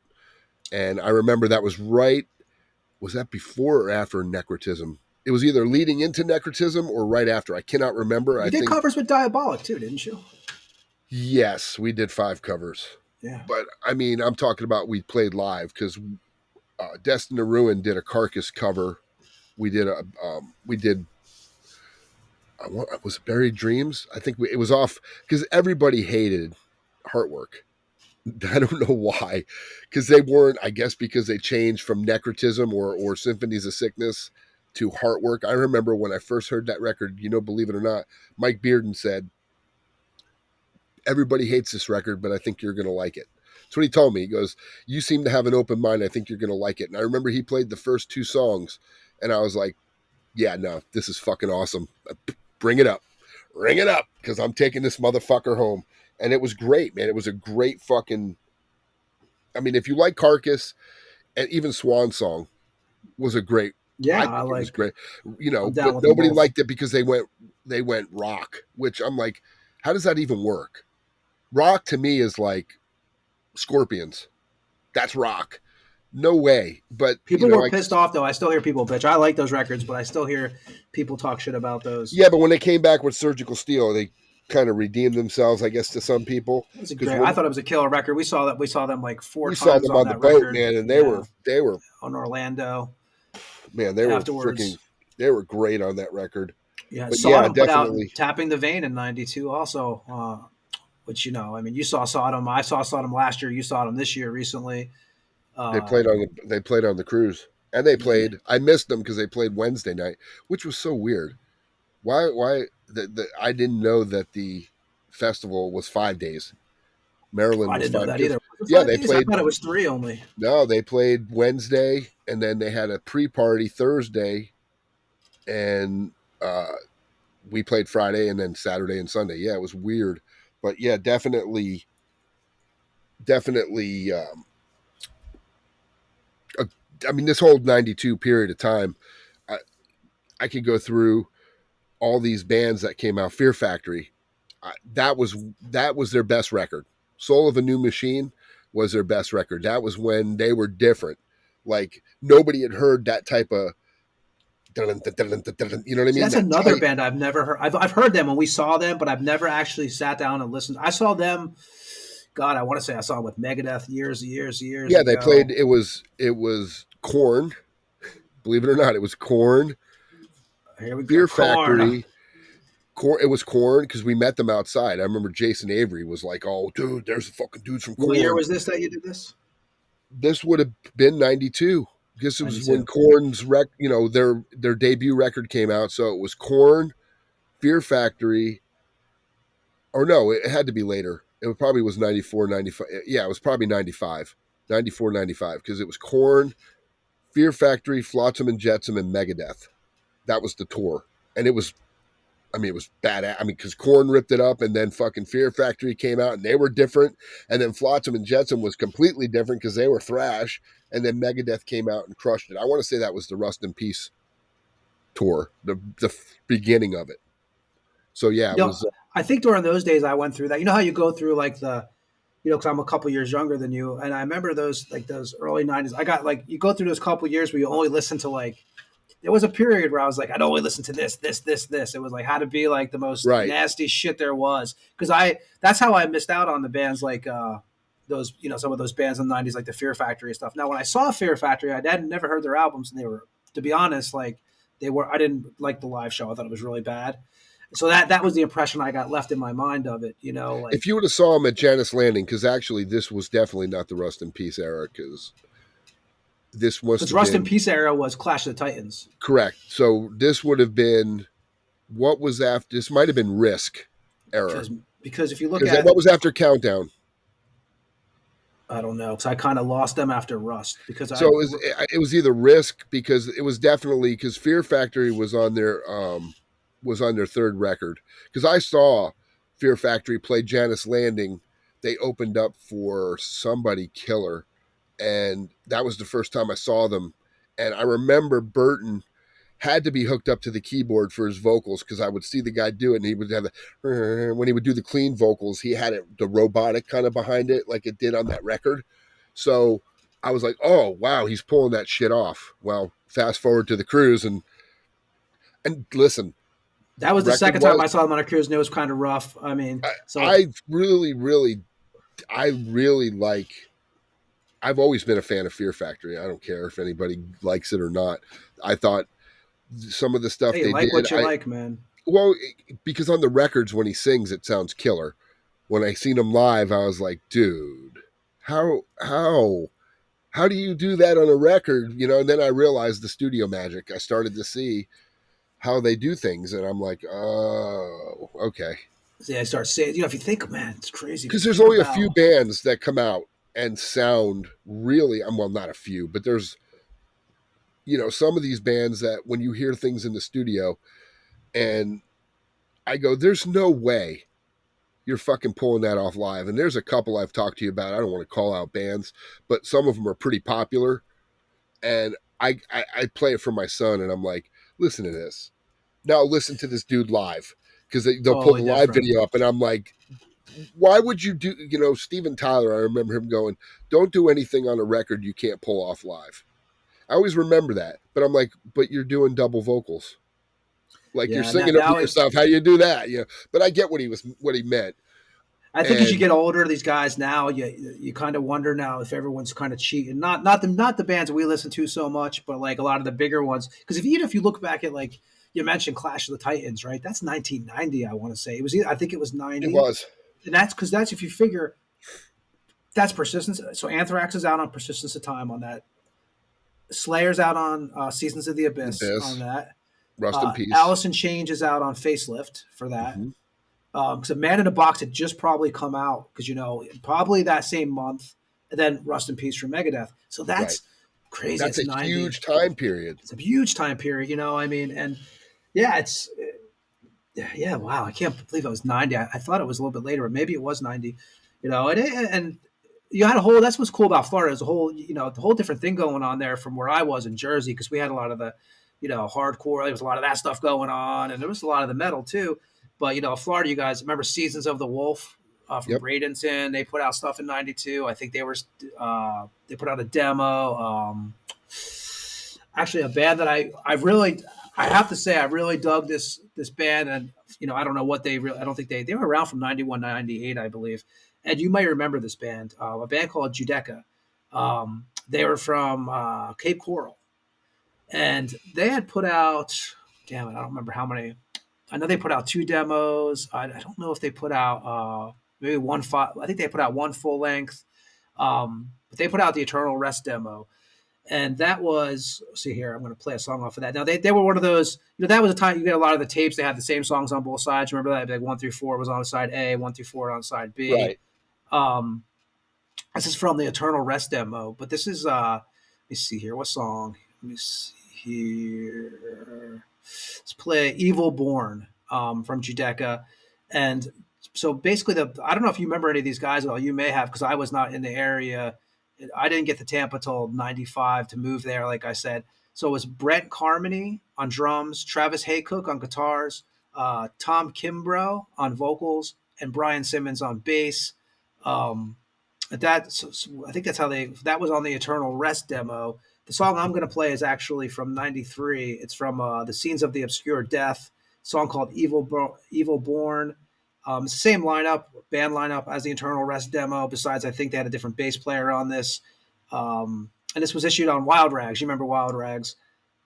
And I remember that was that before or after Necrotism? It was either leading into Necrotism or right after. I cannot remember. You did covers with Diabolic too, didn't you? Yes, we did 5 covers. Yeah. But I mean, I'm talking about we played live because Destined to Ruin did a Carcass cover. We did was it Buried Dreams? I think it was off because everybody hated Heartwork. I don't know why, because they weren't. I guess because they changed from Necrotism or Symphonies of Sickness to Heartwork. I remember when I first heard that record. Believe it or not, Mike Bearden said, "Everybody hates this record, but I think you're going to like it." That's what he told me. He goes, "You seem to have an open mind. I think you're going to like it." And I remember he played the first 2 songs, and I was like, "Yeah, no, this is fucking awesome. Bring it up, because I'm taking this motherfucker home." And it was great, man. It was a great fucking. I mean, if you like Carcass, and even Swan Song was a great. Yeah, I think it was great. But with nobody both. liked it because they went rock, which I'm like, how does that even work? Rock to me is like Scorpions. That's rock. No way. But people were pissed off though. I still hear people bitch. I like those records, but I still hear people talk shit about those. Yeah, but when they came back with Surgical Steel, they kind of redeemed themselves, I guess, to some people. It was I thought it was a killer record. We saw them like 4 times. We saw them on the boat, record. man, and they were on Orlando. Man, they were great on that record. Yeah, but Sodom put out Tapping the Vein in '92 also, which I mean, you saw Sodom. I saw Sodom last year. You saw them this year recently. They played on the cruise, and they played. I missed them because they played Wednesday night, which was so weird. Why? I didn't know that the festival was 5 days. Maryland. I didn't know that either. They played. I thought it was 3 only. No, they played Wednesday, and then they had a pre-party Thursday, and we played Friday, and then Saturday and Sunday. Yeah, it was weird, but yeah, definitely. I mean, this whole '92 period of time, I could go through all these bands that came out. Fear Factory, that was their best record. Soul of a New Machine was their best record. That was when they were different. Like nobody had heard that type of. You know what I mean? That's another band I've never heard. I've heard them when we saw them, but I've never actually sat down and listened. I saw them. God, I want to say I saw them with Megadeth years. Yeah, they played. It was Korn. Believe it or not, it was Korn. Here we go. Fear Factory. Korn. It was Korn because we met them outside. I remember Jason Avery was like, "Oh, dude, there's the fucking dudes from Korn." What year was this that you did this? This would have been '92. This was when Korn's their debut record came out. So it was Korn, Fear Factory. Or no, it had to be later. It probably was 94, 95. Yeah, it was probably 95. 94, 95. Because it was Korn, Fear Factory, Flotsam and Jetsam, and Megadeth. That was the tour. And it was badass. I mean, because Korn ripped it up, and then fucking Fear Factory came out, and they were different. And then Flotsam and Jetsam was completely different because they were thrash. And then Megadeth came out and crushed it. I want to say that was the Rust in Peace tour, the beginning of it. So yeah, it was. I think during those days I went through that. You know how you go through like because I'm a couple years younger than you, and I remember those early '90s. I got you go through those couple years where you only listen to there was a period where I was like, I'd only listen to this. It was like how to be like the most nasty shit there was. Because that's how I missed out on the bands like those, some of those bands in the '90s, like the Fear Factory and stuff. Now, when I saw Fear Factory, I had never heard their albums, and they were, to be honest, I didn't like the live show. I thought it was really bad. So that was the impression I got left in my mind of it, If you would have saw him at Janice Landing, because actually this was definitely not the Rust in Peace era, because this was Rust in Peace era was Clash of the Titans. Correct. So this would have been what was after. This might have been Risk era. Because if you look at what was after Countdown. I don't know, because I kind of lost them after Rust. It was either Risk, because it was definitely because Fear Factory was on their third record. Because I saw Fear Factory play Janice Landing. They opened up for Somebody Killer, and that was the first time I saw them. And I remember Burton had to be hooked up to the keyboard for his vocals, because I would see the guy do it, and he would have when he would do the clean vocals, he had the robotic kind of behind it, like it did on that record. So I was like, oh wow, he's pulling that shit off. Well, fast forward to the cruise, and And listen, that was the second time I saw them on a cruise, and it was kind of rough. I mean, I really like. I've always been a fan of Fear Factory. I don't care if anybody likes it or not. I thought some of the stuff they like did. What you like, man. Well, because on the records when he sings, it sounds killer. When I seen him live, I was like, dude, how do you do that on a record? You know, and then I realized the studio magic. I started to see how they do things, and I'm like, oh, okay. Yeah, I start saying, if you think, man, it's crazy. Because there's only a few bands that come out and sound really, well, not a few, but there's, some of these bands that when you hear things in the studio, and I go, there's no way you're fucking pulling that off live. And there's a couple I've talked to you about. I don't want to call out bands, but some of them are pretty popular. And I play it for my son, and I'm like, listen to this. Now listen to this dude live, because they'll pull the live video up, and I'm like, why would you do, Steven Tyler, I remember him going, don't do anything on a record you can't pull off live. I always remember that. But I'm like, but you're doing double vocals. Like you're singing over yourself. How do you do that? But I get what he meant. I think as you get older, these guys now, you kind of wonder now if everyone's kind of cheating. Not the bands we listen to so much, but like a lot of the bigger ones. Because even if you look back at, like you mentioned Clash of the Titans, right? That's 1990. I want to say I think it was 90. It was, and that's because if you figure that's Persistence. So Anthrax is out on Persistence of Time on that. Slayer's out on Seasons of the Abyss. On that. Rest in peace. Alice in Chains is out on Facelift for that. Because Man in a Box had just probably come out, because probably that same month, and then Rust in Peace from Megadeth. So that's crazy. That's it's a 90. huge time period. It's a huge time period. I mean, and wow, I can't believe it was 90. I thought it was a little bit later, but maybe it was 90. And you had that's what's cool about Florida. There's a whole the whole different thing going on there from where I was in Jersey, because we had a lot of the hardcore. There was a lot of that stuff going on, and there was a lot of the metal too. But Florida, you guys remember Seasons of the Wolf from Bradenton? They put out stuff in '92. I think they put out a demo. Actually, a band that I have to say I really dug this band, and I don't know what I don't think they were around from 91 to 98, I believe. And you might remember this band, a band called Judecca. They were from Cape Coral. And they had put out, damn it, I don't remember how many. I know they put out 2 demos. I don't know if they put out maybe one. I think they put out one full length. But they put out the Eternal Rest demo. And that was, see here, I'm going to play a song off of that. Now, they were one of those, that was a time you get a lot of the tapes. They had the same songs on both sides. Remember that? Like 1 through 4 was on side A, 1 through 4 on side B. Right. This is from the Eternal Rest demo. But this is, let me see here. What song? Let me see here. Let's play Evil Born from Judecca. And so basically, I don't know if you remember any of these guys at all. You may have, because I was not in the area. I didn't get to Tampa till 95 to move there, like I said. So it was Brent Carmody on drums, Travis Haycock on guitars, Tom Kimbrough on vocals, and Brian Simmons on bass. I think that's how that was on the Eternal Rest demo. The song I'm going to play is actually from 93. It's from the Scenes of the Obscure Death, a song called Evil Born. It's the same band lineup as the Eternal Rest demo. Besides, I think they had a different bass player on this. And this was issued on Wild Rags. You remember Wild Rags?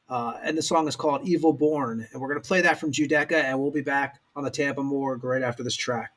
And the song is called Evil Born. And we're going to play that from Judecca, and we'll be back on the Tampa Morgue right after this track.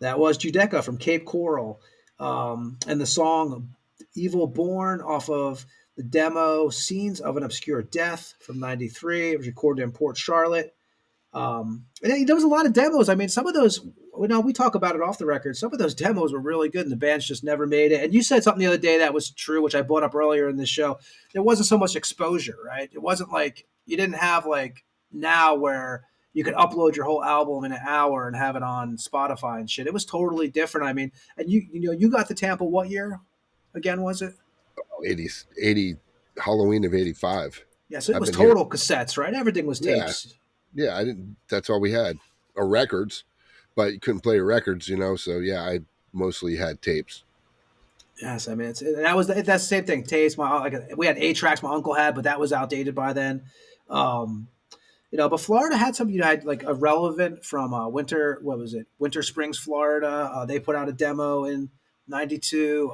That was Judecca from Cape Coral. And the song Evil Born off of the demo Scenes of an Obscure Death from 93. It was recorded in Port Charlotte. And there was a lot of demos. I mean, some of those, we talk about it off the record. Some of those demos were really good and the bands just never made it. And you said something the other day that was true, which I brought up earlier in this show. There wasn't so much exposure, right? It wasn't like you didn't have like now where you could upload your whole album in an hour and have it on Spotify and shit. It was totally different. I mean, and you got to Tampa what year again, was it? 80 Halloween of 85. Yeah, so it was total cassettes, right? Everything was tapes. Yeah, I didn't. That's all we had, or records, but you couldn't play your records, So yeah, I mostly had tapes. Yes, I mean that's the same thing. Tapes. We had 8 tracks. My uncle had, but that was outdated by then. But Florida had some. You had like Irrelevant from Winter. What was it? Winter Springs, Florida. They put out a demo in '92.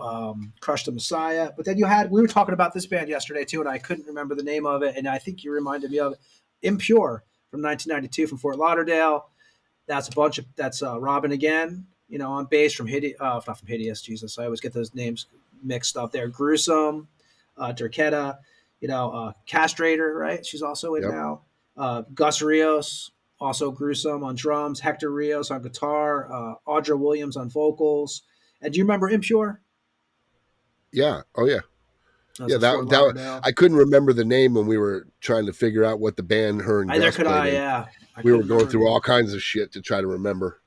Crush the Messiah. But then we were talking about this band yesterday too, and I couldn't remember the name of it, and I think you reminded me of it. Impure from 1992 from Fort Lauderdale. That's Robin again, on bass from not from Hideous, Jesus. I always get those names mixed up there. Gruesome, Judecca, Castrator, right? She's also in now. Gus Rios, also Gruesome on drums. Hector Rios on guitar. Audra Williams on vocals. And do you remember Impure? Yeah. Oh, yeah. That I couldn't remember the name when we were trying to figure out what the band her and Neither Gus could played I, in. yeah. We were going through all kinds of shit to try to remember.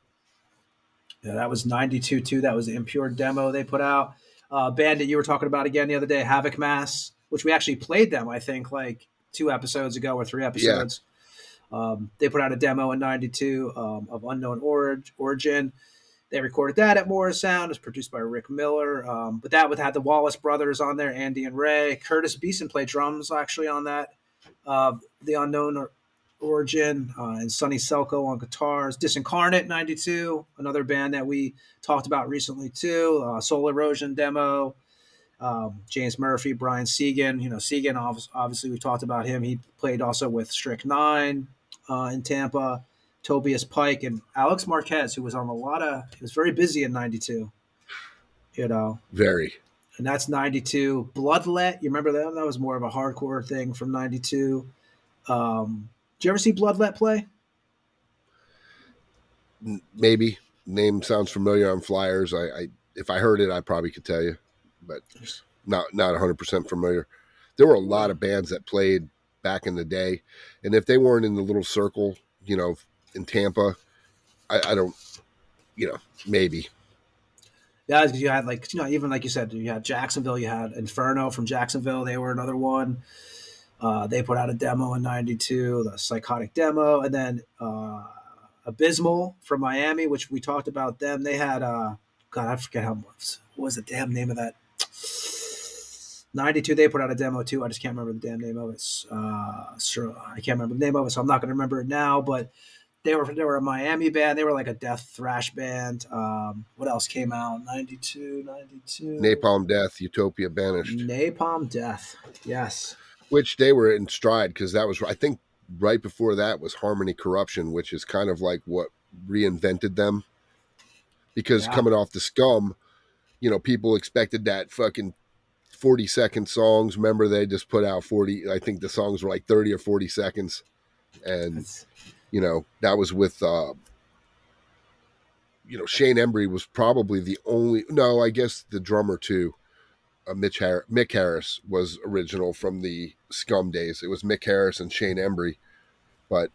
Yeah, that was 92 too. That was the Impure demo they put out. Band that you were talking about again the other day, Havoc Mass, which we actually played them, I think, like 2 episodes ago or 3 episodes. Yeah. They put out a demo in 92 of Unknown Origin. They recorded that at Morris Sound. It was produced by Rick Miller. But that had the Wallace brothers on there, Andy and Ray. Curtis Beeson played drums actually on that. The Unknown Origin and Sonny Selko on guitars. Disincarnate 92, another band that we talked about recently too. Soul Erosion demo. James Murphy, Brian Segan. Segan, obviously we talked about him. He played also with Strict 9 in Tampa. Tobias Pike and Alex Marquez, who was on he was very busy in 92, Very. And that's 92. Bloodlet, you remember that? That was more of a hardcore thing from 92. Did you ever see Bloodlet play? Maybe. Name sounds familiar on flyers. I if I heard it, I probably could tell you, but not 100% familiar. There were a lot of bands that played back in the day, and if they weren't in the little circle, in Tampa, I don't, maybe. Yeah, because you had even like you said, you had Jacksonville, you had Inferno from Jacksonville. They were another one. They put out a demo in 92, the Psychotic demo, and then Abysmal from Miami, which we talked about them. They had, God, I forget what was the damn name of that. 92, they put out a demo too. I just can't remember the damn name of it. I can't remember the name of it, so I'm not going to remember it now, but they were a Miami band. They were like a death thrash band. What else came out? 92. Napalm Death, Utopia Banished. Napalm Death, yes. Which they were in stride because that was, I think, right before that was Harmony Corruption, which is kind of like what reinvented them. Because coming off the Scum, people expected that fucking 40-second songs. Remember, they just put out 40. I think the songs were like 30 or 40 seconds. And that was with, Shane Embry was probably the only, no, I guess the drummer too. Mick Harris was original from the Scum days. It was Mick Harris and Shane Embry. But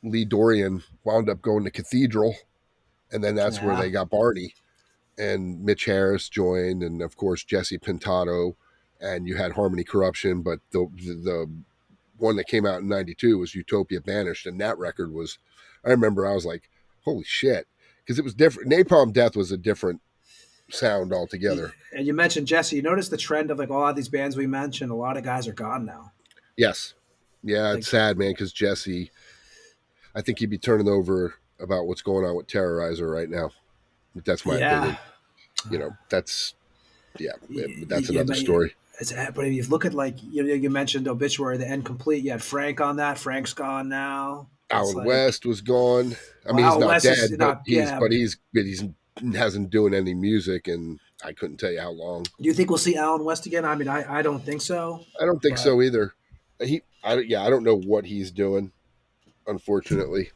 Lee Dorian wound up going to Cathedral, and then that's where they got Barney. And Mitch Harris joined, and of course Jesse Pintado, and you had Harmony Corruption, but the one that came out in 92 was Utopia Banished, and that record was, I remember I was like, holy shit, because it was different. Napalm Death was a different sound altogether. And you mentioned Jesse. You notice the trend of like all of these bands we mentioned, a lot of guys are gone now. Yes. Yeah, it's sad, man, because Jesse, I think he'd be turning over about what's going on with Terrorizer right now. That's my opinion. That's another story. But if you look at you mentioned Obituary, the End Complete, you had Frank on that. Frank's gone now. Alan West was gone. I mean, Well, he's Al not West dead, is not- yeah. but he's hasn't doing any music, and I couldn't tell you how long. Do you think we'll see Alan West again? I mean, I don't think so. I don't think but- so either. I don't know what he's doing. Unfortunately,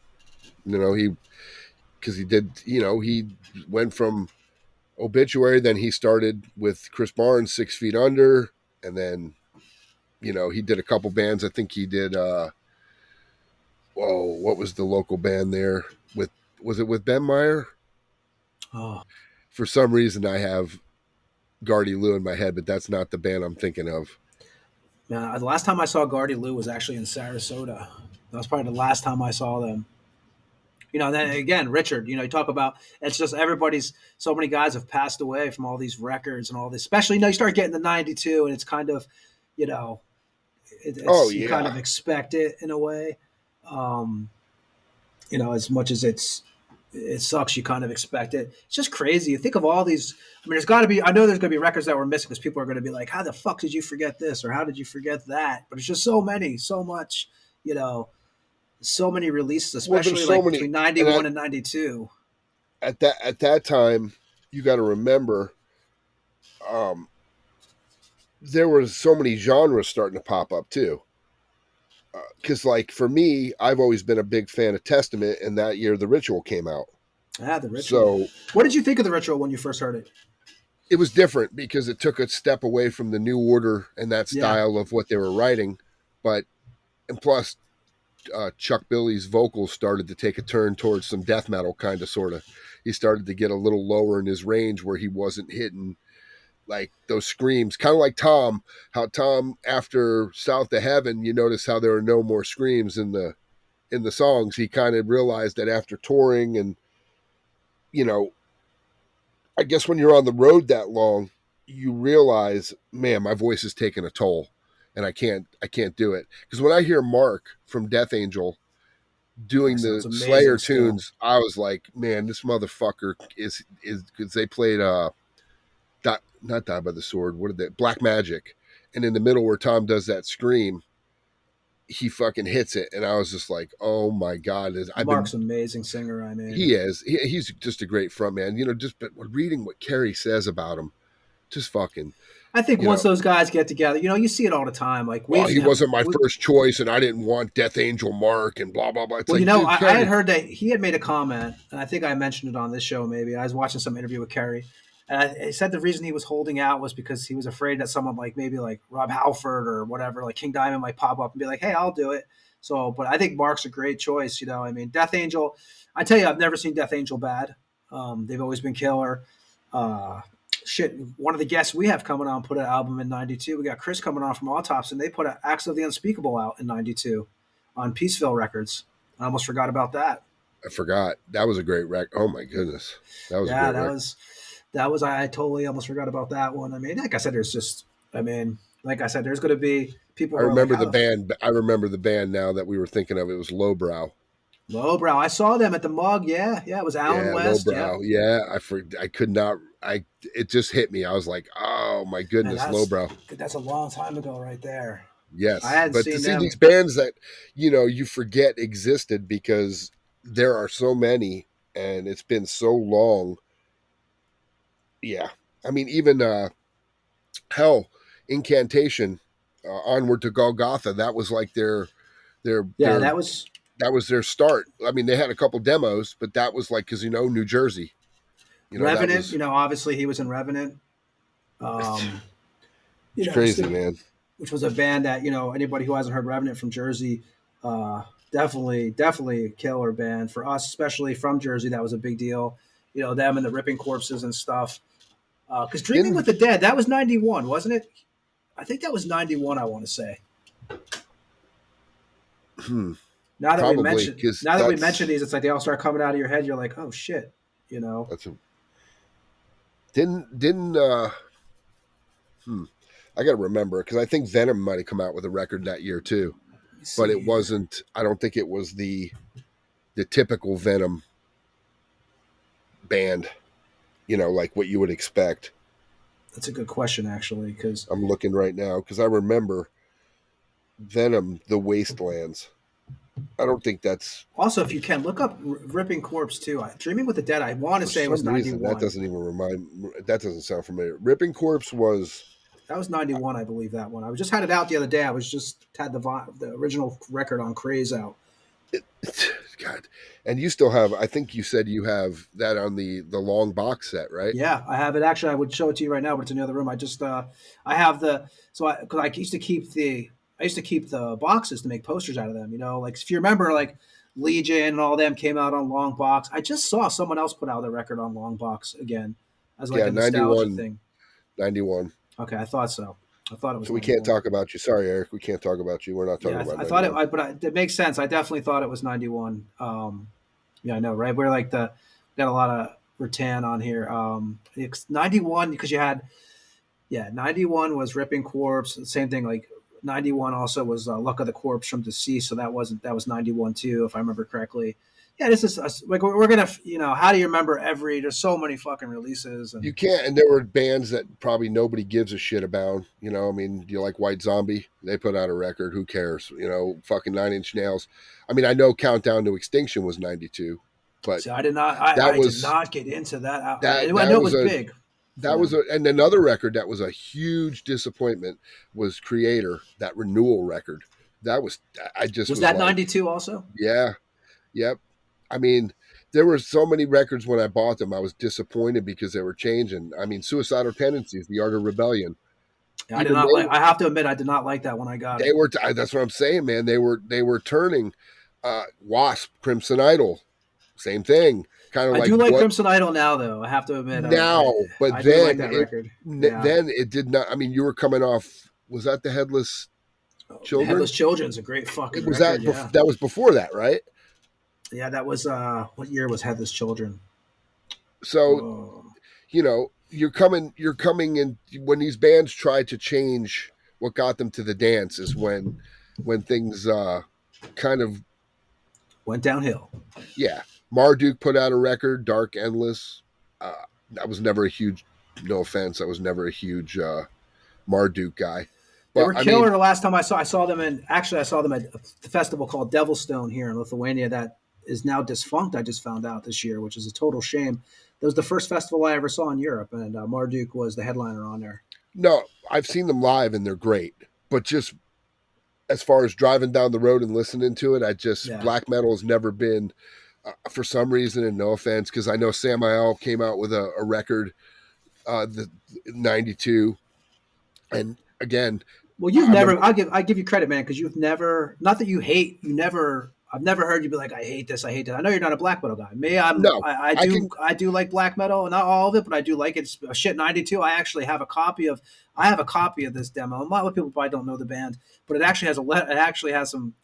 because he did, he went from Obituary, then he started with Chris Barnes, 6 Feet Under, and then, he did a couple bands. I think he did. What was the local band there? Was it with Ben Meyer? Oh, for some reason I have Gardy Lou in my head, but that's not the band I'm thinking of. Man, the last time I saw Gardy Lou was actually in Sarasota. That was probably the last time I saw them. Then again, Richard, you talk about, it's just so many guys have passed away from all these records and all this, especially, you start getting the 92 and it's kind of, you kind of expect it in a way. As much as it sucks, you kind of expect it. It's just crazy. You think of all these, I mean, I know there's going to be records that were missing because people are going to be like, how the fuck did you forget this? Or how did you forget that? But it's just so much, so many releases, especially between 91 and 92. At that time, you got to remember, there were so many genres starting to pop up too. Because, for me, I've always been a big fan of Testament, and that year The Ritual came out. The Ritual. So, what did you think of The Ritual when you first heard it? It was different because it took a step away from the New Order and that style of what they were writing. And plus, Chuck Billy's vocals started to take a turn towards some death metal kind of sort of. He started to get a little lower in his range where he wasn't hitting those screams, kind of like Tom. How Tom, after South of Heaven, you notice how there are no more screams in the songs. He kind of realized that after touring, and I guess when you're on the road that long, you realize, man, my voice is taking a toll, and I can't do it. Because when I hear Mark from Death Angel doing the Slayer tunes, I was like, man, this motherfucker is because they played not Die by the Sword. What did they? Black Magic. And in the middle where Tom does that scream, he fucking hits it. And I was just like, oh my God. Mark's an amazing singer, I mean. He is. He's just a great frontman. Just reading what Kerry says about him, just fucking. I think once those guys get together, you see it all the time. He wasn't my first choice, and I didn't want Death Angel Mark and blah, blah, blah. It's I had heard that he had made a comment, and I think I mentioned it on this show maybe. I was watching some interview with Kerry. And he said the reason he was holding out was because he was afraid that someone maybe Rob Halford or whatever, King Diamond might pop up and be like, hey, I'll do it. So, but I think Mark's a great choice. Death Angel, I tell you, I've never seen Death Angel bad. They've always been killer. One of the guests we have coming on put an album in 92. We got Chris coming on from Autopsy, and they put Acts of the Unspeakable out in 92 on Peaceville Records. I almost forgot about that. I forgot. That was a great record. Oh my goodness. That was a great record. I totally almost forgot about that one. I mean, like I said, there's going to be people. I remember the band. I remember the band now that we were thinking of. It was Lowbrow. Lowbrow. I saw them at the Mug. Yeah. It was Alan West. Lowbrow. Yeah. I could not. It just hit me. I was like, oh my goodness, Lowbrow. That's a long time ago right there. Yes. I hadn't seen them. These bands that, you forget existed because there are so many and it's been so long. Yeah. I mean, even Incantation, Onward to Golgotha, that was that was their start. I mean, they had a couple demos, but that was because New Jersey. Revenant, obviously he was in Revenant. It's crazy, man. Which was a band that, anybody who hasn't heard Revenant from Jersey, definitely a killer band for us, especially from Jersey. That was a big deal. Them and the Ripping Corpses and stuff. Because Dreaming with the Dead, that was 91, wasn't it? I think that was 91, I want to say. Now that we mention these, it's like they all start coming out of your head. You're like, oh shit, That's I got to remember because I think Venom might have come out with a record that year too, but it wasn't. I don't think it was the typical Venom band. Like what you would expect. That's a good question, actually, because I'm looking right now because I remember Venom, The Wastelands. I don't think that's. Also, if you can look up Ripping Corpse too. Dreaming with the Dead. I want to say it was some reason 91. that doesn't even that doesn't sound familiar. Ripping Corpse was. That was 91, I believe that one. I just had it out the other day. I was just had the original record on Craze out. God, and you still have. I think you said you have that on the long box set, right? Yeah, I have it. Actually, I would show it to you right now, but it's in the other room. I just I have the because I used to keep the boxes to make posters out of them. You know, like if you remember, like Legion and all them came out on long box. I just saw someone else put out their record on long box again as like a nostalgia 91, thing. 91. Okay, I thought so. I thought it was. So we 91. can't talk about you. Sorry, Eric. We can't talk about you. We're not talking about. I thought it, but it makes sense. I definitely thought it was 91. Yeah, I know, right? We're like got a lot of rattan on here. It's 91 because you had, 91 was Ripping Corpse. The same thing, like 91 also was Luck of the Corpse from Deceased. So that was 91 too, if I remember correctly. Yeah, this is like we're gonna, how do you remember there's so many fucking releases. And you can't, and there were bands that probably nobody gives a shit about. I mean, you like White Zombie? They put out a record. Who cares? Fucking Nine Inch Nails. I mean, I know Countdown to Extinction was 92, but I did not. I did not get into that. I know it was big. That was and another record that was a huge disappointment was Creator, that Renewal record. That was was that 92 also? Yeah, yep. I mean, there were so many records when I bought them. I was disappointed because they were changing. I mean, Suicidal Tendencies, The Art of Rebellion. Yeah, I did not like. I have to admit, I did not like that when I got it. That's what I'm saying, man. They were turning. Wasp, Crimson Idol, same thing. Kind of. I do like Crimson Idol now, though. I have to admit. But I then like that record. Then it did not. I mean, you were coming off. Was that the Headless Children? Headless Children's a great fucking. Was record, that was before that, right? Yeah, that was what year was Headless Children? So, you're coming in when these bands try to change what got them to the dance is when things kind of went downhill. Yeah. Marduk put out a record, Dark Endless. I was never a huge, no offense, I was never a huge Marduk guy. But, they were killer the last time I saw them at the festival called Devilstone here in Lithuania that is now defunct. I just found out this year, which is a total shame. That was the first festival I ever saw in Europe, and Marduk was the headliner on there. No, I've seen them live, and they're great. But just as far as driving down the road and listening to it, black metal has never been, for some reason, and no offense, because I know Samael came out with a record, the 92, and again, well, you've never. I give you credit, man, because you've never. Not that you hate. You never. I've never heard you be like, I hate this. I hate that. I know you're not a black metal guy. I do like black metal, not all of it, but I do like it. Shit, 92. I actually have a copy of. I have a copy of this demo. A lot of people probably don't know the band, but it actually has some.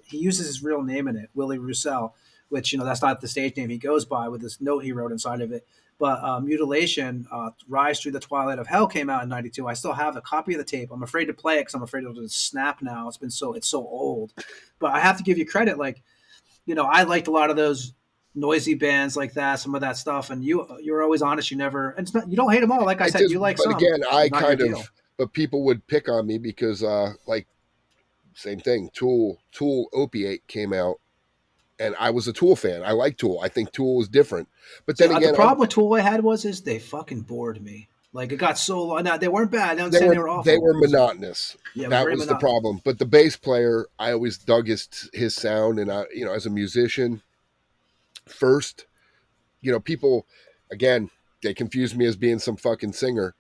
He uses his real name in it, Willie Roussel, which that's not the stage name he goes by with this note he wrote inside of it. But Mutilation, Rise Through the Twilight of Hell came out in 92. I still have a copy of the tape. I'm afraid to play it because I'm afraid it'll just snap now. It's so old. But I have to give you credit. Like, I liked a lot of those noisy bands like that, some of that stuff. And you're always honest. You never, and you don't hate them all. Like I said, you like but some. But again, but people would pick on me because, same thing. Tool Opiate came out. And I was a Tool fan. I like Tool. I think Tool is different. But then again, the problem with Tool I had is they fucking bored me. Like it got so long. Now they weren't bad. I'm saying they were awful. They were monotonous. Yeah, that was the problem. But the bass player, I always dug his sound, and as a musician, first, people, again, they confused me as being some fucking singer.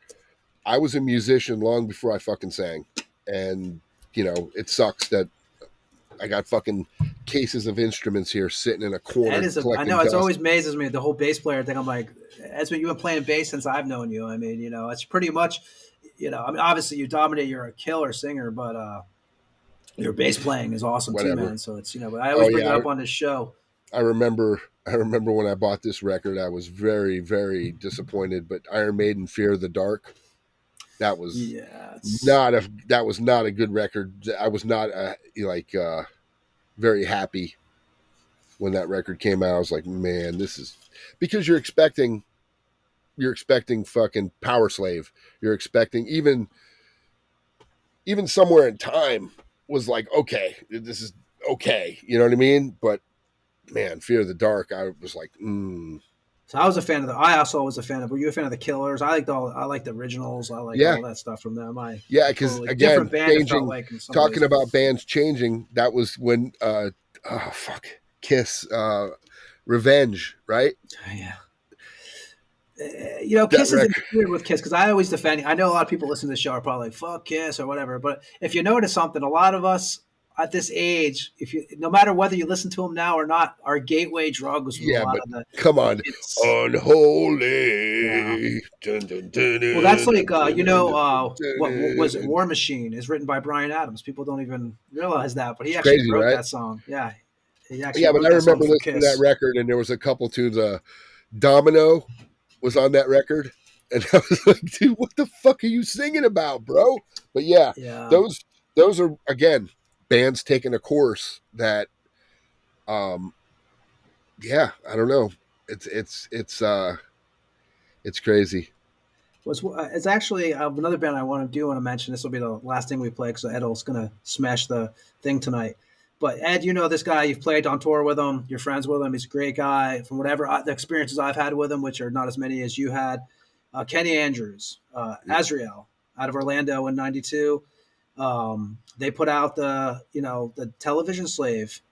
I was a musician long before I fucking sang, and it sucks that I got fucking cases of instruments here sitting in a corner. I know it always amazes me, the whole bass player thing. I'm like, that's what you've been playing bass since I've known you. I mean, it's pretty much, obviously you dominate. You're a killer singer, but your bass playing is awesome too, man. So it's but I always bring it up on this show. I remember when I bought this record, I was very, very disappointed. But Iron Maiden, Fear of the Dark. That was not a good record. I was not very happy when that record came out. I was like, man, this is because you're expecting fucking Power Slave. You're expecting even Somewhere in Time was like, okay, this is okay. You know what I mean? But man, Fear of the Dark, I was like, So I was a fan of I also was a fan of. Were you a fan of the Killers? I liked the originals. I liked all that stuff from them. Because totally again, different band. It changing, felt like in some talking ways. about bands changing. That was when Kiss, Revenge, right? Yeah. Kiss is weird with Kiss because I always defend. I know a lot of people listen to the show are probably like fuck Kiss or whatever. But if you notice something, a lot of us at this age, no matter whether you listen to them now or not, our gateway drug was a lot of the. Come on, Unholy. Yeah. Dun, dun, dun, well, that's like what was it? War Machine is written by Bryan Adams. People don't even realize that, but he actually wrote that song. Yeah, he actually. Yeah, but I remember listening to that record, and there was a couple tunes. Domino was on that record, and I was like, dude, what the fuck are you singing about, bro? But yeah. those are, again, bands taking a course that I don't know, it's crazy. It's actually another band I want to mention. This will be the last thing we play because Ed's gonna smash the thing tonight. But Ed, you know this guy. You've played on tour with him. You're friends with him. He's a great guy. From whatever the experiences I've had with him, which are not as many as you had, Kenny Andrews, Azrael, out of Orlando in '92. They put out the Television Slave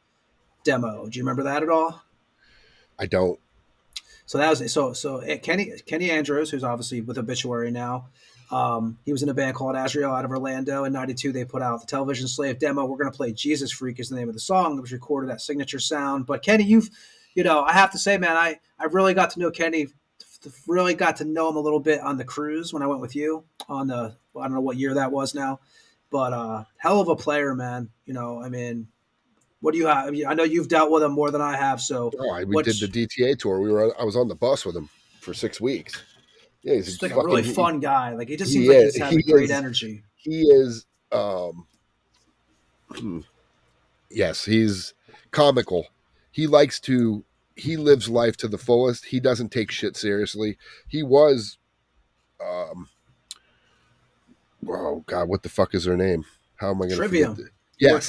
demo. Do you remember that at all? I don't. So that was so Kenny Andrews, who's obviously with Obituary now. He was in a band called Azrael out of Orlando. In '92, they put out the Television Slave demo. We're going to play Jesus Freak is the name of the song. It was recorded at Signature Sound. But Kenny, I have to say, man, I really got to know Kenny, really got to know him a little bit on the cruise when I went with you on I don't know what year that was now, but hell of a player, man. What do you have? I know you've dealt with him more than I have. So we did the DTA tour. I was on the bus with him for 6 weeks. Yeah, he's like a really fun guy. Like he just seems like he's having great energy. He is. Yes, he's comical. He lives life to the fullest. He doesn't take shit seriously. He was. Oh God, what the fuck is her name? How am I going to Trivium? Yes,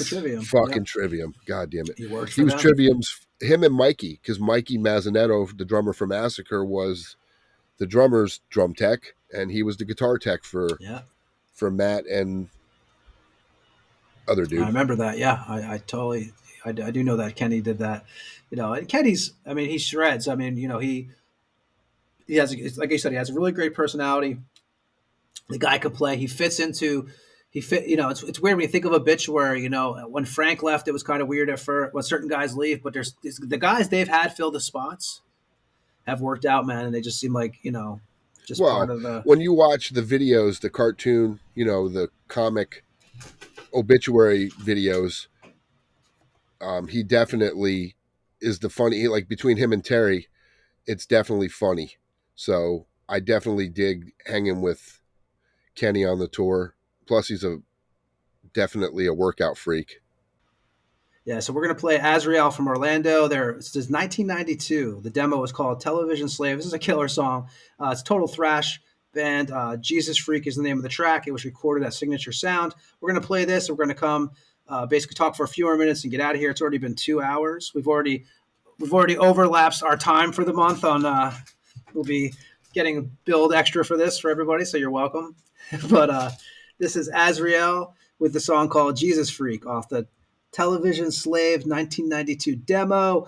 fucking Trivium. God damn it. He was Trivium's. Him and Mikey, because Mikey Mazzanetto, the drummer from Massacre, was the drummer's drum tech, and he was the guitar tech for Matt and other dude. I remember that. Yeah, I totally. I do know that Kenny did that. And Kenny's. He shreds. He has, like you said, he has a really great personality. The guy could play. He fits into. It's weird when you think of Obituary. When Frank left, it was kind of weird at first when certain guys leave. But there's the guys they've had fill the spots have worked out, man, and they just seem like part of the. When you watch the videos, the cartoon, the comic Obituary videos, he definitely is the funny. Like between him and Terry, it's definitely funny. So I definitely dig hanging with Kenny on the tour. Plus, he's definitely a workout freak. Yeah, so we're going to play Azrael from Orlando. This is 1992. The demo is called Television Slave. This is a killer song. It's total thrash band. Jesus Freak is the name of the track. It was recorded at Signature Sound. We're going to play this. We're going to come basically talk for a few more minutes and get out of here. It's already been 2 hours. We've already overlapped our time for the month. We'll be getting billed extra for this for everybody, so you're welcome. But this is Azrael with the song called Jesus Freak off the Television Slave 1992 demo.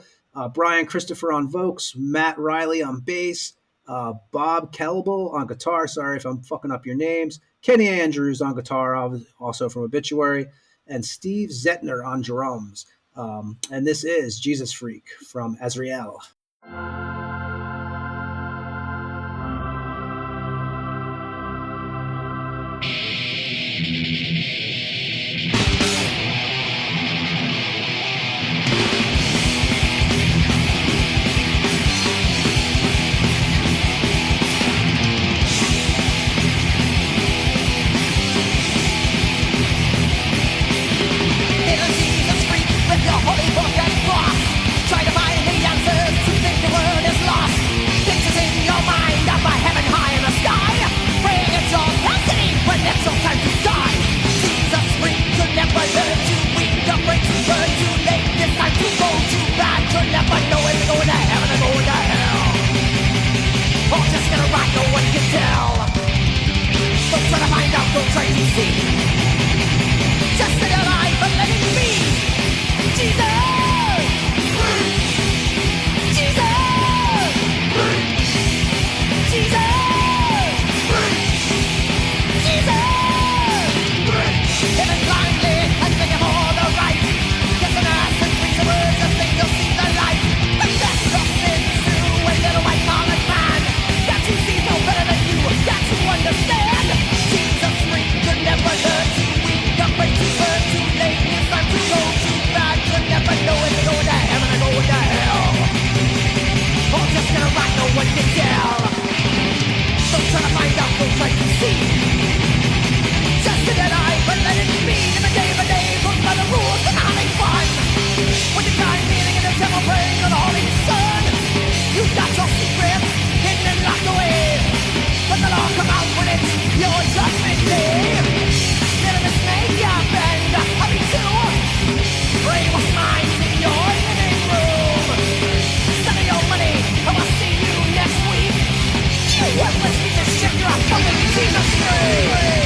Brian Christopher on vocals, Matt Riley on bass, Bob Kelble on guitar. Sorry if I'm fucking up your names. Kenny Andrews on guitar, also from Obituary, and Steve Zettner on drums. And this is Jesus Freak from Azrael. Holy book and cross, try to find the answers to think the world is see. Just stay alive and let it be. Jesus! Understand, Jesus freak could never hurt you. Weak, afraid to hurt too late. It's time to go too bad. You'll never know if you're going to heaven or going to hell. Or just gonna ride, no one can tell. Don't try to find out, don't try to see. Just sit alive and let it be. Every day, goes by the rules and having fun. When you die kneeling in the temple praying on the holy sun, you got your secrets hidden and locked away. But they'll all come out when it's your judgment day. Never dismay your bend, I'll be too. Brainwash minds in your living room. Send me your money, and I'll see you next week. You worthless piece of shit, you're a fucking Jesus freak.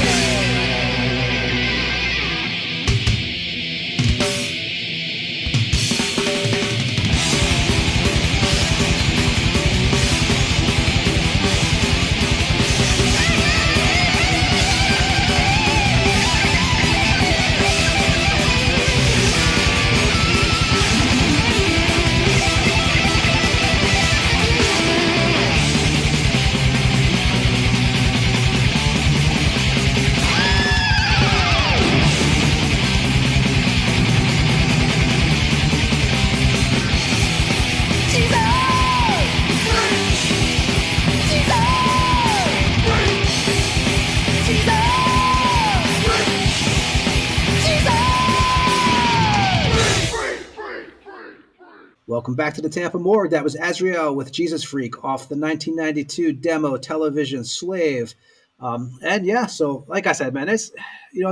Welcome back to the Tampa Morgue. That was Azrael with Jesus Freak off the 1992 demo television Slave. And yeah, so like I said, man, it's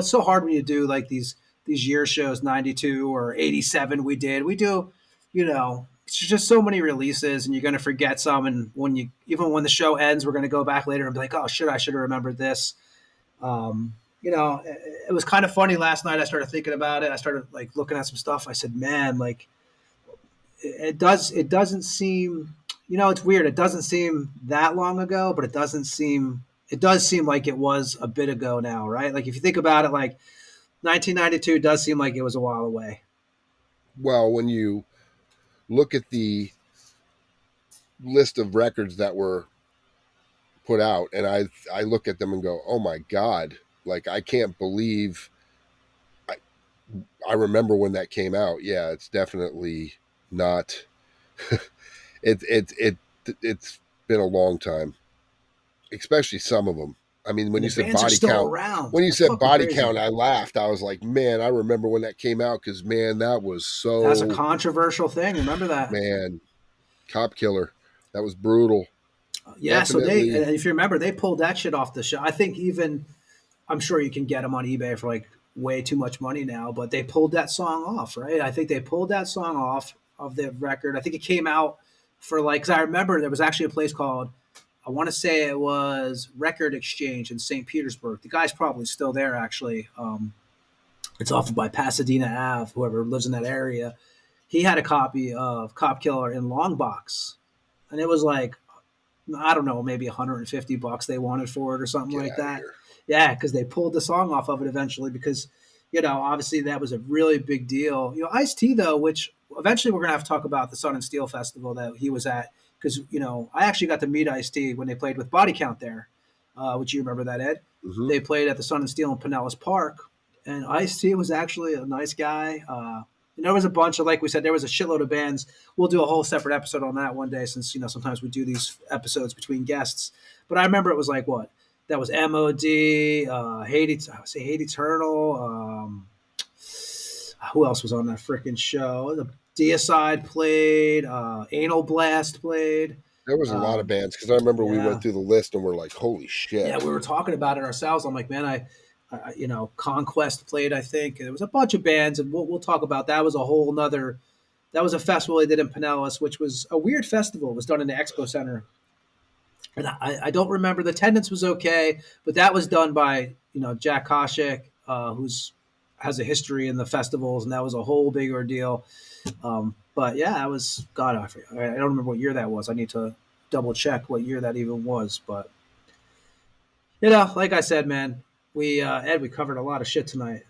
so hard when you do like these year shows, 92 or 87 we do, it's just so many releases and you're going to forget some. And even when the show ends, we're going to go back later and be like, oh shit, I should have remembered this. It was kind of funny last night. I started thinking about it. I started like looking at some stuff. I said, man, like, it doesn't seem, it's weird. It doesn't seem that long ago, but it does seem like it was a bit ago now, right? Like if you think about it, like 1992 does seem like it was a while away. Well, when you look at the list of records that were put out and I look at them and go, oh my God, like I can't believe I remember when that came out. Yeah, it's definitely not it's been a long time, especially some of them. I mean, when you said body count, I laughed. I was like, man, I remember when that came out because man, that was a controversial thing. Remember that? Man, Cop Killer, that was brutal. Yeah, definitely. So if you remember, they pulled that shit off the show. I think I'm sure you can get them on eBay for like way too much money now, but they pulled that song off, right? I think they pulled that song off of the record. I think it came out for because I remember there was actually a place called, I want to say it was Record Exchange in St. Petersburg. The guy's probably still there, actually. It's off by Pasadena Ave, whoever lives in that area. He had a copy of Cop Killer in long box. And it was like, I don't know, maybe $150 they wanted for it or something like that. Here. Yeah, because they pulled the song off of it eventually because, obviously that was a really big deal. Ice-T, though, which eventually we're going to have to talk about the Sun and Steel Festival that he was at because, I actually got to meet Ice-T when they played with Body Count there. Would you remember that, Ed? Mm-hmm. They played at the Sun and Steel in Pinellas Park, and Ice-T was actually a nice guy. There was a bunch of, like we said, there was a shitload of bands. We'll do a whole separate episode on that one day since, sometimes we do these episodes between guests. But I remember it was like, what? That was M.O.D., Hate Eternal. Who else was on that freaking show? The Deicide played. Anal Blast played. There was a lot of bands because I remember we went through the list and we're like, holy shit. Yeah, we were talking about it ourselves. I'm like, man, I Conquest played, I think. And there was a bunch of bands, and we'll talk about that. Was a whole nother. That was a festival they did in Pinellas, which was a weird festival. It was done in the Expo Center. And I don't remember, the attendance was okay, but that was done by, Jack Koshik, who's has a history in the festivals, and that was a whole big ordeal. But yeah, I was God. I don't remember what year that was. I need to double check what year that even was. But like I said, man, we Ed, we covered a lot of shit tonight.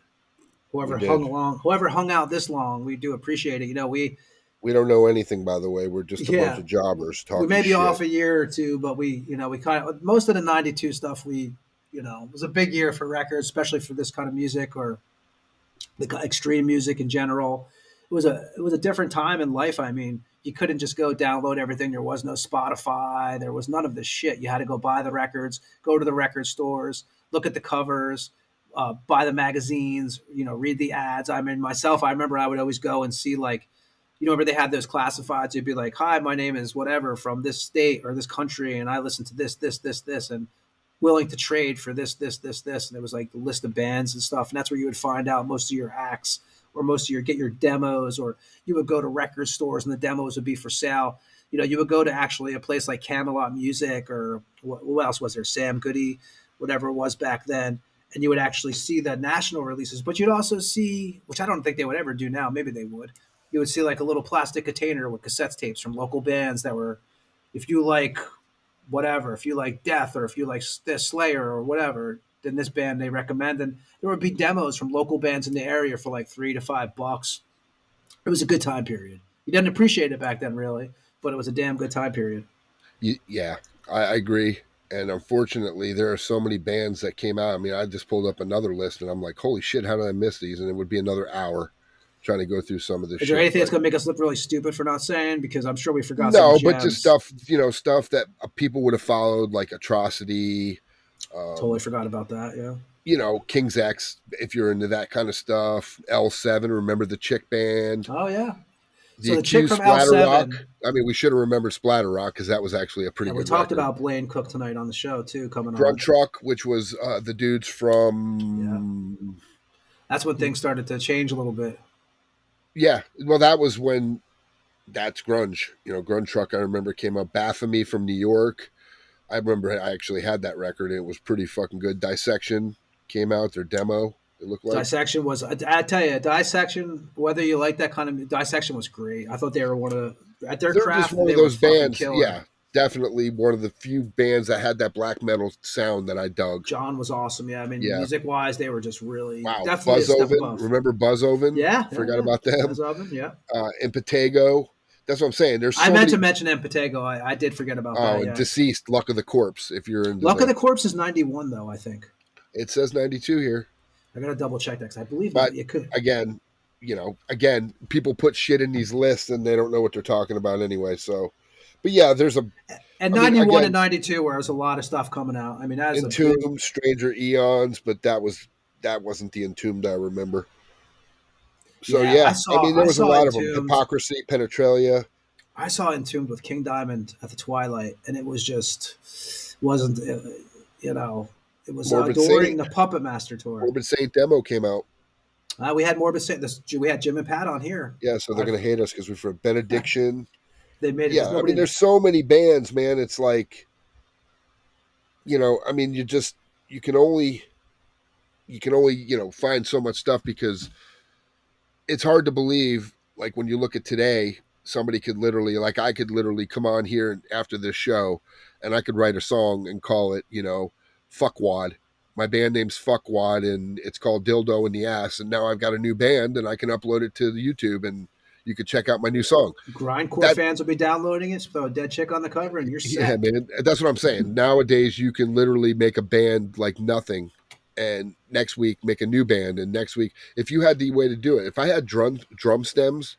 We did. Whoever hung out this long, we do appreciate it. We don't know anything, by the way. We're just a bunch of jobbers talking we may be shit. off a year or two, but we kind of, most of the 92 stuff, it was a big year for records, especially for this kind of music or the extreme music in general. It was a different time in life. I mean, you couldn't just go download everything. There was no Spotify. There was none of this shit. You had to go buy the records, go to the record stores, look at the covers, buy the magazines, read the ads. I mean, myself, I remember I would always go and see, like, where they had those classifieds. You'd be like, "Hi, my name is whatever from this state or this country, and I listen to this, and willing to trade for this. And it was like the list of bands and stuff. And that's where you would find out most of your acts or get your demos, or you would go to record stores and the demos would be for sale. You would go to actually a place like Camelot Music, or what else was there? Sam Goody, whatever it was back then. And you would actually see the national releases, but you'd also see, which I don't think they would ever do now. Maybe they would. You would see like a little plastic container with cassette tapes from local bands that were, if you like whatever, if you like Death or if you like this Slayer or whatever, then this band they recommend. And there would be demos from local bands in the area for like $3 to $5. It was a good time period. You didn't appreciate it back then, really, but it was a damn good time period. Yeah, I agree. And unfortunately, there are so many bands that came out. I mean, I just pulled up another list and I'm like, holy shit, how did I miss these? And it would be another hour trying to go through some of this shit. Is there anything that's going to make us look really stupid for not saying? Because I'm sure we forgot No, some but just stuff, stuff that people would have followed, like Atrocity. Totally forgot about that, yeah. King's X, if you're into that kind of stuff. L7, remember the Chick band? Oh, yeah. The Chick from Splatter Rock. I mean, we should have remembered Splatter Rock because that was actually a pretty good we talked record. about Blaine Cook tonight on the show, too, coming Grunt on. Truck, which was the dudes from... Yeah. That's when things started to change a little bit. Yeah, well, that was when that's grunge. Grunt Truck, I remember, came out. Baphomet from New York. I remember I actually had that record, and it was pretty fucking good. Dissection came out, their demo, it looked like. Dissection was, I tell you, Dissection, whether you like that kind of, Dissection was great. I thought they were one of the, at their craft, just one of those bands, yeah. Definitely one of the few bands that had that black metal sound that I dug. John was awesome, yeah. I mean, music-wise, they were just really definitely Buzz a step Oven. above. Remember Buzz Oven? Yeah. Forgot about them. Buzz Oven, yeah. Impetigo. That's what I'm saying. There's I meant to mention Impetigo. I did forget about that. Oh, Deceased, Luck of the Corpse, if you're into Luck of the Corpse is 91, though, I think. It says 92 here. I got to double check that because I believe it could. Again, people put shit in these lists and they don't know what they're talking about anyway, so... But yeah, there's a... And 91 and 92, where there's a lot of stuff coming out. I mean, that is Entombed, Stranger Eons, but that wasn't the Entombed I remember. So yeah, there was a lot of them. Hypocrisy, Penetralia. I saw Entombed with King Diamond at the Twilight, and it was wasn't it was during the Puppet Master tour. Morbid Saint demo came out. We had Morbid Saint. We had Jim and Pat on here. Yeah, so they're gonna hate us because we're for Benediction. They made it. Yeah, I mean, there's so many bands, man. It's like, I mean, you can only find so much stuff because it's hard to believe. Like when you look at today, somebody could literally, like I could literally come on here after this show, and I could write a song and call it, Fuckwad. My band name's Fuckwad, and it's called Dildo in the Ass. And now I've got a new band, and I can upload it to the YouTube and. You could check out my new song. Grindcore fans will be downloading it, throw a dead chick on the cover, and you're set. Yeah, man. That's what I'm saying. Nowadays, you can literally make a band like nothing, and next week make a new band, and next week, if you had the way to do it, if I had drum stems,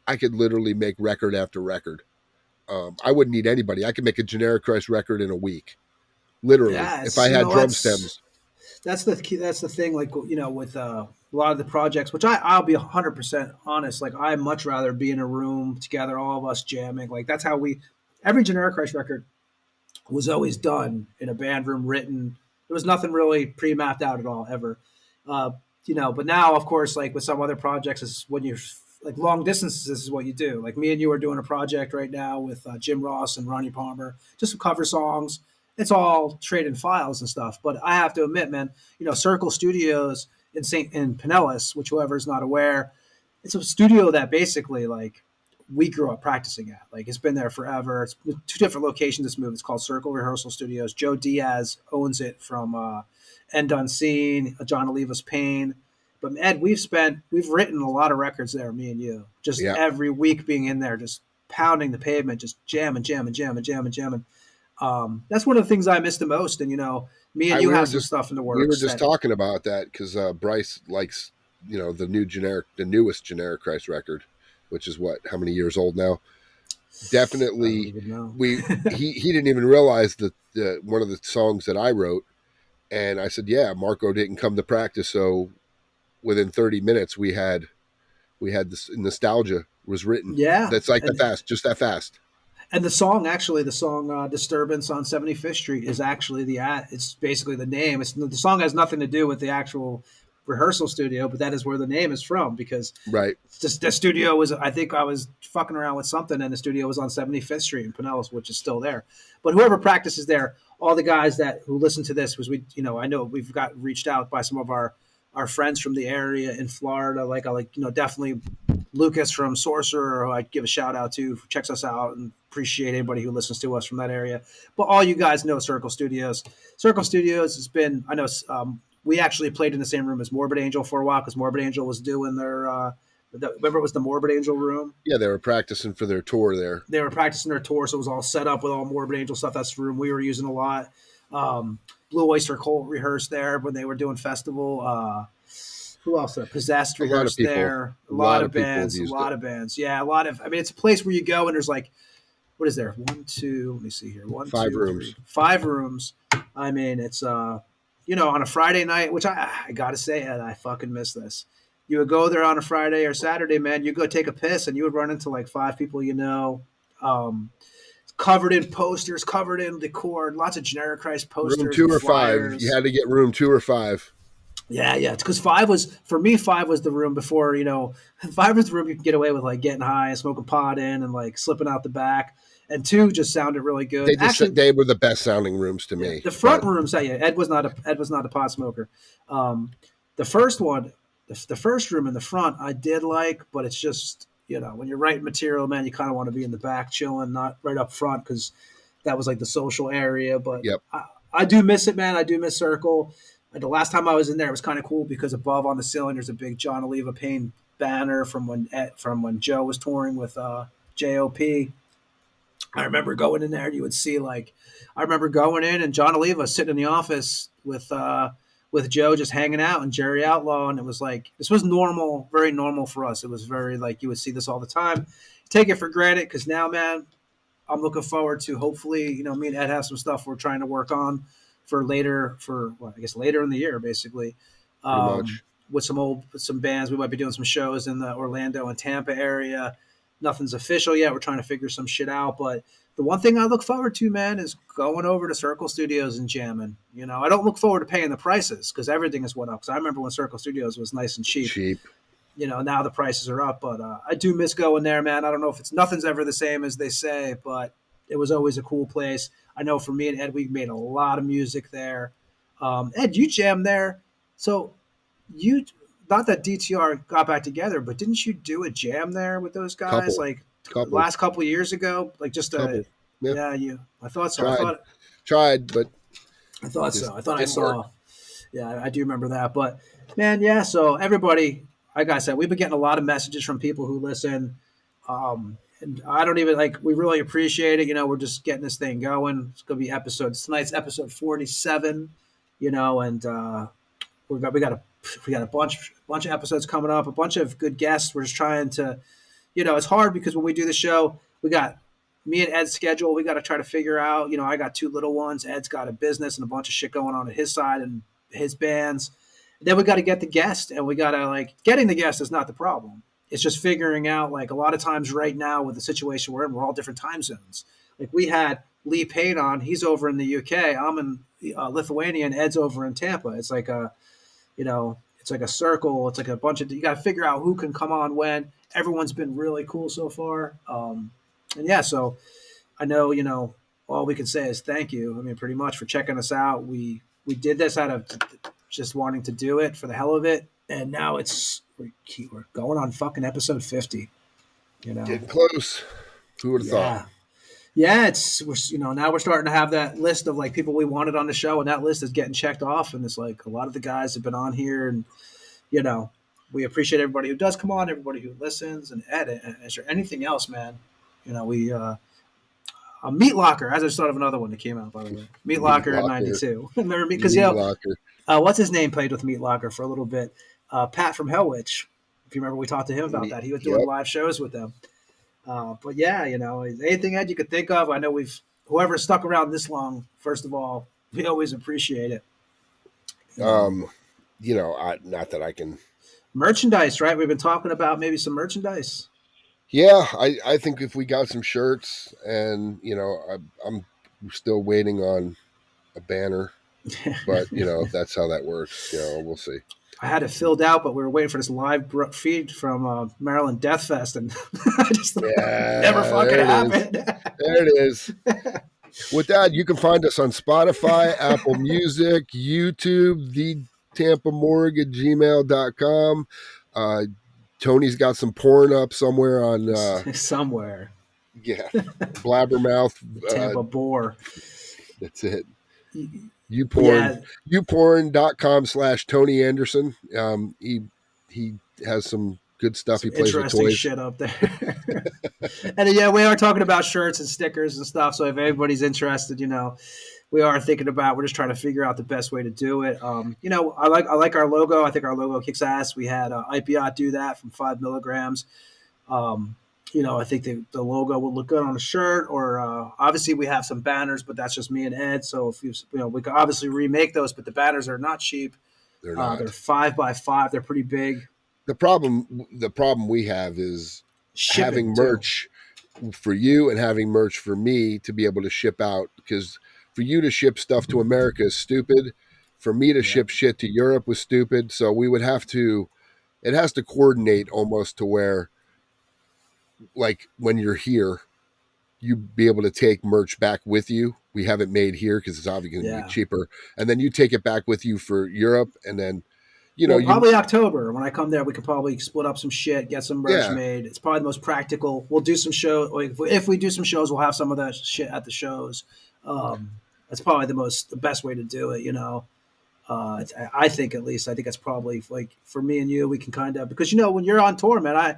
I could literally make record after record. I wouldn't need anybody. I could make a Generic Christ record in a week, literally. Yeah, if I had drum stems. That's the key. That's the thing. Like with a lot of the projects, which I'll be 100% honest. Like I much rather be in a room together, all of us jamming. Like that's how every Generic Christ record was always done in a band room, written. There was nothing really pre-mapped out at all ever. But now, of course, like with some other projects, is when you like long distances, this is what you do. Like me and you are doing a project right now with Jim Ross and Ronnie Palmer, just some cover songs. It's all trading files and stuff. But I have to admit, man, Circle Studios in Pinellas, which whoever's not aware, it's a studio that basically like we grew up practicing at. Like it's been there forever. It's 2 different locations. This movie, it's called Circle Rehearsal Studios. Joe Diaz owns it from End Unseen, John Oliva's Pain. But Ed, we've written a lot of records there, me and you, just every week being in there, just pounding the pavement, just jamming. That's one of the things I miss the most. And me and you have some stuff in the works. We were just talking about that because Bryce likes the newest Generic Christ record, which is how many years old now? Definitely, he didn't even realize that one of the songs that I wrote, and I said, yeah, Marco didn't come to practice, so within 30 minutes we had this nostalgia was written. Yeah, that's like just that fast. And the song Disturbance on 75th Street is actually it's basically the name. The song has nothing to do with the actual rehearsal studio, but that is where the name is from, because the studio was, I think I was fucking around with something and the studio was on 75th Street in Pinellas, which is still there. But whoever practices there, all the guys who listen to this, I know we've got reached out by some of our friends from the area in Florida, definitely Lucas from Sorcerer, who I'd give a shout out to, who checks us out, and appreciate anybody who listens to us from that area. But all you guys know Circle Studios. Circle Studios has been, I know, we actually played in the same room as Morbid Angel for a while, because Morbid Angel was doing their, remember it was the Morbid Angel room? Yeah, they were practicing for their tour there. They were practicing their tour, so it was all set up with all Morbid Angel stuff. That's the room we were using a lot. Blue Oyster Cult rehearsed there when they were doing festival. Who else? Possessed rehearsed there. A lot of bands. Yeah, I mean, it's a place where you go and there's like, what is there? 1, 2, let me see here. 1, 5 2, rooms. 3, 5 rooms. I mean, it's, on a Friday night, which I got to say, Ed, I fucking miss this. You would go there on a Friday or Saturday, man. You go take a piss and you would run into like 5 people covered in posters, covered in decor, lots of Generic Christ posters. Room 2 or 5. You had to get room 2 or 5. Yeah. It's because 5 was the room before, 5 was the room you could get away with like getting high and smoking pot in and like slipping out the back. And 2 just sounded really good. They were the best sounding rooms to me. The front rooms, Ed was not a pot smoker. The first one, the first room in the front, I did like, but it's just, when you're writing material, man, you kind of want to be in the back chilling, not right up front, because that was like the social area. But I do miss it, man. I do miss Circle. The last time I was in there, it was kind of cool because above on the ceiling, there's a big John Oliva Payne banner from when Joe was touring with JOP. I remember going in there, and you would see I remember going in and John Oliva sitting in the office with Joe just hanging out and Jerry Outlaw, and it was like, this was normal, very normal for us. It was very like you would see this all the time. Take it for granted, because now, man, I'm looking forward to hopefully, me and Ed have some stuff we're trying to work on for later in the year, basically. With some bands, we might be doing some shows in the Orlando and Tampa area. Nothing's official yet. We're trying to figure some shit out. But the one thing I look forward to, man, is going over to Circle Studios and jamming. I don't look forward to paying the prices, because everything has went up. Because I remember when Circle Studios was nice and cheap. Now the prices are up. But I do miss going there, man. I don't know if nothing's ever the same as they say, but it was always a cool place. I know for me and Ed, we made a lot of music there. Ed, you jammed there. So not that DTR got back together, but didn't you do a jam there with those guys last couple of years ago? Like just I thought so. Tried, but I thought so. I thought I saw. Yeah, I do remember that. But man, yeah. So everybody, like I said, we've been getting a lot of messages from people who listen. And I don't even we really appreciate it. We're just getting this thing going. It's going to be tonight's episode 47, and we got a bunch of episodes coming up, a bunch of good guests. We're just trying to, it's hard because when we do the show, we got me and Ed's schedule. We got to try to figure out, I got 2 little ones. Ed's got a business and a bunch of shit going on at his side and his bands. Then we got to get the guest, and we got to getting the guest is not the problem. It's just figuring out, a lot of times right now with the situation we're in, we're all different time zones. We had Lee Payne on. He's over in the UK. I'm in Lithuania, and Ed's over in Tampa. It's it's like a circle. It's like a bunch of, you got to figure out who can come on when. Everyone's been really cool so far. And yeah, so I know, all we can say is thank you. I mean, pretty much for checking us out. We did this out of just wanting to do it for the hell of it. And now we're going on fucking episode 50, Getting close. Who would have thought? Yeah, now we're starting to have that list of like people we wanted on the show, and that list is getting checked off. And it's like a lot of the guys have been on here, and we appreciate everybody who does come on, everybody who listens and edit. And is there anything else, man? We Meat Locker. I just thought of another one that came out, by the way. Meat Locker in '92. Remember me? Because what's his name played with Meat Locker for a little bit. Pat from Hellwitch. If you remember, we talked to him about that. He was doing live shows with them. But yeah, anything that you could think of. I know whoever stuck around this long. First of all, we always appreciate it. Not that I can. Merchandise, right? We've been talking about maybe some merchandise. Yeah, I think if we got some shirts, and I'm still waiting on a banner, but that's how that works. We'll see. I had it filled out, but we were waiting for this live feed from Maryland Death Fest, and I just never fucking happened. There it is. With that, you can find us on Spotify, Apple Music, YouTube, the Tampa Morgue at gmail.com. Tony's got some porn up somewhere on somewhere. Yeah, Blabbermouth. Tampa Boar. That's it. Youporn.com/Tony Anderson. He has some good stuff. He plays with toys. Shit up there. And we are talking about shirts and stickers and stuff. So if anybody's interested, we are thinking about. We're just trying to figure out the best way to do it. I like our logo. I think our logo kicks ass. We had IPOT do that from 5 milligrams. I think the logo will look good on a shirt, or obviously we have some banners, but that's just me and Ed. So if we could obviously remake those, but the banners are not cheap. They're not. They're 5x5. They're pretty big. The problem we have is having merch for you and having merch for me to be able to ship out, because for you to ship stuff to America is stupid. For me to ship shit to Europe was stupid. So we would have to, it has to coordinate almost to where, like when you're here, you be able to take merch back with you. We have it made here because it's obviously going to be cheaper. And then you take it back with you for Europe. And then, probably October when I come there, we could probably split up some shit, get some merch made. It's probably the most practical. We'll do some shows. If we do some shows, we'll have some of that shit at the shows. That's probably the best way to do it. I think at least, I think it's probably like for me and you, we can kind of, because, when you're on tour, man, I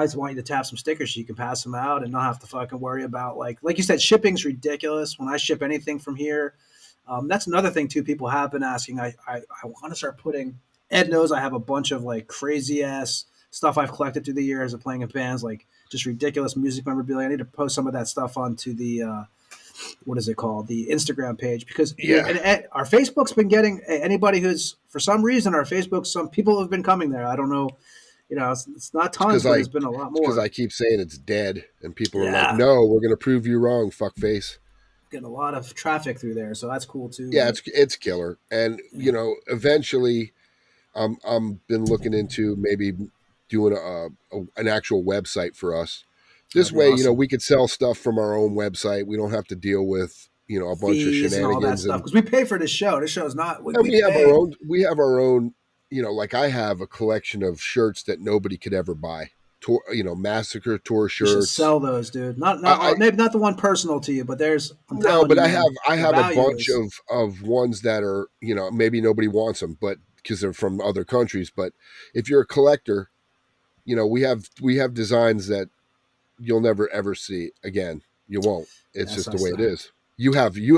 just want you to tap some stickers so you can pass them out and not have to fucking worry about like you said, shipping's ridiculous. When I ship anything from here, that's another thing too. People have been asking. I want to start putting. Ed knows I have a bunch of like crazy ass stuff I've collected through the years of playing in bands, like just ridiculous music memorabilia. I need to post some of that stuff onto the what is it called? The Instagram page, because our Facebook's been getting anybody who's for some reason our Facebook. Some people have been coming there. I don't know. It's not tons, but there's been a lot more. Because I keep saying it's dead, and people are like, "No, we're going to prove you wrong, fuckface." Getting a lot of traffic through there, so that's cool too. Yeah, it's killer, and eventually, I'm been looking into maybe doing an actual website for us. This way, awesome. We could sell stuff from our own website. We don't have to deal with a bunch of shenanigans and all that stuff, because we pay for this show. This show is not. We have our own. We have our own. Like I have a collection of shirts that nobody could ever buy. Tour, Massacre tour shirts. You should sell those, dude. Maybe not the one personal to you, but there's. But I have a bunch of ones that are maybe nobody wants them, but because they're from other countries. But if you're a collector, we have designs that you'll never ever see again. You won't. It's just the way it is.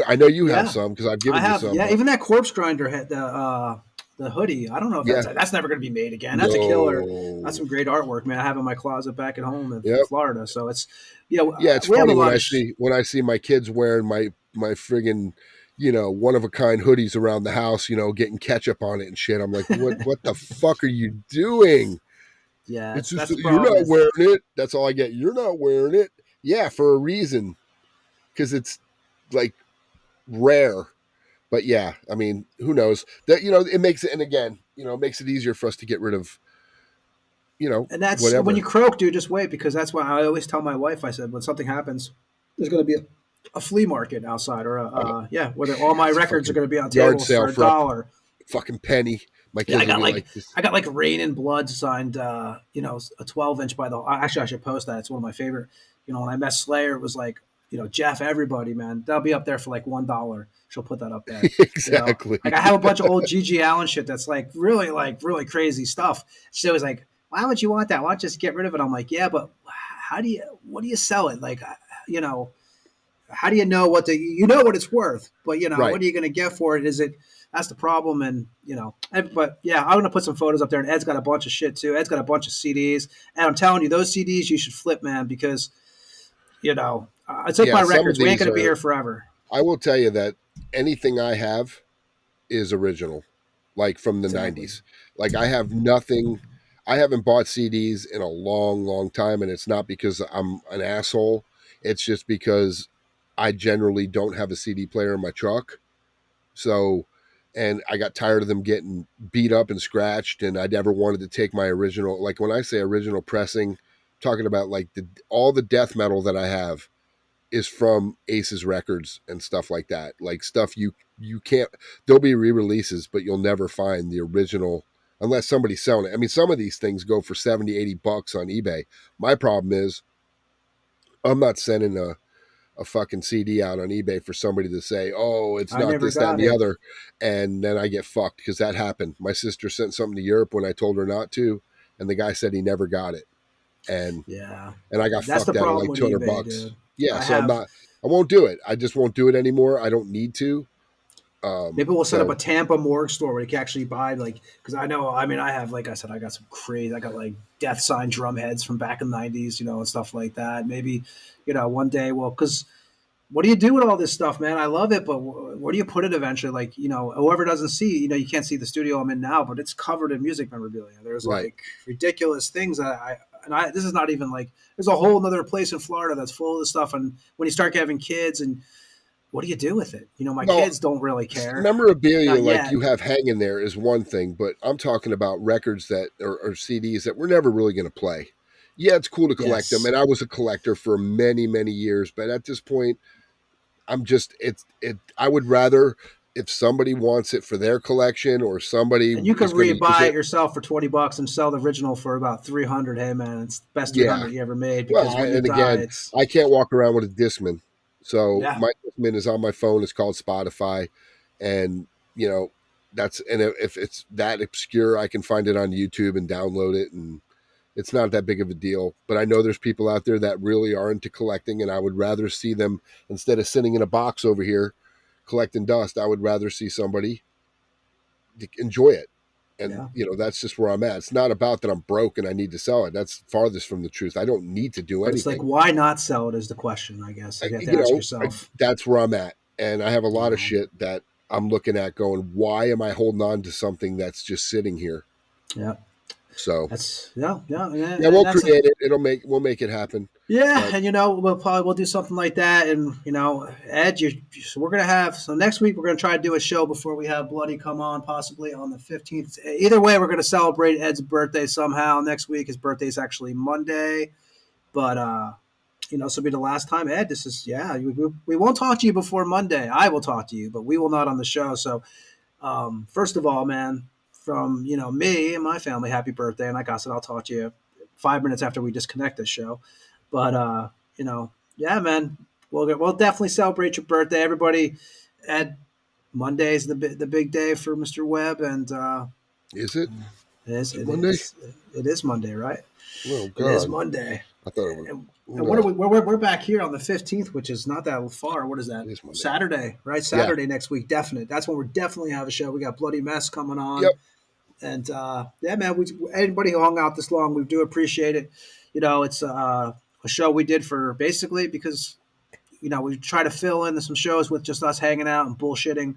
I know you have some because I've given you some. Yeah, even that Corpse Grinder had the hoodie. I don't know if that's never going to be made again. That's a killer. That's some great artwork, man. I have in my closet back at home in Florida. So it's it's funny when I see my kids wearing my friggin' one of a kind hoodies around the house, getting ketchup on it and shit. I'm like, what the fuck are you doing? Yeah, it's just you're not wearing it. That's all I get. You're not wearing it. Yeah, for a reason, because it's like rare. But yeah, I mean, who knows that, it makes it, and again, it makes it easier for us to get rid of, And that's whatever. when you croak, dude, just wait, because that's why I always tell my wife, I said, when something happens, there's going to be a flea market outside, or where all my records are going to be on yard tables sale for $1. Fucking penny. My kids I got will be this. I got like Rain and Blood signed, a 12-inch by the. Actually, I should post that. It's one of my favorite. When I met Slayer, it was like, Jeff, everybody, man, that'll be up there for like $1. She'll put that up there. Exactly. Like I have a bunch of old G.G. Allen shit that's like really crazy stuff. She was like, "Why would you want that? Why don't you just get rid of it?" I'm like, "Yeah, but what do you sell it? Like, how do you know what what it's worth? But Right. what are you going to get for it? That's the problem." And but yeah, I'm going to put some photos up there. And Ed's got a bunch of shit too. Ed's got a bunch of CDs, and I'm telling you, those CDs you should flip, man, because it's like my records. We ain't going to be here forever. I will tell you that anything I have is original, like from the 90s. Like I have nothing. I haven't bought CDs in a long, long time, and it's not because I'm an asshole. It's just because I generally don't have a CD player in my truck. So, and I got tired of them getting beat up and scratched, and I never wanted to take my original, like when I say original pressing, I'm talking about like all the death metal that I have is from Ace's records and stuff like that. Like stuff you can't, there'll be re-releases, but you'll never find the original unless somebody's selling it. I mean, some of these things go for $70, $80 on eBay. My problem is I'm not sending a fucking CD out on eBay for somebody to say, "Oh, it's not this, that, and the other," and then I get fucked because that happened. My sister sent something to Europe when I told her not to, and the guy said he never got it, and I got fucked out of like $200. Dude. Yeah, I won't do it. I just won't do it anymore. I don't need to. Maybe we'll set up a Tampa Morgue store where you can actually buy, like, because I know, I mean, I have, like I said, I got some crazy, I got like death sign drum heads from back in the 90s, and stuff like that. Maybe, one day, because what do you do with all this stuff, man? I love it, but where do you put it eventually? Like, whoever doesn't see, you can't see the studio I'm in now, but it's covered in music memorabilia. There's like ridiculous things that this is not even like, there's a whole other place in Florida that's full of this stuff. And when you start having kids, and what do you do with it? My kids don't really care. Memorabilia like you have hanging there is one thing, but I'm talking about records that or CDs that we're never really going to play. Yeah, it's cool to collect them, and I was a collector for many, many years, but at this point, I'm just I would rather if somebody wants it for their collection or somebody, and you could rebuy it yourself for $20 and sell the original for about $300. Hey man, it's the best $300 you ever made. Because when you die, I can't walk around with a Discman, so my Discman is on my phone. It's called Spotify, and that's, and if it's that obscure, I can find it on YouTube and download it, and it's not that big of a deal. But I know there's people out there that really are into collecting, and I would rather see them, instead of sitting in a box over here collecting dust, I would rather see somebody enjoy it. And that's just where I'm at. It's not about that I'm broke and I need to sell it. That's farthest from the truth. I don't need to do anything. It's like, why not sell it is the question, I guess. You have to ask yourself. That's where I'm at. And I have a lot of shit that I'm looking at going, why am I holding on to something that's just sitting here? Yeah. So that's we'll create it. We'll make it happen. Yeah, and we'll do something like that. And Ed, so we're gonna have, so next week we're gonna try to do a show before we have Bloody come on, possibly on the 15th. Either way, we're gonna celebrate Ed's birthday somehow next week. His birthday's actually Monday, but this will be the last time. Ed, this is we won't talk to you before Monday. I will talk to you, but we will not on the show. So first of all, man, from me and my family, happy birthday. And like I said, I'll talk to you 5 minutes after we disconnect this show. But man, we'll definitely celebrate your birthday, everybody. Ed, Monday's the big day for Mr. Webb, and is it? It Monday? It is Monday, right? Oh God, it is Monday. I thought it was. And what are we? We're back here on the 15th, which is not that far. What is that? It is Monday. Saturday, right? Saturday next week, definite. That's when we're definitely have a show. We got Bloody Mess coming on. Yep. And man, anybody who hung out this long, we do appreciate it. It's a show we did for basically because we try to fill in some shows with just us hanging out and bullshitting.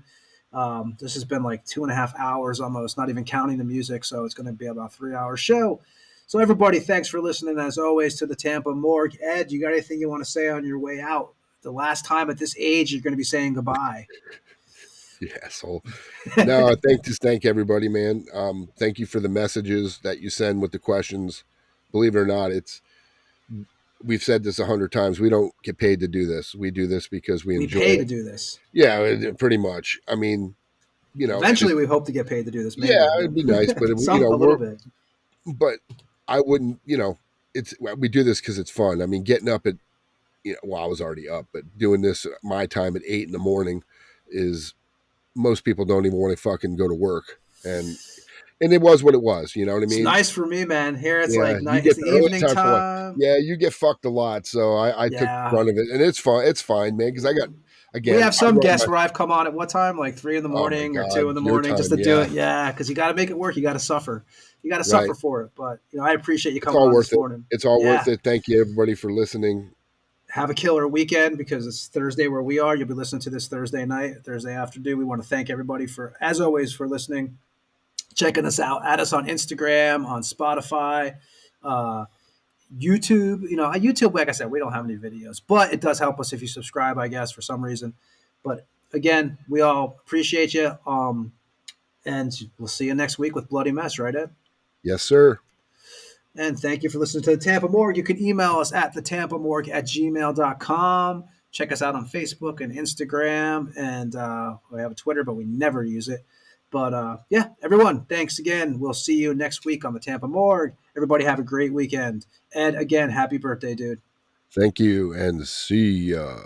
This has been like 2.5 hours almost, not even counting the music, so it's going to be about a 3-hour show. So everybody, thanks for listening as always to the Tampa Morgue. Ed, you got anything you want to say on your way out? The last time at this age you're going to be saying goodbye. You asshole. No, thank everybody, man. Thank you for the messages that you send with the questions. Believe it or not, we've said this 100 times. We don't get paid to do this. We do this because we enjoy pay it. to do this. Yeah, pretty much. I mean, eventually we hope to get paid to do this. Maybe. Yeah, it'd be nice, but a little bit. But I wouldn't. We do this because it's fun. I mean, getting up at I was already up, but doing this my time at 8 a.m. is most people don't even want to fucking go to work, and it was what it was. You know what I mean? It's nice for me, man. Here it's like night. You It's the evening time. Yeah, you get fucked a lot, so I took the brunt of it, and it's fun. It's fine, man, because I got. Again, we have some guests where I've come on at what time? Like 3 a.m. or 2 a.m. just to do it. Yeah, because you got to make it work. You got to suffer. You got to suffer for it. But I appreciate you coming on this morning. It's all worth it. Thank you, everybody, for listening. Have a killer weekend because it's Thursday where we are. You'll be listening to this Thursday night, Thursday afternoon. We want to thank everybody as always, for listening, checking us out. Add us on Instagram, on Spotify, YouTube. YouTube, like I said, we don't have any videos, but it does help us if you subscribe, I guess, for some reason. But again, we all appreciate you. And we'll see you next week with Bloody Mess, right, Ed? Yes, sir. And thank you for listening to the Tampa Morgue. You can email us at thetampamorgue@gmail.com. Check us out on Facebook and Instagram. And we have a Twitter, but we never use it. But everyone, thanks again. We'll see you next week on the Tampa Morgue. Everybody have a great weekend. Ed, again, happy birthday, dude. Thank you, and see ya.